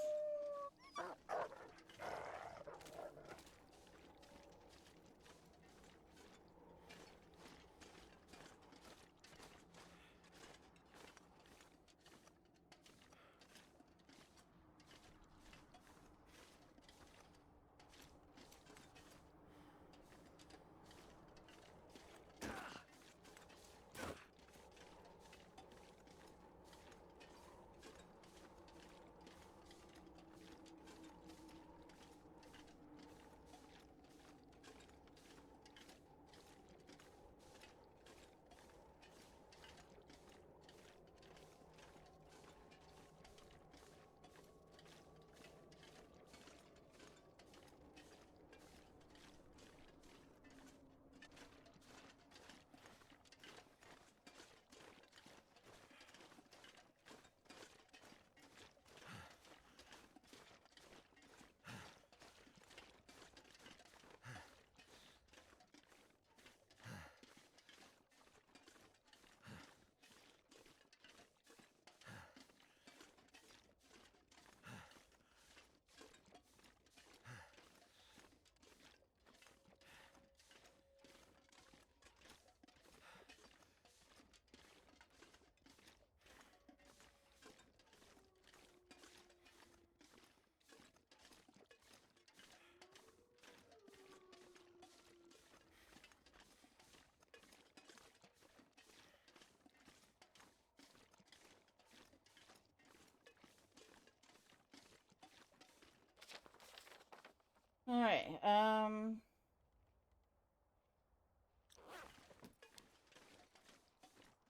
A: Okay.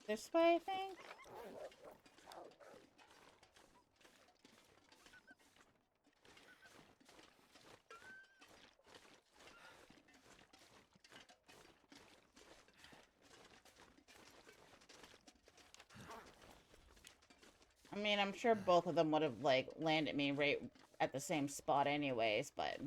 A: This way, I think. I mean, I'm sure both of them would have, like, landed me right at the same spot anyways, but...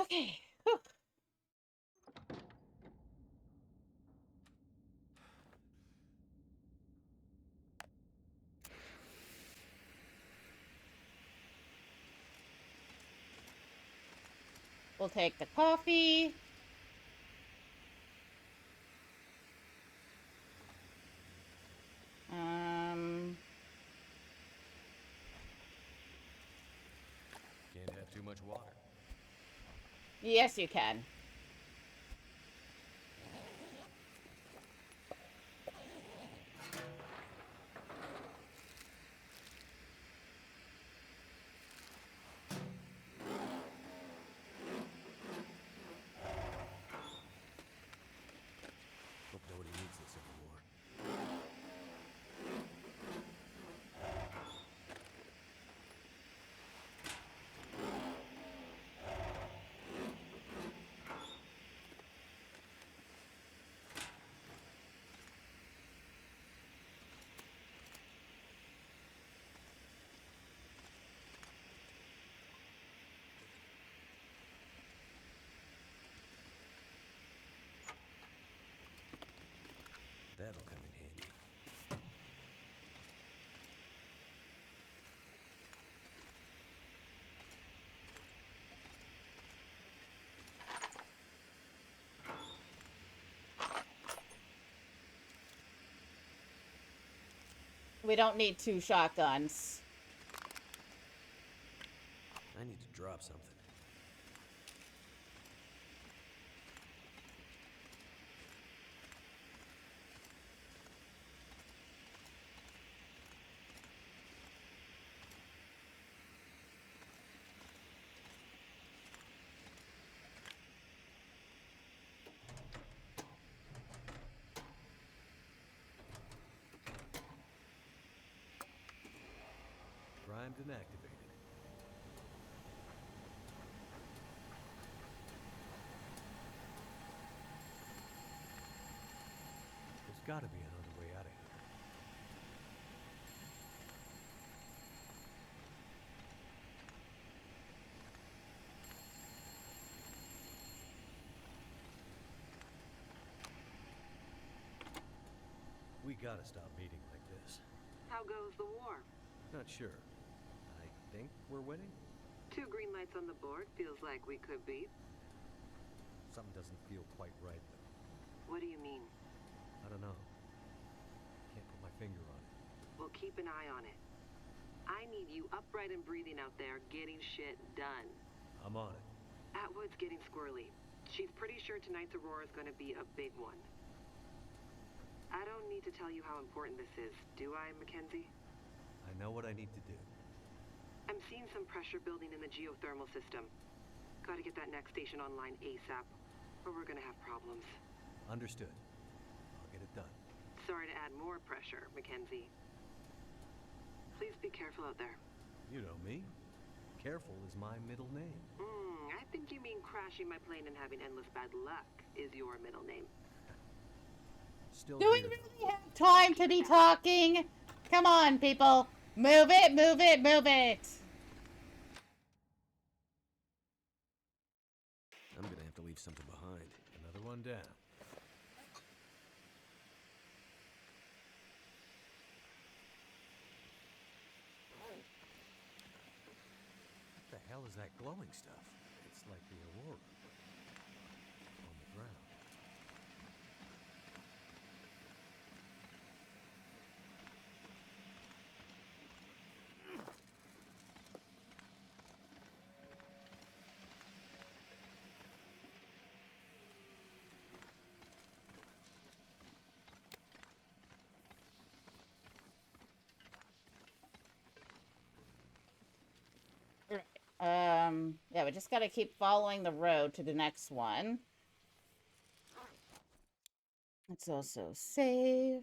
A: Okay. Whew. We'll take the coffee.
M: Can't have too much water.
A: Yes, you can.
M: Hope nobody needs this anymore. That'll come in handy.
A: We don't need 2 shotguns.
M: I need to drop something. Primed and activated. There's gotta be another way out of here. We gotta stop meeting like this.
O: How goes the war?
M: Not sure. I
G: think we're winning?
O: 2 green lights on the board feels like we could be.
G: Something doesn't feel quite right, though.
O: What do you mean?
G: I don't know. Can't put my finger on it.
O: We'll keep an eye on it. I need you upright and breathing out there, getting shit done.
G: I'm on it.
O: Atwood's getting squirrely. She's pretty sure tonight's Aurora is going to be a big one. I don't need to tell you how important this is, do I, Mackenzie?
G: I know what I need to do.
O: I'm seeing some pressure building in the geothermal system. Gotta get that next station online ASAP, or we're gonna have problems.
G: Understood. I'll get it done.
O: Sorry to add more pressure, Mackenzie. Please be careful out there.
G: You know me. Careful is my middle name.
O: I think you mean crashing my plane and having endless bad luck is your middle name.
G: Still
A: Do we
G: here,
A: really have time to be talking? Come on, people. Move it, move it, move it.
G: I'm gonna have to leave something behind. Another one down. What the hell is that glowing stuff? It's like the aurora. On the ground.
A: Yeah, we just gotta keep following the road to the next one. Let's also save.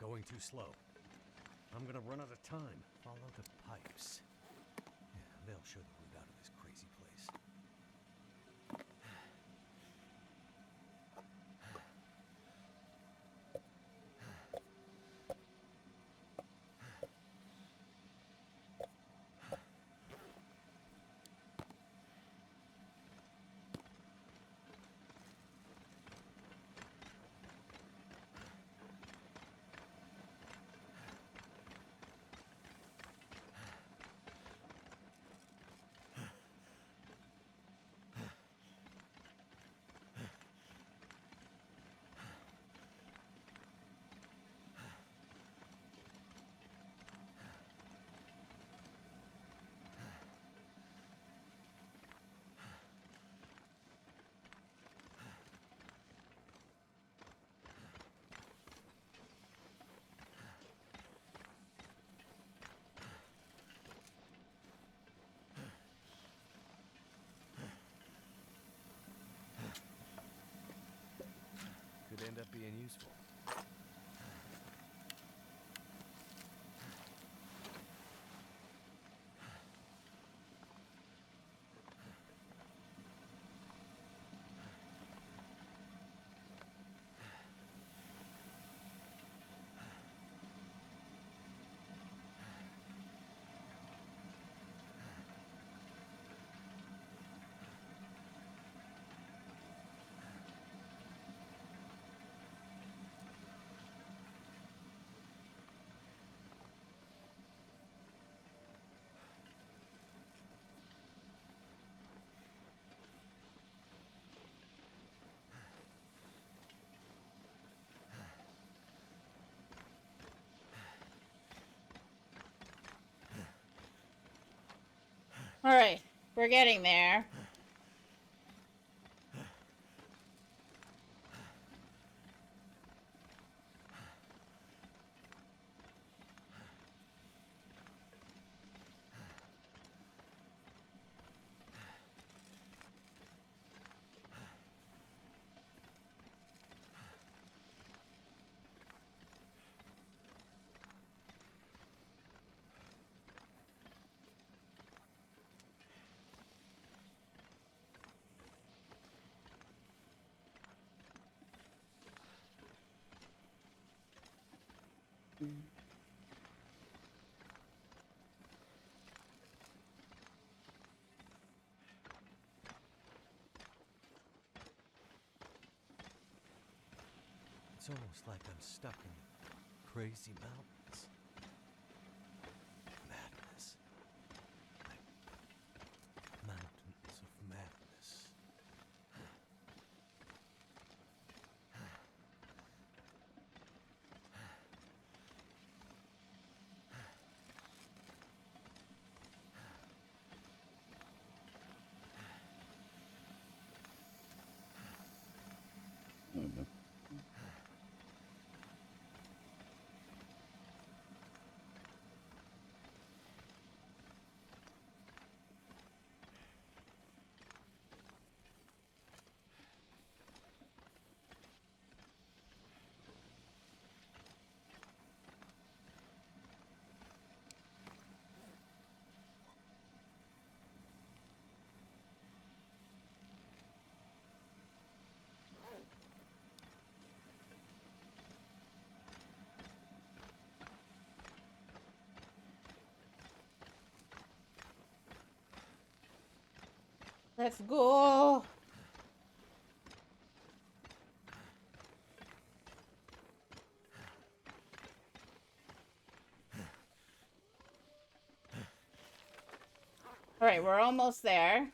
G: Going too slow. I'm gonna run out of time. Follow the pipes. Yeah, they'll show the route out of this crazy place. Could end up being useful.
A: All right, we're getting there.
G: It's almost like I'm stuck in crazy mountains. Madness. Like mountains of madness.
A: Let's go. All right, we're almost there.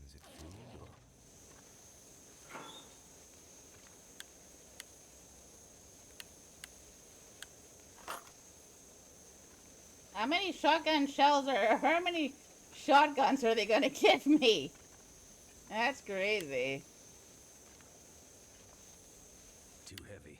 G: Is it food or...
A: How many shotgun shells or how many shotguns are they gonna give me? That's crazy.
G: Too heavy.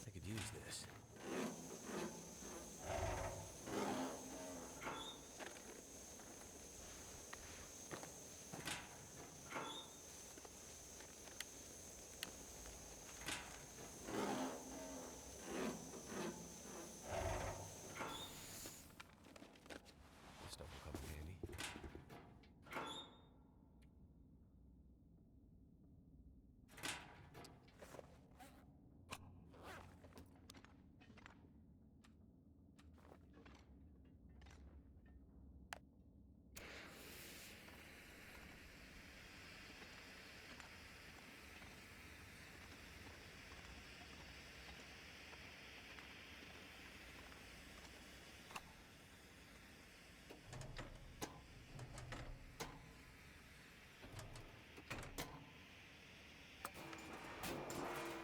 G: I could use this. This stuff will come in handy.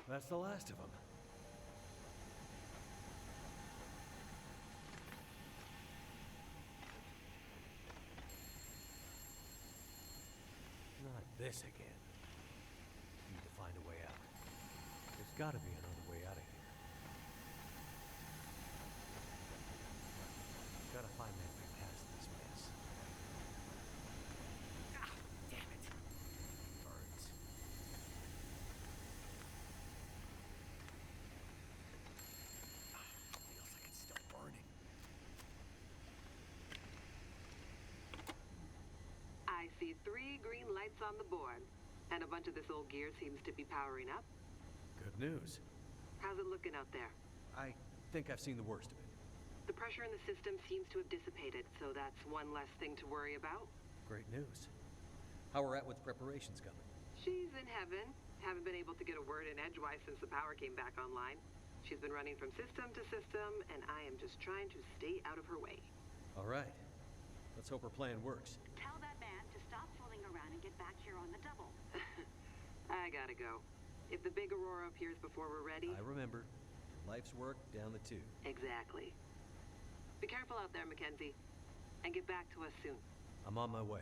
G: That's the last of them. Not this again. gotta be another way out of here. Gotta find my way past this mess.
M: Ah, damn it. Burns. Feels like it's still burning.
O: I see 3 green lights on the board, and a bunch of this old gear seems to be powering up.
G: Good news.
O: How's it looking out there?
G: I think I've seen the worst of it.
O: The pressure in the system seems to have dissipated, so that's one less thing to worry about.
G: Great news. How we're at with preparations coming?
O: She's in heaven. Haven't been able to get a word in edgewise since the power came back online. She's been running from system to system, and I am just trying to stay out of her way.
G: All right. Let's hope her plan works.
J: Tell that man to stop fooling around and get back here on the double.
O: I gotta go. If the big Aurora appears before we're ready...
G: I remember. Life's work down the tube.
O: Exactly. Be careful out there, Mackenzie. And get back to us soon.
G: I'm on my way.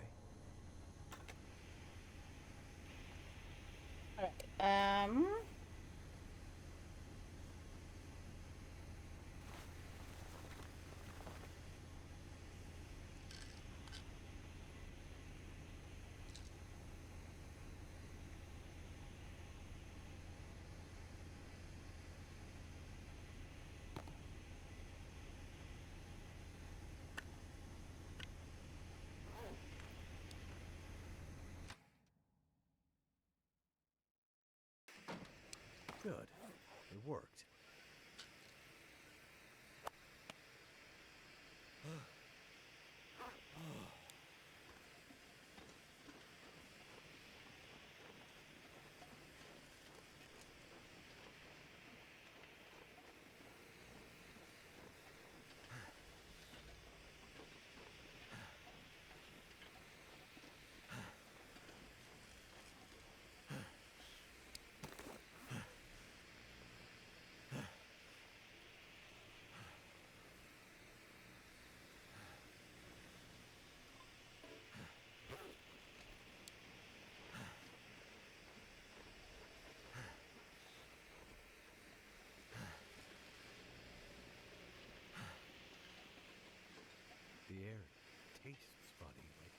A: Alright,
G: Good. It worked. The air tastes funny, like...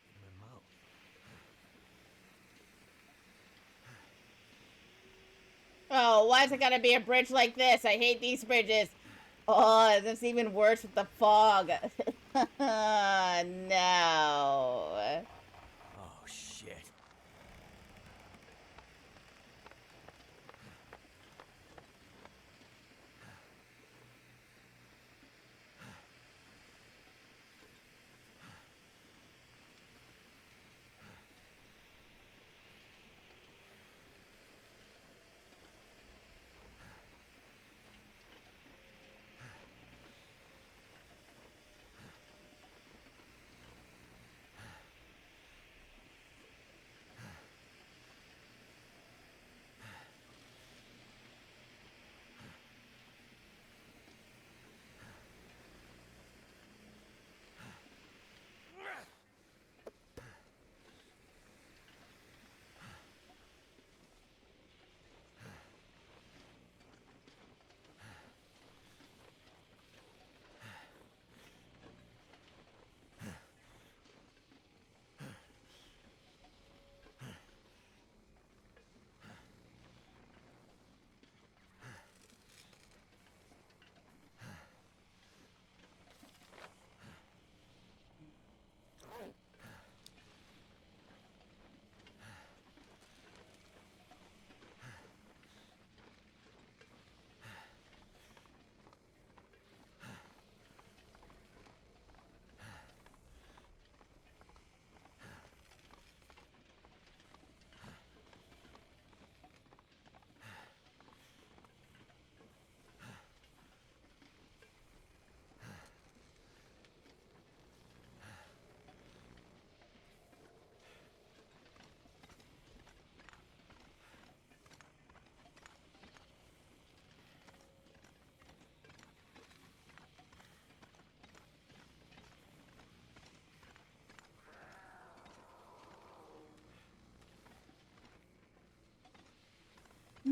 G: in my mouth.
A: Oh, why is it gotta be a bridge like this? I hate these bridges. Oh, it's even worse with the fog. No.
M: Oh, shit.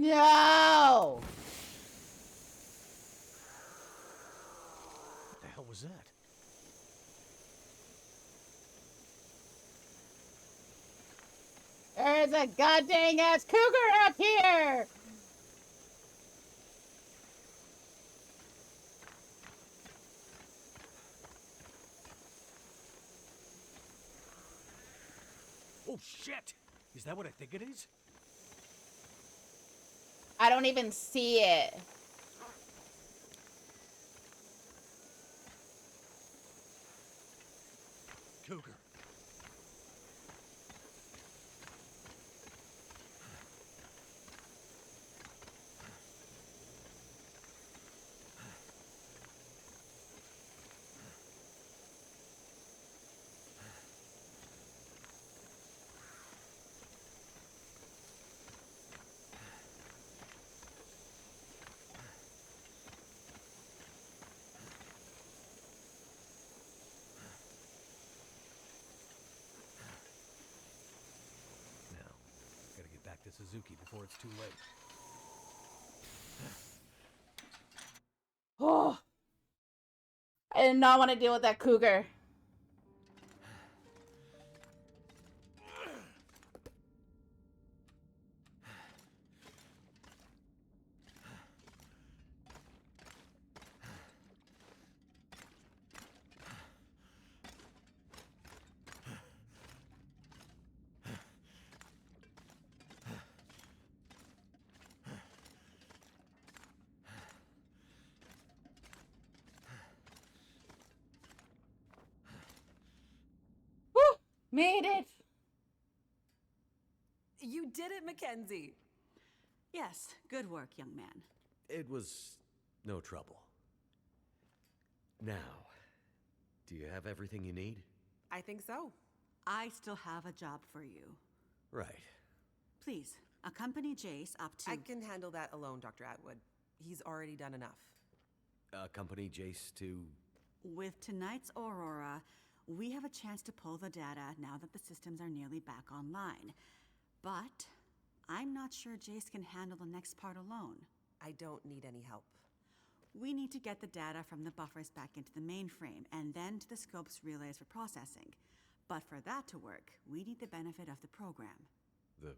A: No!
M: What the hell was that?
A: There's a goddamn ass cougar up here!
M: Oh shit! Is that what I think it is?
A: I don't even see it.
M: Cougar. Back to Suzuki before it's too late.
A: Oh, I did not want to deal with that cougar. Made it!
K: You did it, Mackenzie!
N: Yes, good work, young man.
G: It was no trouble. Now, do you have everything you need?
K: I think so.
N: I still have a job for you.
G: Right.
N: Please, accompany Jace up to...
K: I can handle that alone, Dr. Atwood. He's already done enough.
G: Accompany Jace to...
N: With tonight's Aurora, we have a chance to pull the data now that the systems are nearly back online. But I'm not sure Jace can handle the next part alone.
K: I don't need any help.
N: We need to get the data from the buffers back into the mainframe and then to the scope's relays for processing. But for that to work, we need the benefit of the program.
G: The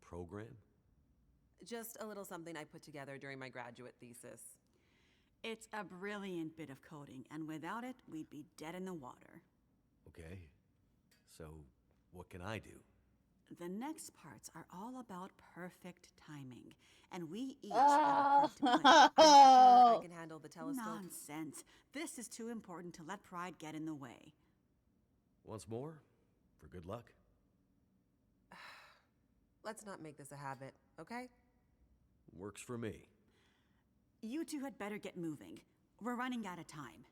G: program?
K: Just a little something I put together during my graduate thesis.
N: It's a brilliant bit of coding, and without it, we'd be dead in the water.
G: Okay. So, what can I do?
N: The next parts are all about perfect timing, and we each have a part to play.
K: I'm sure I can handle the telescope.
N: Nonsense. This is too important to let pride get in the way.
G: Once more, for good luck.
K: Let's not make this a habit, okay?
G: Works for me.
N: You two had better get moving. We're running out of time.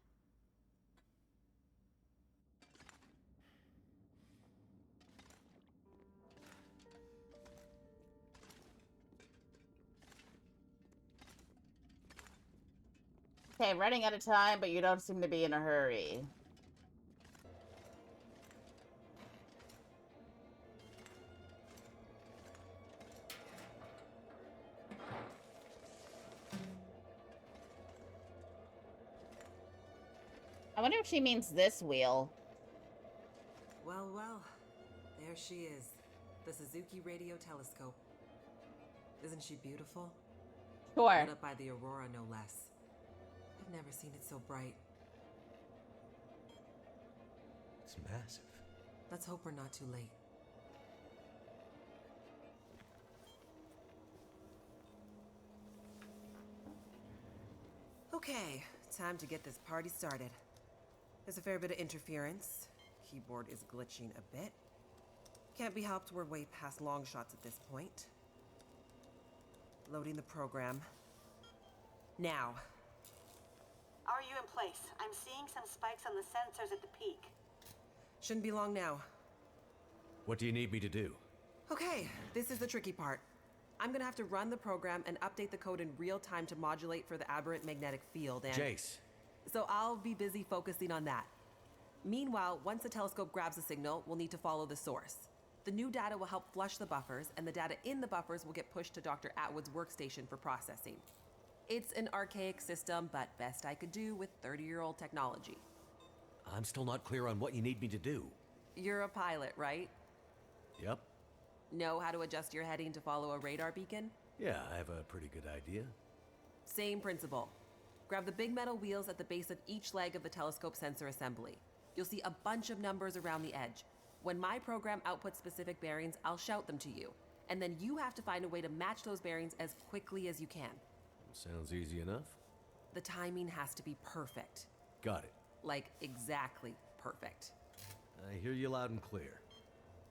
A: Okay, running out of time, but you don't seem to be in a hurry. I wonder if she means this wheel.
K: Well, well. There she is. The Suzuki Radio Telescope. Isn't she beautiful?
A: Sure.
K: Lit up by the Aurora, no less. I've never seen it so bright.
G: It's massive.
K: Let's hope we're not too late. Okay, time to get this party started. There's a fair bit of interference. Keyboard is glitching a bit. Can't be helped, we're way past long shots at this point. Loading the program. Now.
N: Are you in place? I'm seeing some spikes on the sensors at the peak.
K: Shouldn't be long now.
G: What do you need me to do?
K: Okay, this is the tricky part. I'm gonna have to run the program and update the code in real time to modulate for the aberrant magnetic field and...
G: Jace.
K: So I'll be busy focusing on that. Meanwhile, once the telescope grabs the signal, we'll need to follow the source. The new data will help flush the buffers, and the data in the buffers will get pushed to Dr. Atwood's workstation for processing. It's an archaic system, but best I could do with 30-year-old technology.
G: I'm still not clear on what you need me to do.
K: You're a pilot, right?
G: Yep.
K: Know how to adjust your heading to follow a radar beacon?
G: Yeah, I have a pretty good idea.
K: Same principle. Grab the big metal wheels at the base of each leg of the telescope sensor assembly. You'll see a bunch of numbers around the edge. When my program outputs specific bearings, I'll shout them to you. And then you have to find a way to match those bearings as quickly as you can.
G: Sounds easy enough.
K: The timing has to be perfect.
G: Got it.
K: Like, exactly perfect.
G: I hear you loud and clear.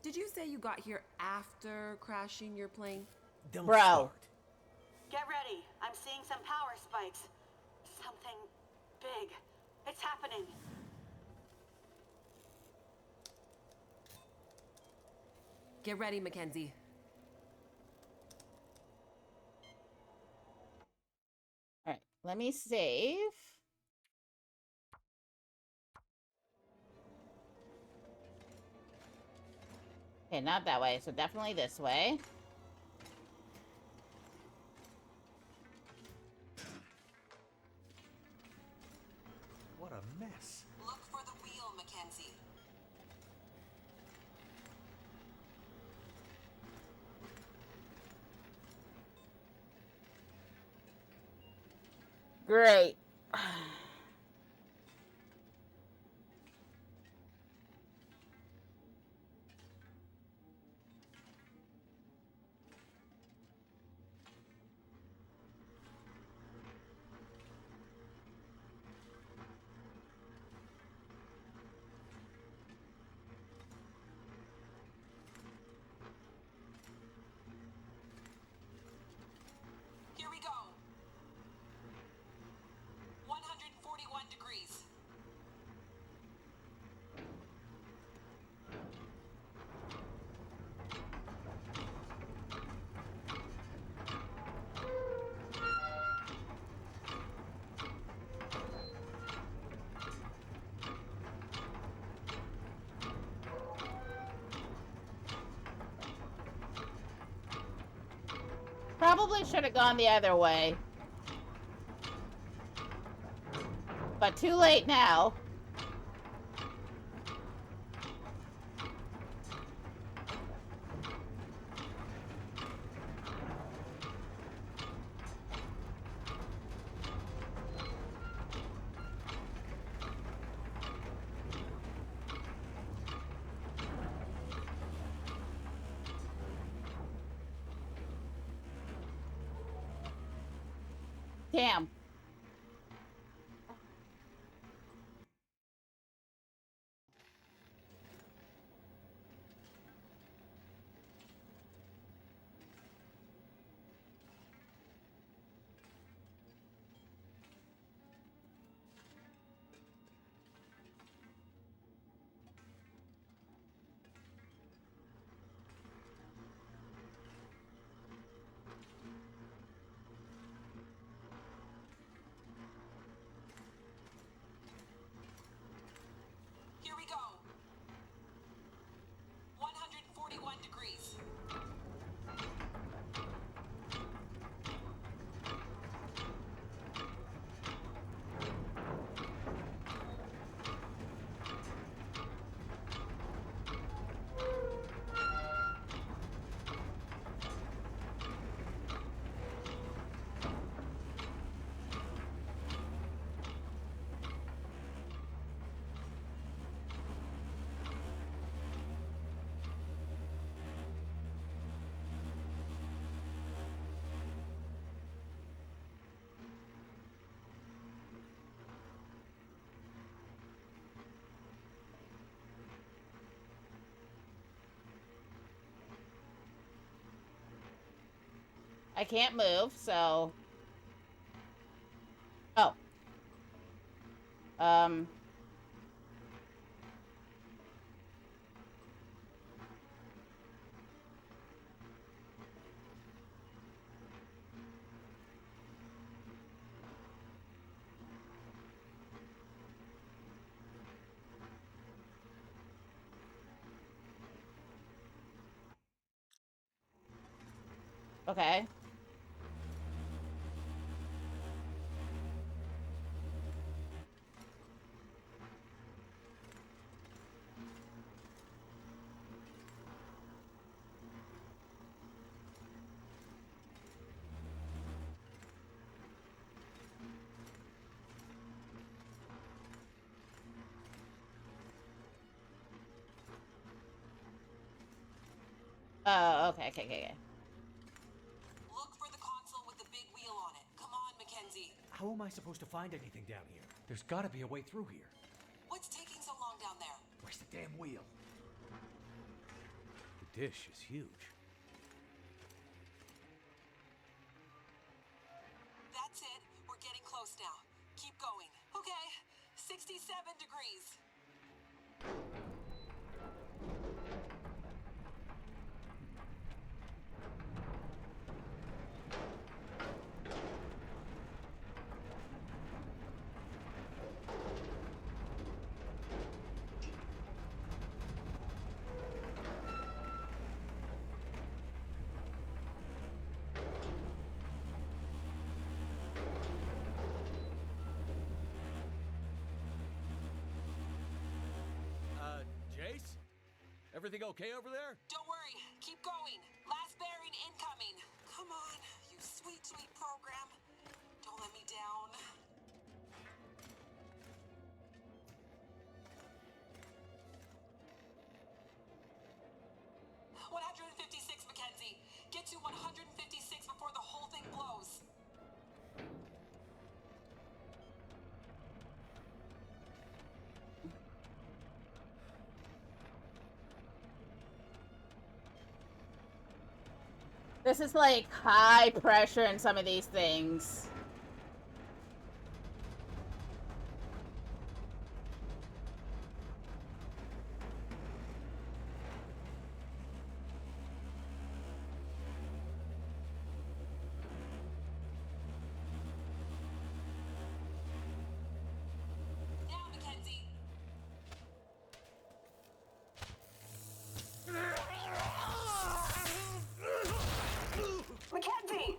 K: Did you say you got here after crashing your plane?
G: Don't
A: Bro.
G: start.
N: Get ready. I'm seeing some power spikes. Something big. It's happening.
K: Get ready, Mackenzie.
A: All right, let me save. Okay, not that way, so definitely this way.
G: What a mess.
K: Look for the wheel, Mackenzie.
A: Great.
K: Here we go. 141 degrees.
A: Probably should have gone the other way. But too late now. Damn.
K: Here we go. 141 degrees.
A: I can't move, so... Oh. Okay. Oh, okay.
J: Look for the console with the big wheel on it. Come on, Mackenzie.
M: How am I supposed to find anything down here? There's gotta be a way through here.
J: What's taking so long down there?
M: Where's the damn wheel? The dish is huge.
J: That's it. We're getting close now. Keep going. Okay. 67 degrees.
M: Jace? Everything okay over there?
J: Don't worry. Keep going. Last bearing incoming. Come on, you sweet, sweet program. Don't let me down. "156, Mackenzie. Get to 156 before the whole thing blows."
A: This is like high pressure in some of these things.
J: Now, Mackenzie. Mackenzie!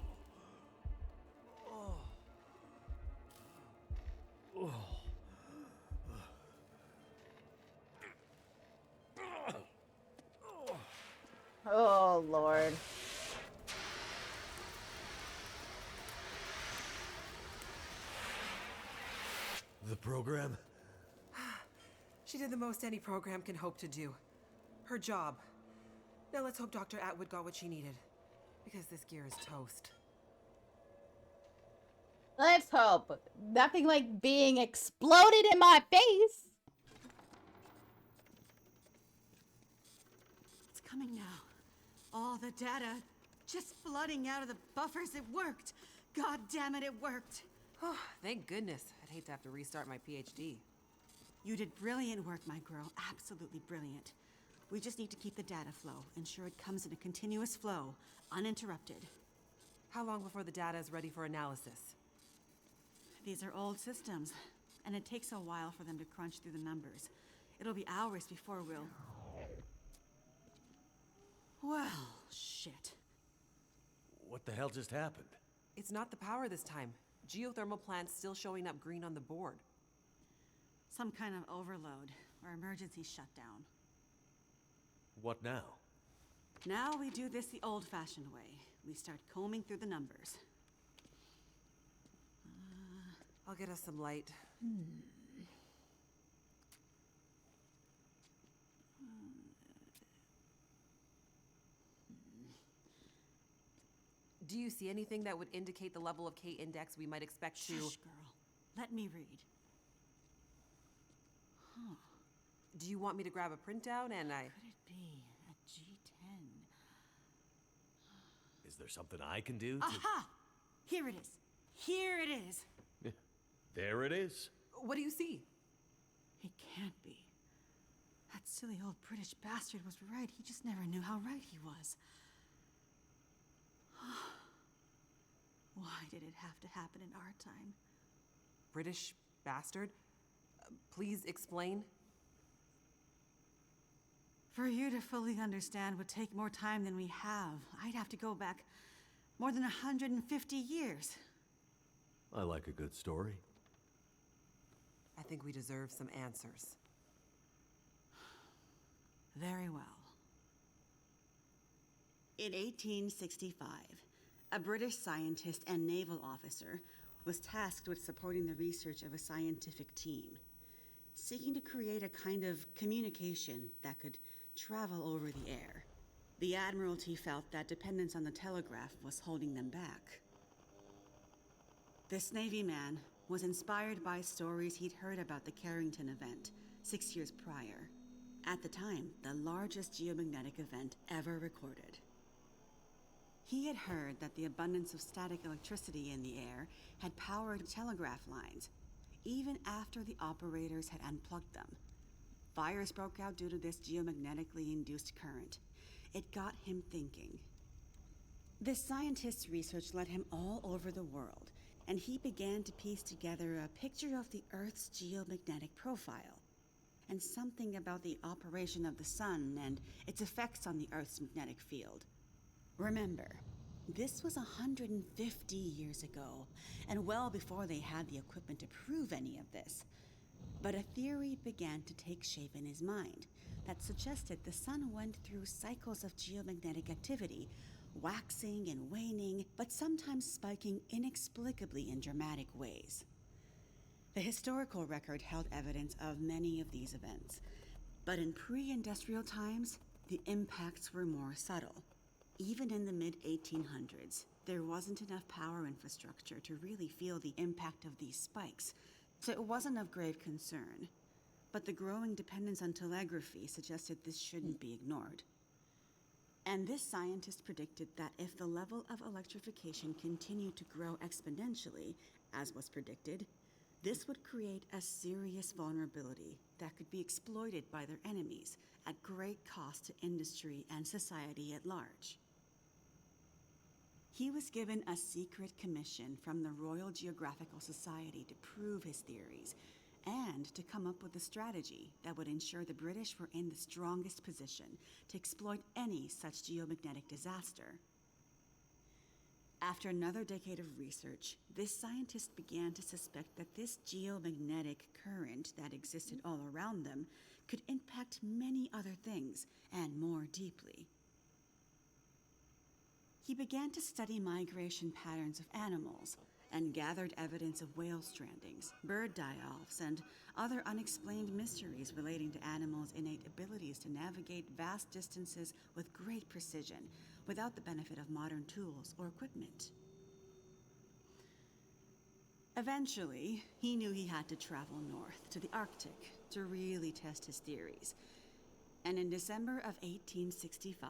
A: Oh, Lord.
G: The program?
K: She did the most any program can hope to do. Her job. Now let's hope Dr. Atwood got what she needed. Because this gear is toast.
A: Let's hope. Nothing like being exploded in my face.
N: It's coming now. All the data just flooding out of the buffers. It worked. God damn it, it worked.
K: Oh, thank goodness. I'd hate to have to restart my PhD.
N: You did brilliant work, my girl. Absolutely brilliant. We just need to keep the data flow. Ensure it comes in a continuous flow, uninterrupted.
K: How long before the data is ready for analysis?
N: These are old systems, and it takes a while for them to crunch through the numbers. It'll be hours before we'll... Well, shit.
G: What the hell just happened?
K: It's not the power this time. Geothermal plant's still showing up green on the board.
N: Some kind of overload, or emergency shutdown.
G: What now?
N: Now we do this the old-fashioned way. We start combing through the numbers.
K: I'll get us some light. Do you see anything that would indicate the level of K-index we might expect to...
N: Shush, girl. Let me read. Huh.
K: Do you want me to grab a printout and I...
N: Could it be a G10?
G: Is there something I can do to...
N: Aha! Here it is. Here it is.
G: There it is.
K: What do you see?
N: It can't be. That silly old British bastard was right. He just never knew how right he was. Why did it have to happen in our time?
K: British bastard? Please explain.
N: For you to fully understand would take more time than we have. I'd have to go back More than 150 years.
G: I like a good story.
K: I think we deserve some answers.
N: Very well. In 1865, a British scientist and naval officer was tasked with supporting the research of a scientific team, seeking to create a kind of communication that could travel over the air. The Admiralty felt that dependence on the telegraph was holding them back. This Navy man was inspired by stories he'd heard about the Carrington event 6 years prior. At the time, the largest geomagnetic event ever recorded. He had heard that the abundance of static electricity in the air had powered telegraph lines, even after the operators had unplugged them. Fires broke out due to this geomagnetically induced current. It got him thinking. This scientist's research led him all over the world, and he began to piece together a picture of the Earth's geomagnetic profile, and something about the operation of the sun and its effects on the Earth's magnetic field. Remember, this was 150 years ago, and well before they had the equipment to prove any of this. But a theory began to take shape in his mind that suggested the sun went through cycles of geomagnetic activity, waxing and waning, but sometimes spiking inexplicably in dramatic ways. The historical record held evidence of many of these events, but in pre-industrial times, the impacts were more subtle. Even in the mid-1800s, there wasn't enough power infrastructure to really feel the impact of these spikes, so it wasn't of grave concern. But the growing dependence on telegraphy suggested this shouldn't be ignored. And this scientist predicted that if the level of electrification continued to grow exponentially, as was predicted, this would create a serious vulnerability that could be exploited by their enemies at great cost to industry and society at large. He was given a secret commission from the Royal Geographical Society to prove his theories and to come up with a strategy that would ensure the British were in the strongest position to exploit any such geomagnetic disaster. After another decade of research, this scientist began to suspect that this geomagnetic current that existed all around them could impact many other things, and more deeply. He began to study migration patterns of animals and gathered evidence of whale strandings, bird die-offs, and other unexplained mysteries relating to animals' innate abilities to navigate vast distances with great precision without the benefit of modern tools or equipment. Eventually, he knew he had to travel north to the Arctic to really test his theories. And in December of 1865,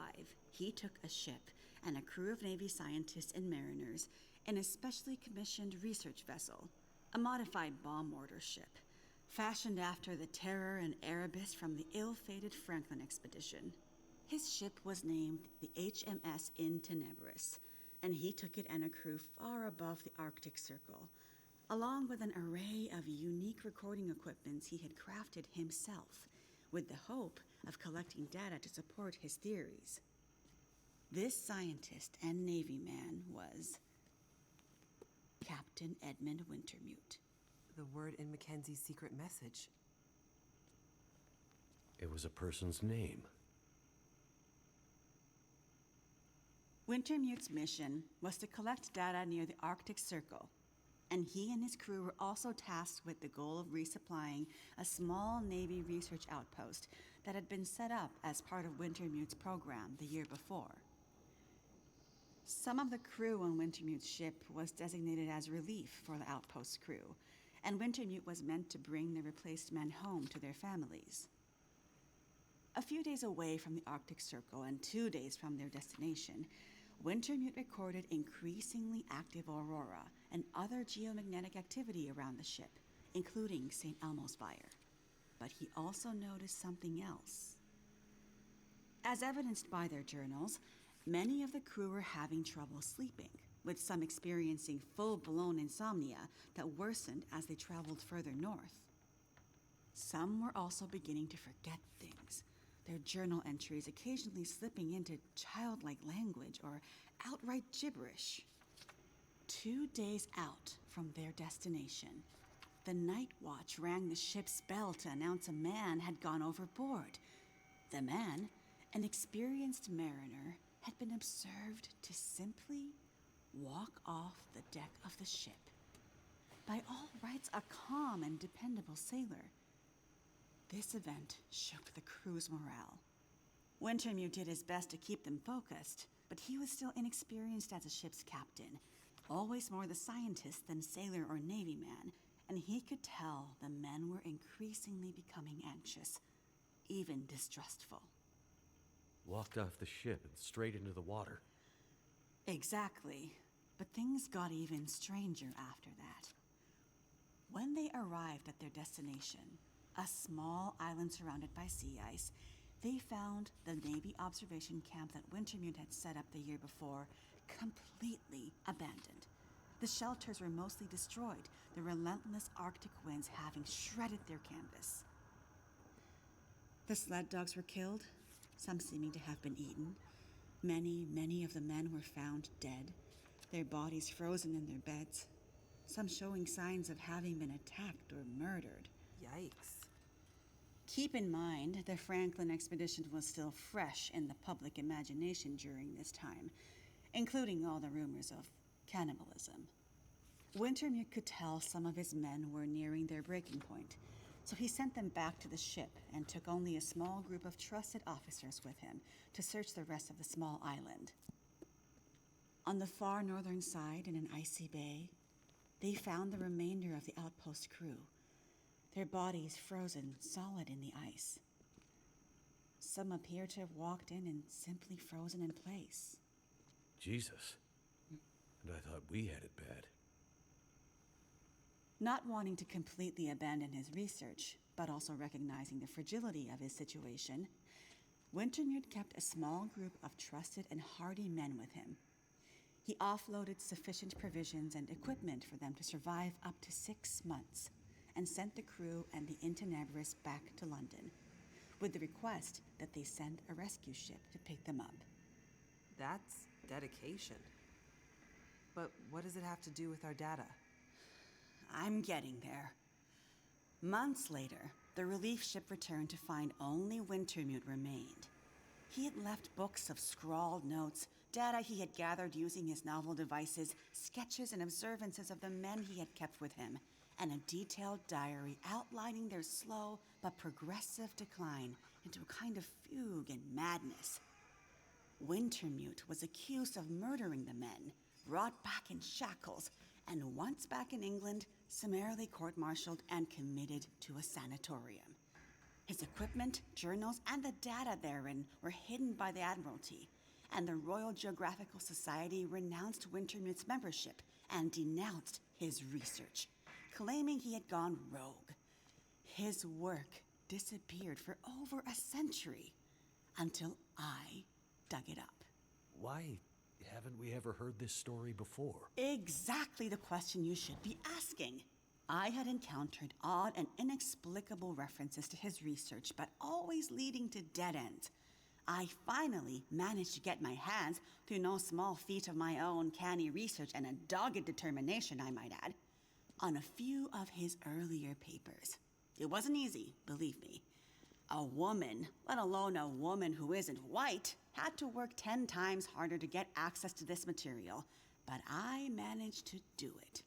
N: he took a ship and a crew of Navy scientists and mariners in a specially commissioned research vessel, a modified bomb mortar ship, fashioned after the Terror and Erebus from the ill-fated Franklin expedition. His ship was named the HMS In Tenebris, and he took it and a crew far above the Arctic Circle, along with an array of unique recording equipments he had crafted himself, with the hope of collecting data to support his theories. This scientist and Navy man was Captain Edmund Wintermute.
K: The word in Mackenzie's secret message.
G: It was a person's name.
N: Wintermute's mission was to collect data near the Arctic Circle, and he and his crew were also tasked with the goal of resupplying a small Navy research outpost that had been set up as part of Wintermute's program the year before. Some of the crew on Wintermute's ship was designated as relief for the outpost's crew, and Wintermute was meant to bring the replaced men home to their families. A few days away from the Arctic Circle and 2 days from their destination, Wintermute recorded increasingly active aurora and other geomagnetic activity around the ship, including St. Elmo's fire. But he also noticed something else. As evidenced by their journals, many of the crew were having trouble sleeping, with some experiencing full-blown insomnia that worsened as they traveled further north. Some were also beginning to forget things. their journal entries occasionally slipping into childlike language or outright gibberish. 2 days out from their destination, the night watch rang the ship's bell to announce a man had gone overboard. The man, an experienced mariner, had been observed to simply walk off the deck of the ship. By all rights, a calm and dependable sailor. This event shook the crew's morale. Wintermute did his best to keep them focused, but he was still inexperienced as a ship's captain, always more the scientist than sailor or Navy man, and he could tell the men were increasingly becoming anxious, even distrustful.
M: Walked off the ship and straight into the water.
N: Exactly, but things got even stranger after that. When they arrived at their destination, a small island surrounded by sea ice, they found the Navy observation camp that Wintermute had set up the year before completely abandoned. The shelters were mostly destroyed, the relentless Arctic winds having shredded their canvas. The sled dogs were killed, some seeming to have been eaten. Many of the men were found dead, their bodies frozen in their beds, some showing signs of having been attacked or murdered.
K: Yikes.
N: Keep in mind, the Franklin expedition was still fresh in the public imagination during this time, including all the rumors of cannibalism. Wintermute could tell some of his men were nearing their breaking point, so he sent them back to the ship and took only a small group of trusted officers with him to search the rest of the small island. On the far northern side, in an icy bay, they found the remainder of the outpost crew, their bodies frozen solid in the ice. Some appear to have walked in and simply frozen in place.
M: Jesus. And I thought we had it bad.
N: Not wanting to completely abandon his research, but also recognizing the fragility of his situation, Wintermute kept a small group of trusted and hardy men with him. He offloaded sufficient provisions and equipment for them to survive up to 6 months, and sent the crew and the Intenebris back to London, with the request that they send a rescue ship to pick them up.
K: That's dedication. But what does it have to do with our data?
N: I'm getting there. Months later, the relief ship returned to find only Wintermute remained. He had left books of scrawled notes, data he had gathered using his novel devices, sketches and observances of the men he had kept with him, and a detailed diary outlining their slow but progressive decline into a kind of fugue and madness. Wintermute was accused of murdering the men, brought back in shackles, and once back in England, summarily court-martialed and committed to a sanatorium. His equipment, journals, and the data therein were hidden by the Admiralty, and the Royal Geographical Society renounced Wintermute's membership and denounced his research, claiming he had gone rogue. His work disappeared for over a century, until I dug it up.
M: Why haven't we ever heard this story before?
N: Exactly the question you should be asking. I had encountered odd and inexplicable references to his research, but always leading to dead ends. I finally managed to get my hands, through no small feat of my own canny research and a dogged determination, I might add, on a few of his earlier papers. It wasn't easy, believe me. A woman, let alone a woman who isn't white, had to work 10 times harder to get access to this material, but I managed to do it.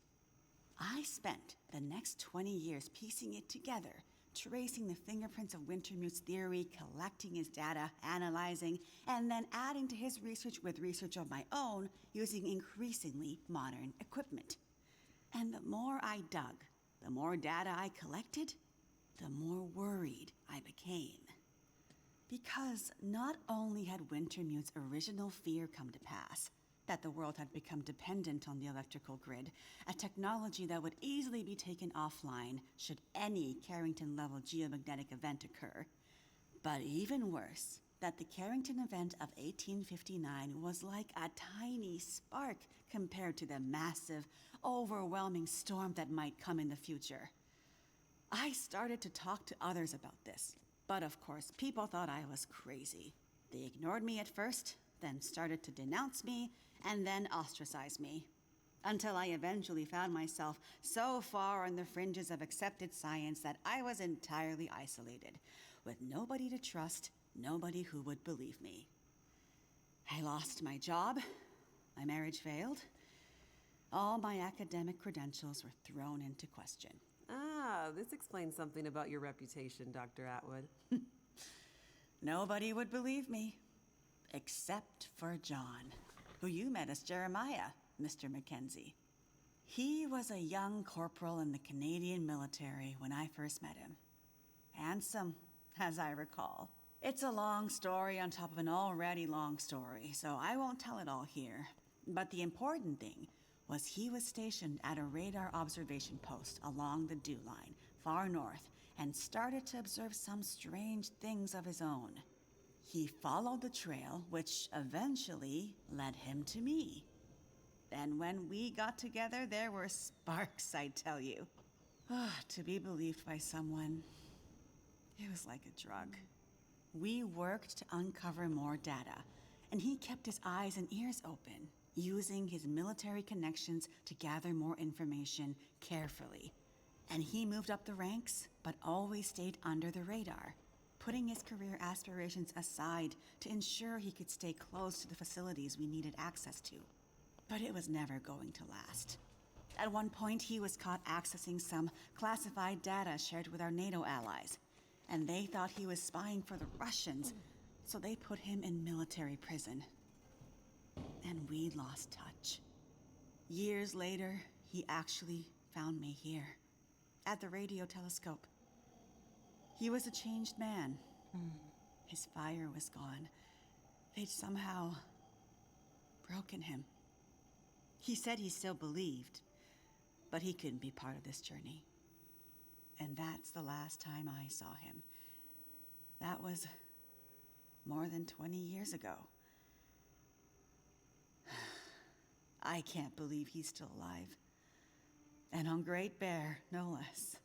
N: I spent the next 20 years piecing it together, tracing the fingerprints of Wintermute's theory, collecting his data, analyzing, and then adding to his research with research of my own using increasingly modern equipment. And the more I dug, the more data I collected, the more worried I became. Because not only had Wintermute's original fear come to pass, that the world had become dependent on the electrical grid, a technology that would easily be taken offline should any Carrington-level geomagnetic event occur, but even worse, that the Carrington event of 1859 was like a tiny spark compared to the massive, overwhelming storm that might come in the future. I started to talk to others about this, But of course, people thought I was crazy. They ignored me at first, then started to denounce me, and then ostracize me. Until I eventually found myself so far on the fringes of accepted science that I was entirely isolated, with nobody to trust, nobody who would believe me. I lost my job, my marriage failed, all my academic credentials were thrown into question.
K: Ah, this explains something about your reputation, Dr. Atwood.
N: Nobody would believe me, except for John, who you met as Jeremiah, Mr. Mackenzie. He was a young corporal in the Canadian military when I first met him. Handsome, as I recall. It's a long story on top of an already long story, so I won't tell it all here. But the important thing was he was stationed at a radar observation post along the Dew Line, far north, and started to observe some strange things of his own. He followed the trail, which eventually led him to me. And when we got together, there were sparks, I tell you. To be believed by someone, it was like a drug. We worked to uncover more data, and he kept his eyes and ears open, using his military connections to gather more information carefully. And he moved up the ranks, but always stayed under the radar, putting his career aspirations aside to ensure he could stay close to the facilities we needed access to. But it was never going to last. At one point, he was caught accessing some classified data shared with our NATO allies, and they thought he was spying for the Russians, so they put him in military prison. And we lost touch. Years later, he actually found me here, at the radio telescope. He was a changed man. His fire was gone. They'd somehow broken him. He said he still believed, but he couldn't be part of this journey. And that's the last time I saw him. That was more than 20 years ago. I can't believe he's still alive. And on Great Bear, no less.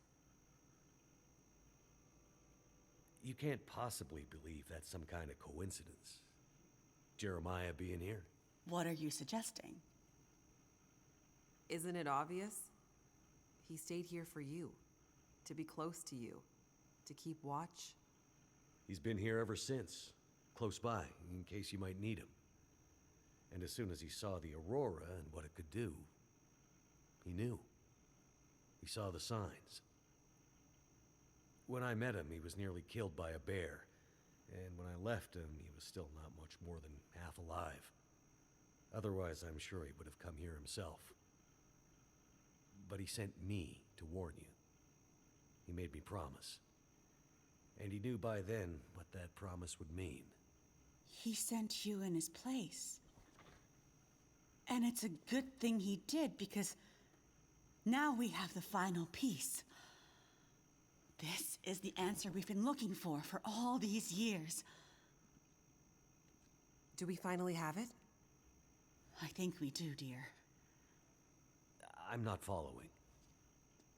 G: You can't possibly believe that's some kind of coincidence. Jeremiah being here.
N: What are you suggesting?
K: Isn't it obvious? He stayed here for you, to be close to you, to keep watch.
G: He's been here ever since, close by, in case you might need him. And as soon as he saw the Aurora and what it could do, he knew. He saw the signs. When I met him, he was nearly killed by a bear. And when I left him, he was still not much more than half alive. Otherwise, I'm sure he would have come here himself. But he sent me to warn you. He made me promise. And he knew by then what that promise would mean.
N: He sent you in his place. And it's a good thing he did, because now we have the final piece. This is the answer we've been looking for all these years.
K: Do we finally have it?
N: I think we do, dear.
G: I'm not following.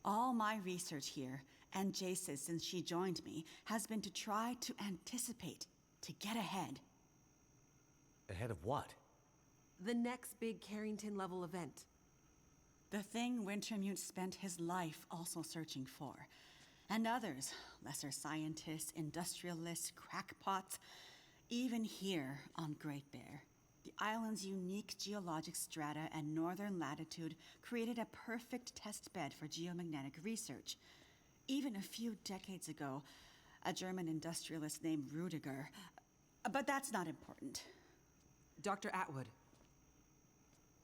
N: All my research here, and Jace's since she joined me, has been to try to anticipate, to get ahead.
G: Ahead of what?
K: The next big Carrington-level event.
N: The thing Wintermute spent his life also searching for. And others, lesser scientists, industrialists, crackpots, even here on Great Bear. The island's unique geologic strata and northern latitude created a perfect test bed for geomagnetic research. Even a few decades ago, a German industrialist named Rudiger. But that's not important.
K: Dr. Atwood,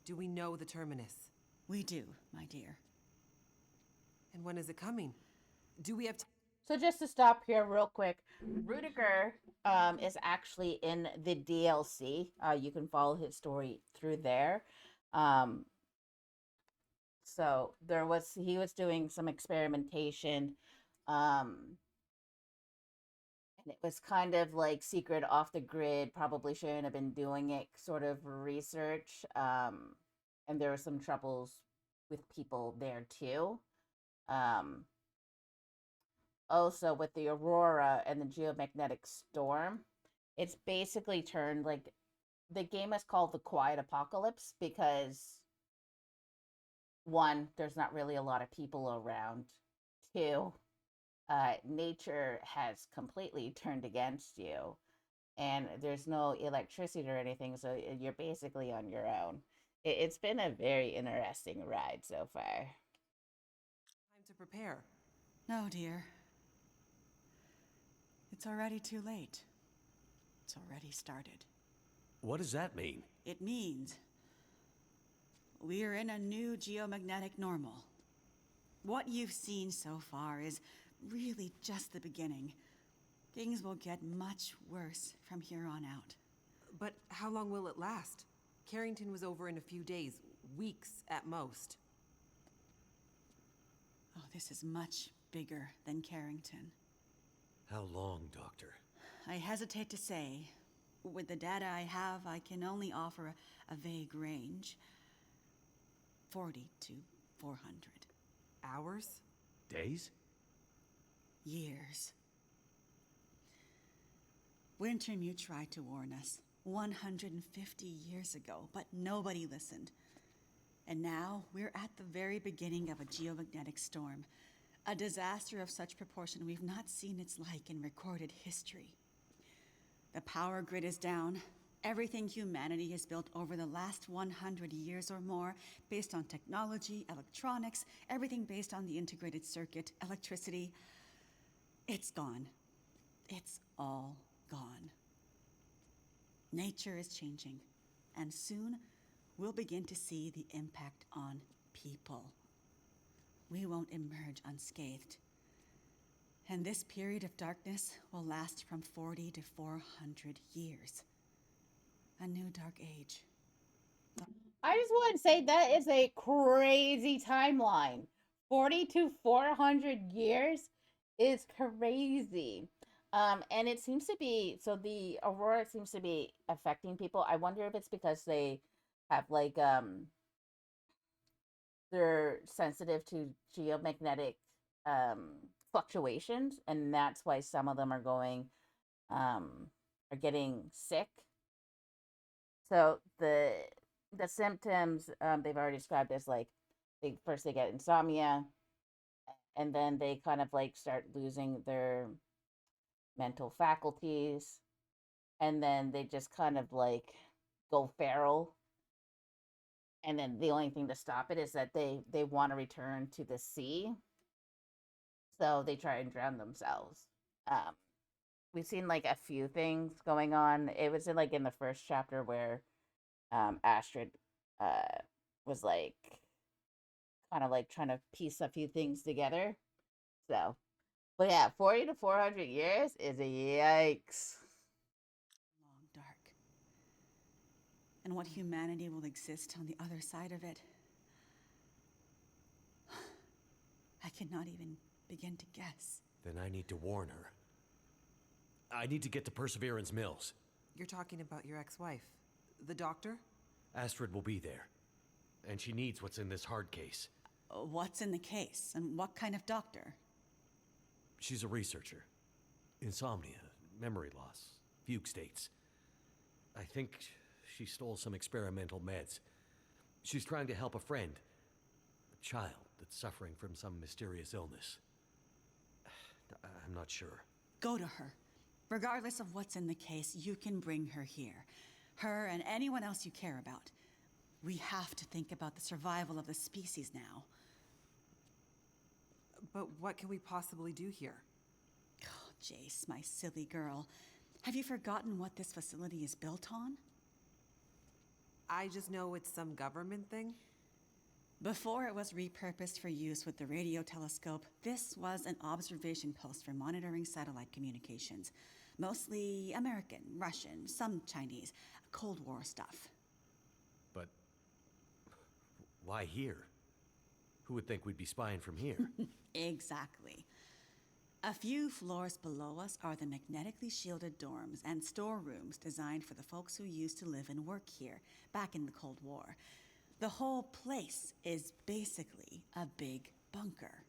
K: do we know the terminus?
N: We do, my dear.
K: And when is it coming? Do we have
A: So just to stop here real quick, Rudiger is actually in the DLC. You can follow his story through there. So he was doing some experimentation, and it was kind of like secret, off the grid. Probably shouldn't have been doing it, sort of research. And there were some troubles with people there too. also with the aurora and the geomagnetic storm, it's basically turned like the game is called the Quiet Apocalypse because one, there's not really a lot of people around. Two, nature has completely turned against you, and there's no electricity or anything, so you're basically on your own. It's been a very interesting ride so far.
K: Time to prepare.
N: No, dear. It's already too late. It's already started.
G: What does that mean?
N: It means we're in a new geomagnetic normal. What you've seen so far is really just the beginning. Things will get much worse from here on out.
K: But how long will it last? Carrington was over in a few days, weeks at most.
N: Oh, this is much bigger than Carrington.
G: How long, Doctor?
N: I hesitate to say. With the data I have, I can only offer a vague range. 40 to 400.
K: Hours?
G: Days?
N: Years. Wintermute tried to warn us 150 years ago, but nobody listened. And now we're at the very beginning of a geomagnetic storm, a disaster of such proportion we've not seen its like in recorded history. The power grid is down. Everything humanity has built over the last 100 years or more, based on technology, electronics, everything based on the integrated circuit, electricity, it's gone. It's all gone. Nature is changing, and soon we'll begin to see the impact on people. We won't emerge unscathed. And this period of darkness will last from 40 to 400 years. A new dark age.
A: I just want to say that is a crazy timeline. 40 to 400 years is crazy. And it seems to be, so the aurora seems to be affecting people. I wonder if it's because they have like, they're sensitive to geomagnetic fluctuations, and that's why some of them are going, are getting sick. So the symptoms, they've already described as like they get insomnia, and then they kind of like start losing their mental faculties, and then they just kind of like go feral, and then the only thing to stop it is that they want to return to the sea, so they try and drown themselves. um we've seen like a few things going on. It was in like in the first chapter where Astrid was like kind of like trying to piece a few things together. So, but yeah, 40 to 400 years is a yikes.
N: Long dark. And what humanity will exist on the other side of it, I cannot even begin to guess.
G: Then I need to warn her. I need to get to Perseverance Mills.
K: You're talking about your ex-wife, the doctor?
G: Astrid will be there. And she needs what's in this hard case.
N: What's in the case, and what kind of doctor?
G: She's a researcher. Insomnia, memory loss, fugue states. I think she stole some experimental meds. She's trying to help a friend, a child that's suffering from some mysterious illness. I'm not sure.
N: Go to her. Regardless of what's in the case, you can bring her here. Her and anyone else you care about. We have to think about the survival of the species now.
K: But what can we possibly do here?
N: Oh, Jace, my silly girl. Have you forgotten what this facility is built on?
K: I just know it's some government thing.
N: Before it was repurposed for use with the radio telescope, this was an observation post for monitoring satellite communications. Mostly American, Russian, some Chinese, Cold War stuff.
G: But why here? Who would think we'd be spying from here?
N: Exactly. A few floors below us are the magnetically shielded dorms and storerooms designed for the folks who used to live and work here back in the Cold War. The whole place is basically a big bunker.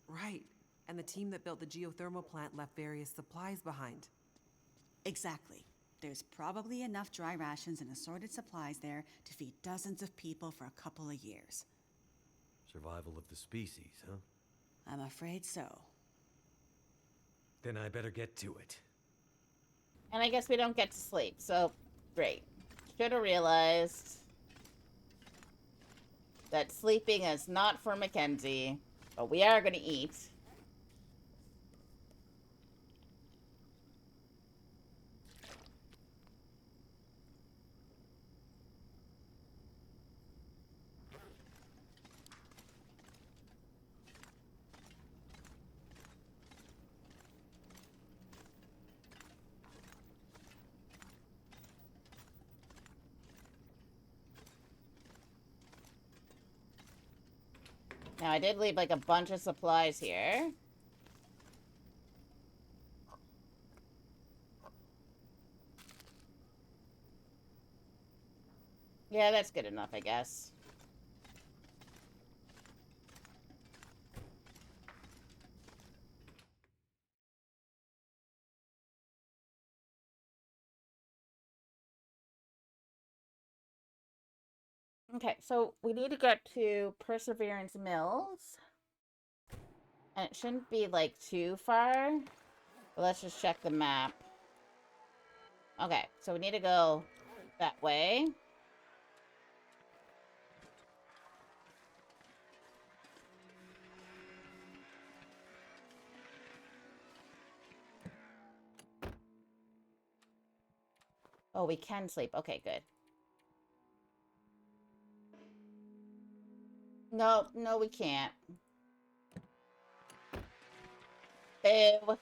K: Right. And the team that built the geothermal plant left various supplies behind.
N: Exactly. There's probably enough dry rations and assorted supplies there to feed dozens of people for a couple of years.
G: Survival of the species, huh?
N: I'm afraid so.
G: Then I better get to it.
A: And I guess we don't get to sleep, so great. Should have realized that sleeping is not for Mackenzie, but we are going to eat. Now, I did leave, like, a bunch of supplies here. Yeah, that's good enough, I guess. Okay, so we need to get to Perseverance Mills. And it shouldn't be, like, too far. But let's just check the map. Okay, so we need to go that way. Oh, we can sleep. Okay, good. No, no, we can't. Ew.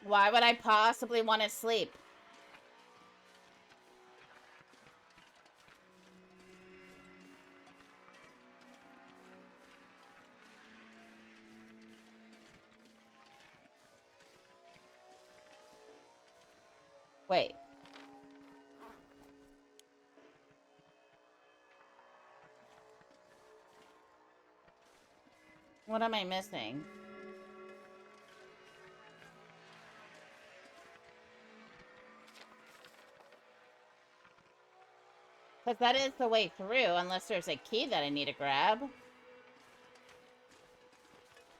A: Why would I possibly want to sleep? Wait. What am I missing? Because that is the way through, unless there's a key that I need to grab.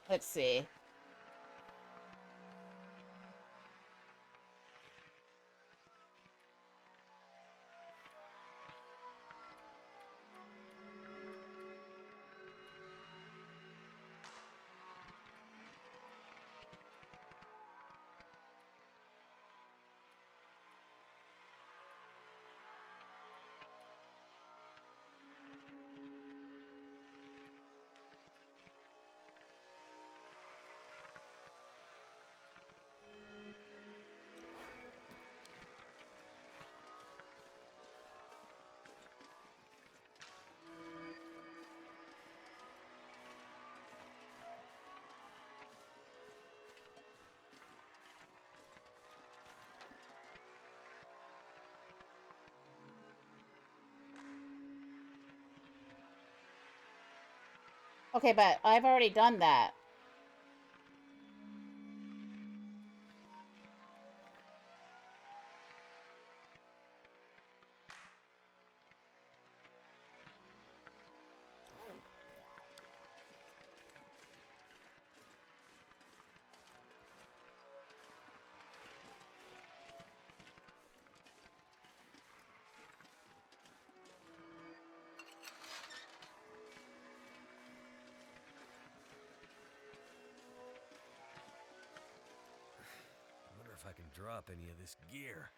A: Let's see. Okay, but I've already done that.
G: I wonder if I can drop any of this gear.